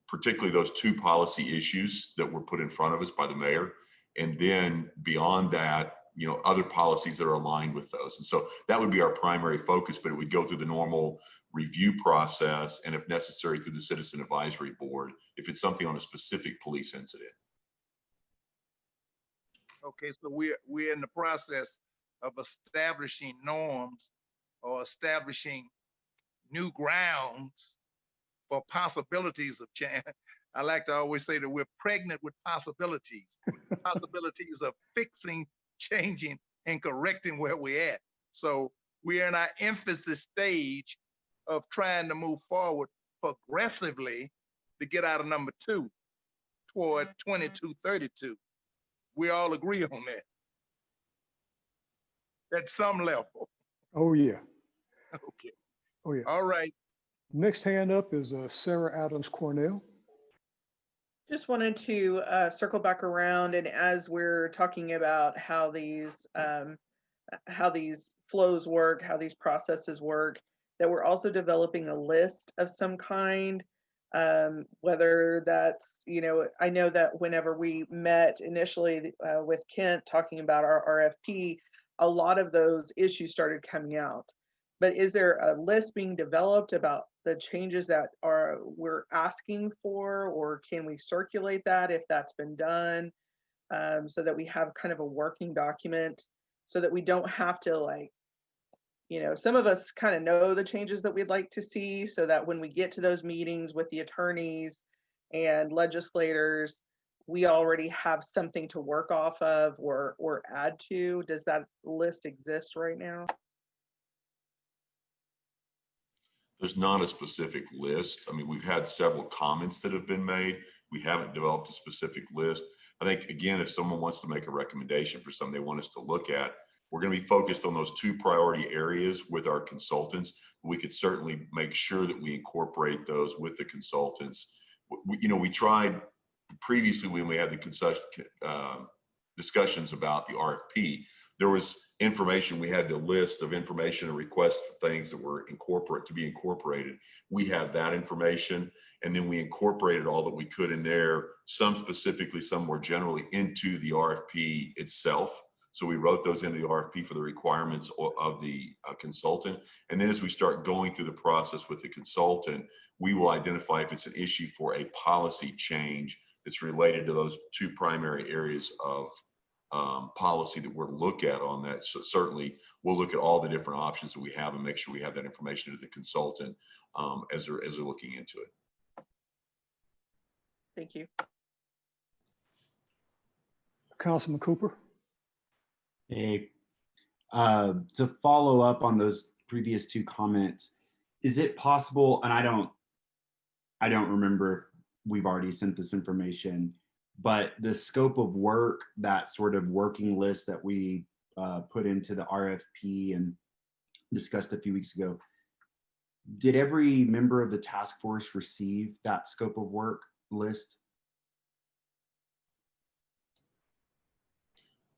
particularly those two policy issues that were put in front of us by the mayor. And then beyond that, you know, other policies that are aligned with those. And so that would be our primary focus, but it would go through the normal review process and if necessary through the Citizen Advisory Board, if it's something on a specific police incident. Okay, so we're in the process of establishing norms or establishing new grounds for possibilities of change. I like to always say that we're pregnant with possibilities, possibilities of fixing, changing, and correcting where we're at. So we're in our infancy stage of trying to move forward progressively to get out of number 2 toward 2232. We all agree on that at some level. Oh, yeah. Okay. Oh, yeah. All right. Next hand up is Sarah Adams Cornell. Just wanted to circle back around, and as we're talking about how these flows work, how these processes work, that we're also developing a list of some kind, whether that's, you know, I know that whenever we met initially with Kent talking about our RFP, a lot of those issues started coming out. But is there a list being developed about the changes that we're asking for, or can we circulate that if that's been done, so that we have kind of a working document, so that we don't have to, like, you know, some of us kind of know the changes that we'd like to see, so that when we get to those meetings with the attorneys and legislators, we already have something to work off of or add to. Does that list exist right now? There's not a specific list. I mean, we've had several comments that have been made. We haven't developed a specific list. I think, again, if someone wants to make a recommendation for something they want us to look at, we're going to be focused on those 2 priority areas with our consultants. We could certainly make sure that we incorporate those with the consultants. We tried previously when we had the discussions about the RFP, there was information, we had the list of information and requests for things that were to be incorporated. We have that information, and then we incorporated all that we could in there, some specifically, some more generally, into the RFP itself. So we wrote those into the RFP for the requirements of the consultant. And then as we start going through the process with the consultant, we will identify if it's an issue for a policy change that's related to those 2 primary areas of policy that we're to look at on that. So certainly we'll look at all the different options that we have and make sure we have that information to the consultant as they're looking into it. Thank you. Councilman Cooper. Hey, to follow up on those previous 2 comments, is it possible, and I don't remember if we've already sent this information, but the scope of work, that sort of working list that we put into the RFP and discussed a few weeks ago, did every member of the task force receive that scope of work list?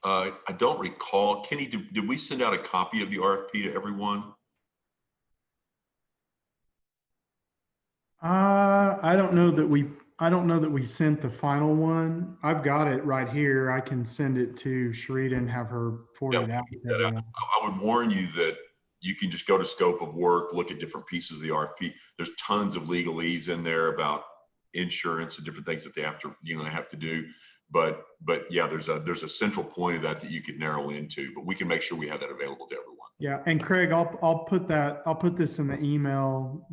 I don't recall. Kenny, did we send out a copy of the RFP to everyone? I don't know that we sent the final one. I've got it right here. I can send it to Sharita and have her forward it out. I would warn you that you can just go to scope of work, look at different pieces of the RFP. There's tons of legalese in there about insurance and different things that they have to do. But yeah, there's a central point of that you could narrow into, but we can make sure we have that available to everyone. Yeah, and Craig, I'll put this in the email,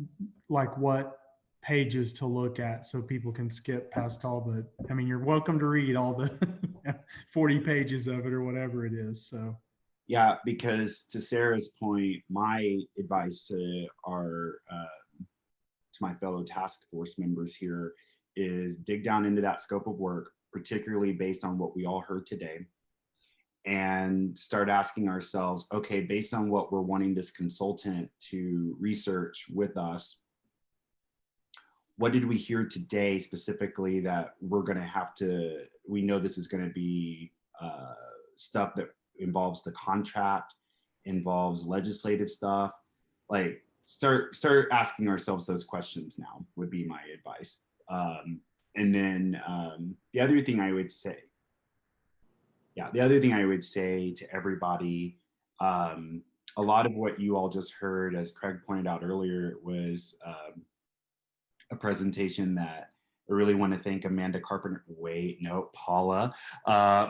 like what pages to look at so people can skip past all the, I mean, you're welcome to read all the 40 pages of it or whatever it is. So yeah, because to Sarah's point, my advice to my fellow task force members here is dig down into that scope of work, particularly based on what we all heard today, and start asking ourselves, okay, based on what we're wanting this consultant to research with us, what did we hear today specifically that we're going to have to, we know this is going to be stuff that involves the contract, involves legislative stuff. Like start asking ourselves those questions now would be my advice. And then the other thing I would say to everybody, a lot of what you all just heard, as Craig pointed out earlier, was a presentation that I really want to thank Amanda Carpenter, Paula,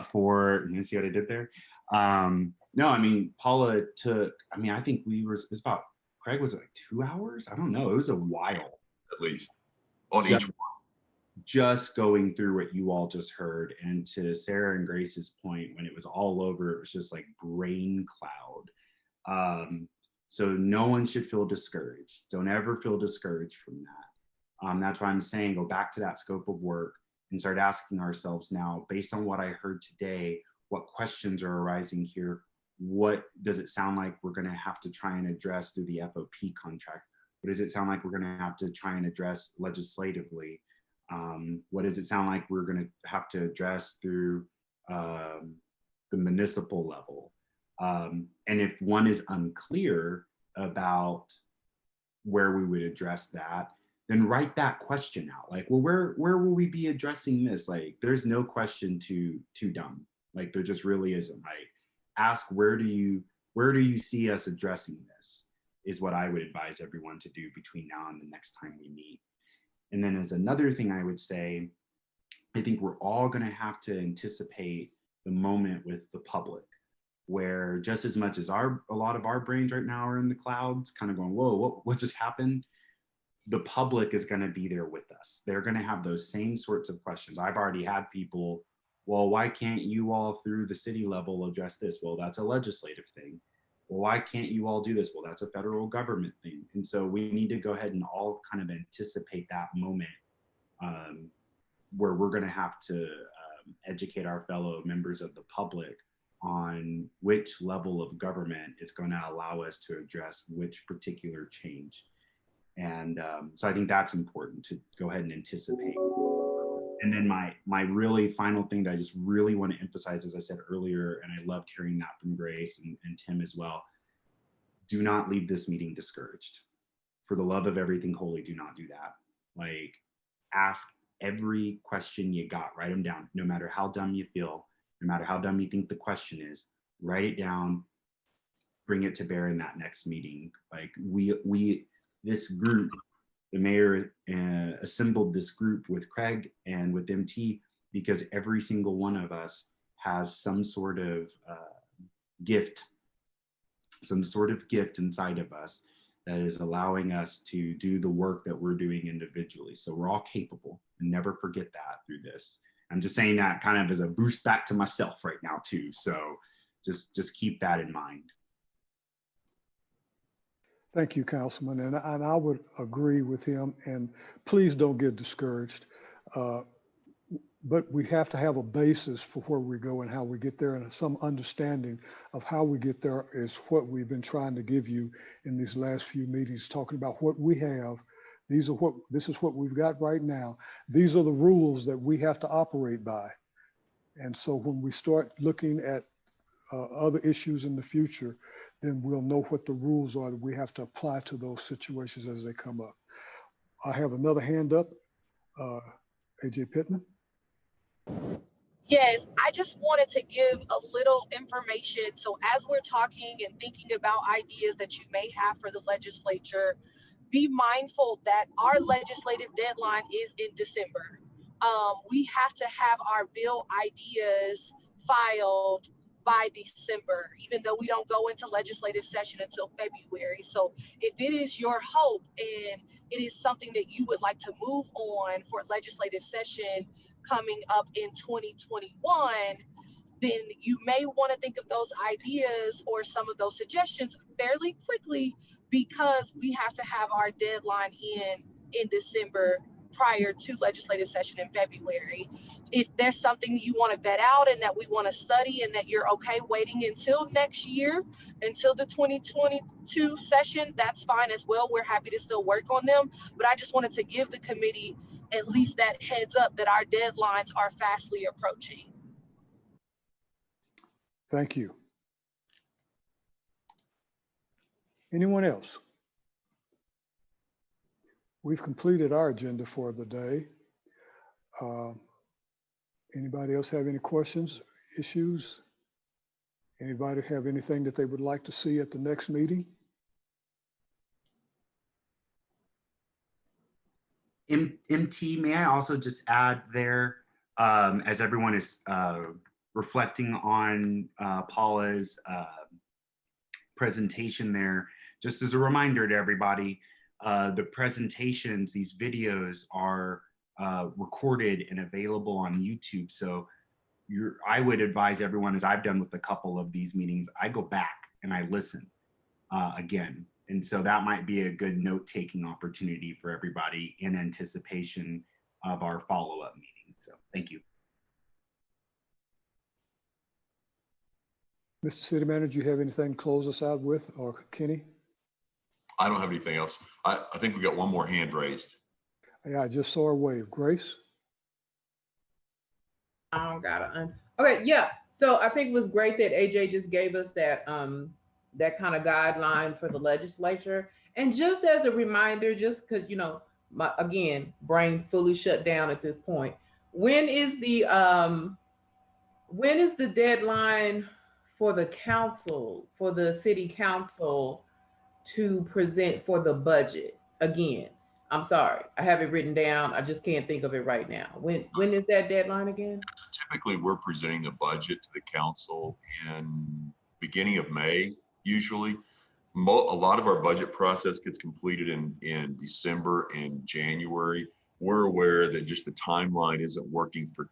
for, you see what I did there? No, I mean, Paula took, I mean, I think it was about, Craig, was it like 2 hours? I don't know. It was a while. At least on each one. Just going through what you all just heard. And to Sarah and Grace's point, when it was all over, it was just like brain cloud. So no one should feel discouraged. Don't ever feel discouraged from that. That's why I'm saying go back to that scope of work and start asking ourselves now, based on what I heard today, what questions are arising here? What does it sound like we're going to have to try and address through the FOP contract? What does it sound like we're going to have to try and address legislatively? What does it sound like we're going to have to address through the municipal level? And if one is unclear about where we would address that, then write that question out. Like, well, where will we be addressing this? Like, there's no question too dumb. Like, there just really isn't. Like, ask where do you see us addressing this, is what I would advise everyone to do between now and the next time we meet. And then as another thing I would say, I think we're all going to have to anticipate the moment with the public, where just as much as a lot of our brains right now are in the clouds, kind of going, whoa, what just happened? The public is going to be there with us. They're going to have those same sorts of questions. I've already had people, well, why can't you all through the city level address this? Well, that's a legislative thing. Well, why can't you all do this? Well, that's a federal government thing. And so we need to go ahead and all kind of anticipate that moment where we're going to have to educate our fellow members of the public on which level of government is going to allow us to address which particular change. And so I think that's important to go ahead and anticipate. And then my really final thing that I just really want to emphasize, as I said earlier, and I loved hearing that from Grace and Tim as well, do not leave this meeting discouraged. For the love of everything holy, do not do that. Like, ask every question you got, write them down, no matter how dumb you feel, no matter how dumb you think the question is, write it down, bring it to bear in that next meeting. Like this group, the mayor assembled this group with Craig and with MT because every single one of us has some sort of gift inside of us that is allowing us to do the work that we're doing individually. So we're all capable, and never forget that through this. I'm just saying that kind of as a boost back to myself right now too. So just keep that in mind. Thank you, Councilman. And I would agree with him. And please don't get discouraged. But we have to have a basis for where we go and how we get there, and some understanding of how we get there is what we've been trying to give you in these last few meetings, talking about what we have. This is what we've got right now. These are the rules that we have to operate by. And so when we start looking at other issues in the future, then we'll know what the rules are that we have to apply to those situations as they come up. I have another hand up, AJ Pittman. Yes, I just wanted to give a little information. So as we're talking and thinking about ideas that you may have for the legislature, be mindful that our legislative deadline is in December. We have to have our bill ideas filed by December, even though we don't go into legislative session until February. So if it is your hope and it is something that you would like to move on for legislative session coming up in 2021, then you may want to think of those ideas or some of those suggestions fairly quickly, because we have to have our deadline in December prior to legislative session in February. If there's something you want to vet out and that we want to study and that you're okay waiting until next year, until the 2022 session, that's fine as well. We're happy to still work on them. But I just wanted to give the committee at least that heads up that our deadlines are fastly approaching. Thank you. Anyone else? We've completed our agenda for the day. Anybody else have any questions, issues? Anybody have anything that they would like to see at the next meeting? MT, may I also just add there, as everyone is reflecting on Paula's presentation there, just as a reminder to everybody, the presentations, these videos are recorded and available on YouTube. So I would advise everyone, as I've done with a couple of these meetings, I go back and I listen again. And so that might be a good note-taking opportunity for everybody in anticipation of our follow-up meeting. So thank you. Mr. City Manager, do you have anything to close us out with, or Kenny? I don't have anything else. I think we got one more hand raised. Yeah, I just saw a wave. Grace? I don't got it. Okay, yeah. So I think it was great that AJ just gave us that that kind of guideline for the legislature. And just as a reminder, just because, you know, again, brain fully shut down at this point. When is the deadline for the council, for the city council to present for the budget? Again, I'm sorry, I have it written down. I just can't think of it right now. When is that deadline again? Typically, we're presenting the budget to the council in beginning of May, usually. A lot of our budget process gets completed in December and January. We're aware that just the timeline isn't working for,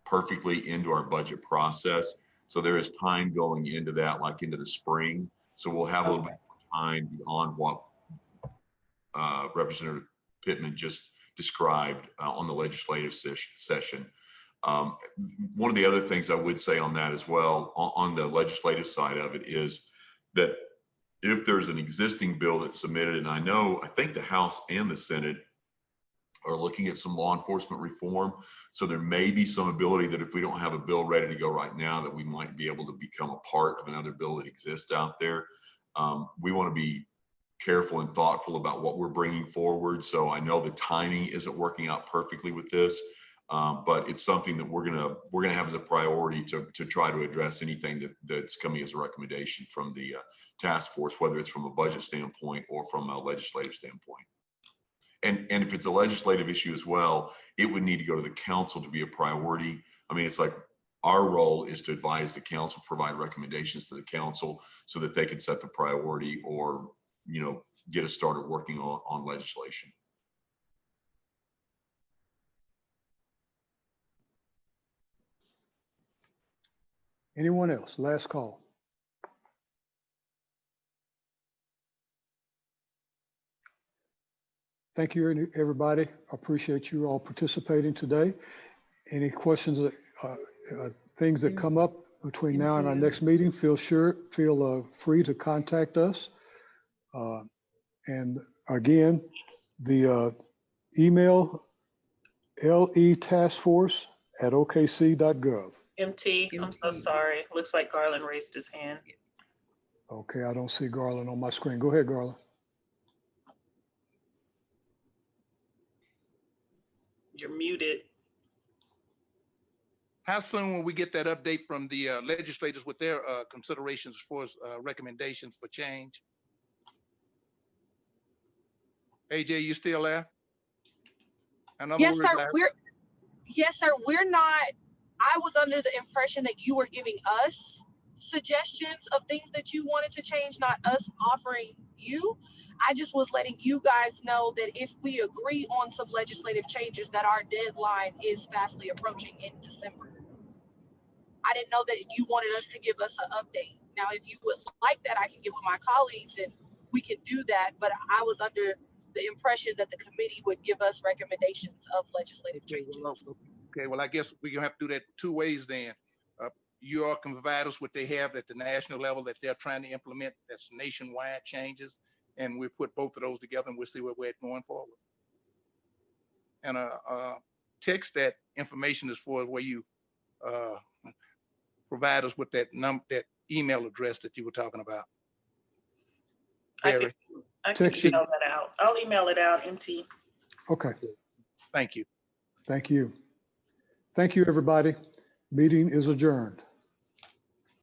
perfectly into our budget process. So there is time going into that, like into the spring. So we'll have a little bit more time beyond what Representative Pittman just described on the legislative session. One of the other things I would say on that as well, on the legislative side of it, is that if there's an existing bill that's submitted, and I think the House and the Senate are looking at some law enforcement reform. So there may be some ability that if we don't have a bill ready to go right now, that we might be able to become a part of another bill that exists out there. We want to be careful and thoughtful about what we're bringing forward. So I know the timing isn't working out perfectly with this, but it's something that we're gonna have as a priority to try to address anything that's coming as a recommendation from the task force, whether it's from a budget standpoint or from a legislative standpoint. And if it's a legislative issue as well, it would need to go to the council to be a priority. I mean, it's like our role is to advise the council, provide recommendations to the council so that they can set the priority or, get us started working on legislation. Anyone else? Last call. Thank you, everybody. I appreciate you all participating today. Any questions, things that come up between now and our next meeting, feel free to contact us. And again, the email letaskforce@okc.gov. MT, I'm so sorry. Looks like Garland raised his hand. Okay, I don't see Garland on my screen. Go ahead, Garland. You're muted. How soon will we get that update from the legislators with their considerations as far as recommendations for change? AJ, you still there? Yes, sir. We're not. I was under the impression that you were giving us suggestions of things that you wanted to change, not us offering you. I just was letting you guys know that if we agree on some legislative changes, that our deadline is fastly approaching in December. I didn't know that you wanted us to give us an update. Now, if you would like that, I can get with my colleagues and we can do that. But I was under the impression that the committee would give us recommendations of legislative Okay, changes. well, I guess we're gonna have to do that two ways then. You all can provide us what they have at the national level that they're trying to implement, that's nationwide changes, and we put both of those together and we'll see where we're at going forward. And text that information as far as where you provide us with that email address that you were talking about. I Barry. can Text it. email that out. I'll email it out, MT. Okay, Thank you. thank you. Thank you, everybody. Meeting is adjourned.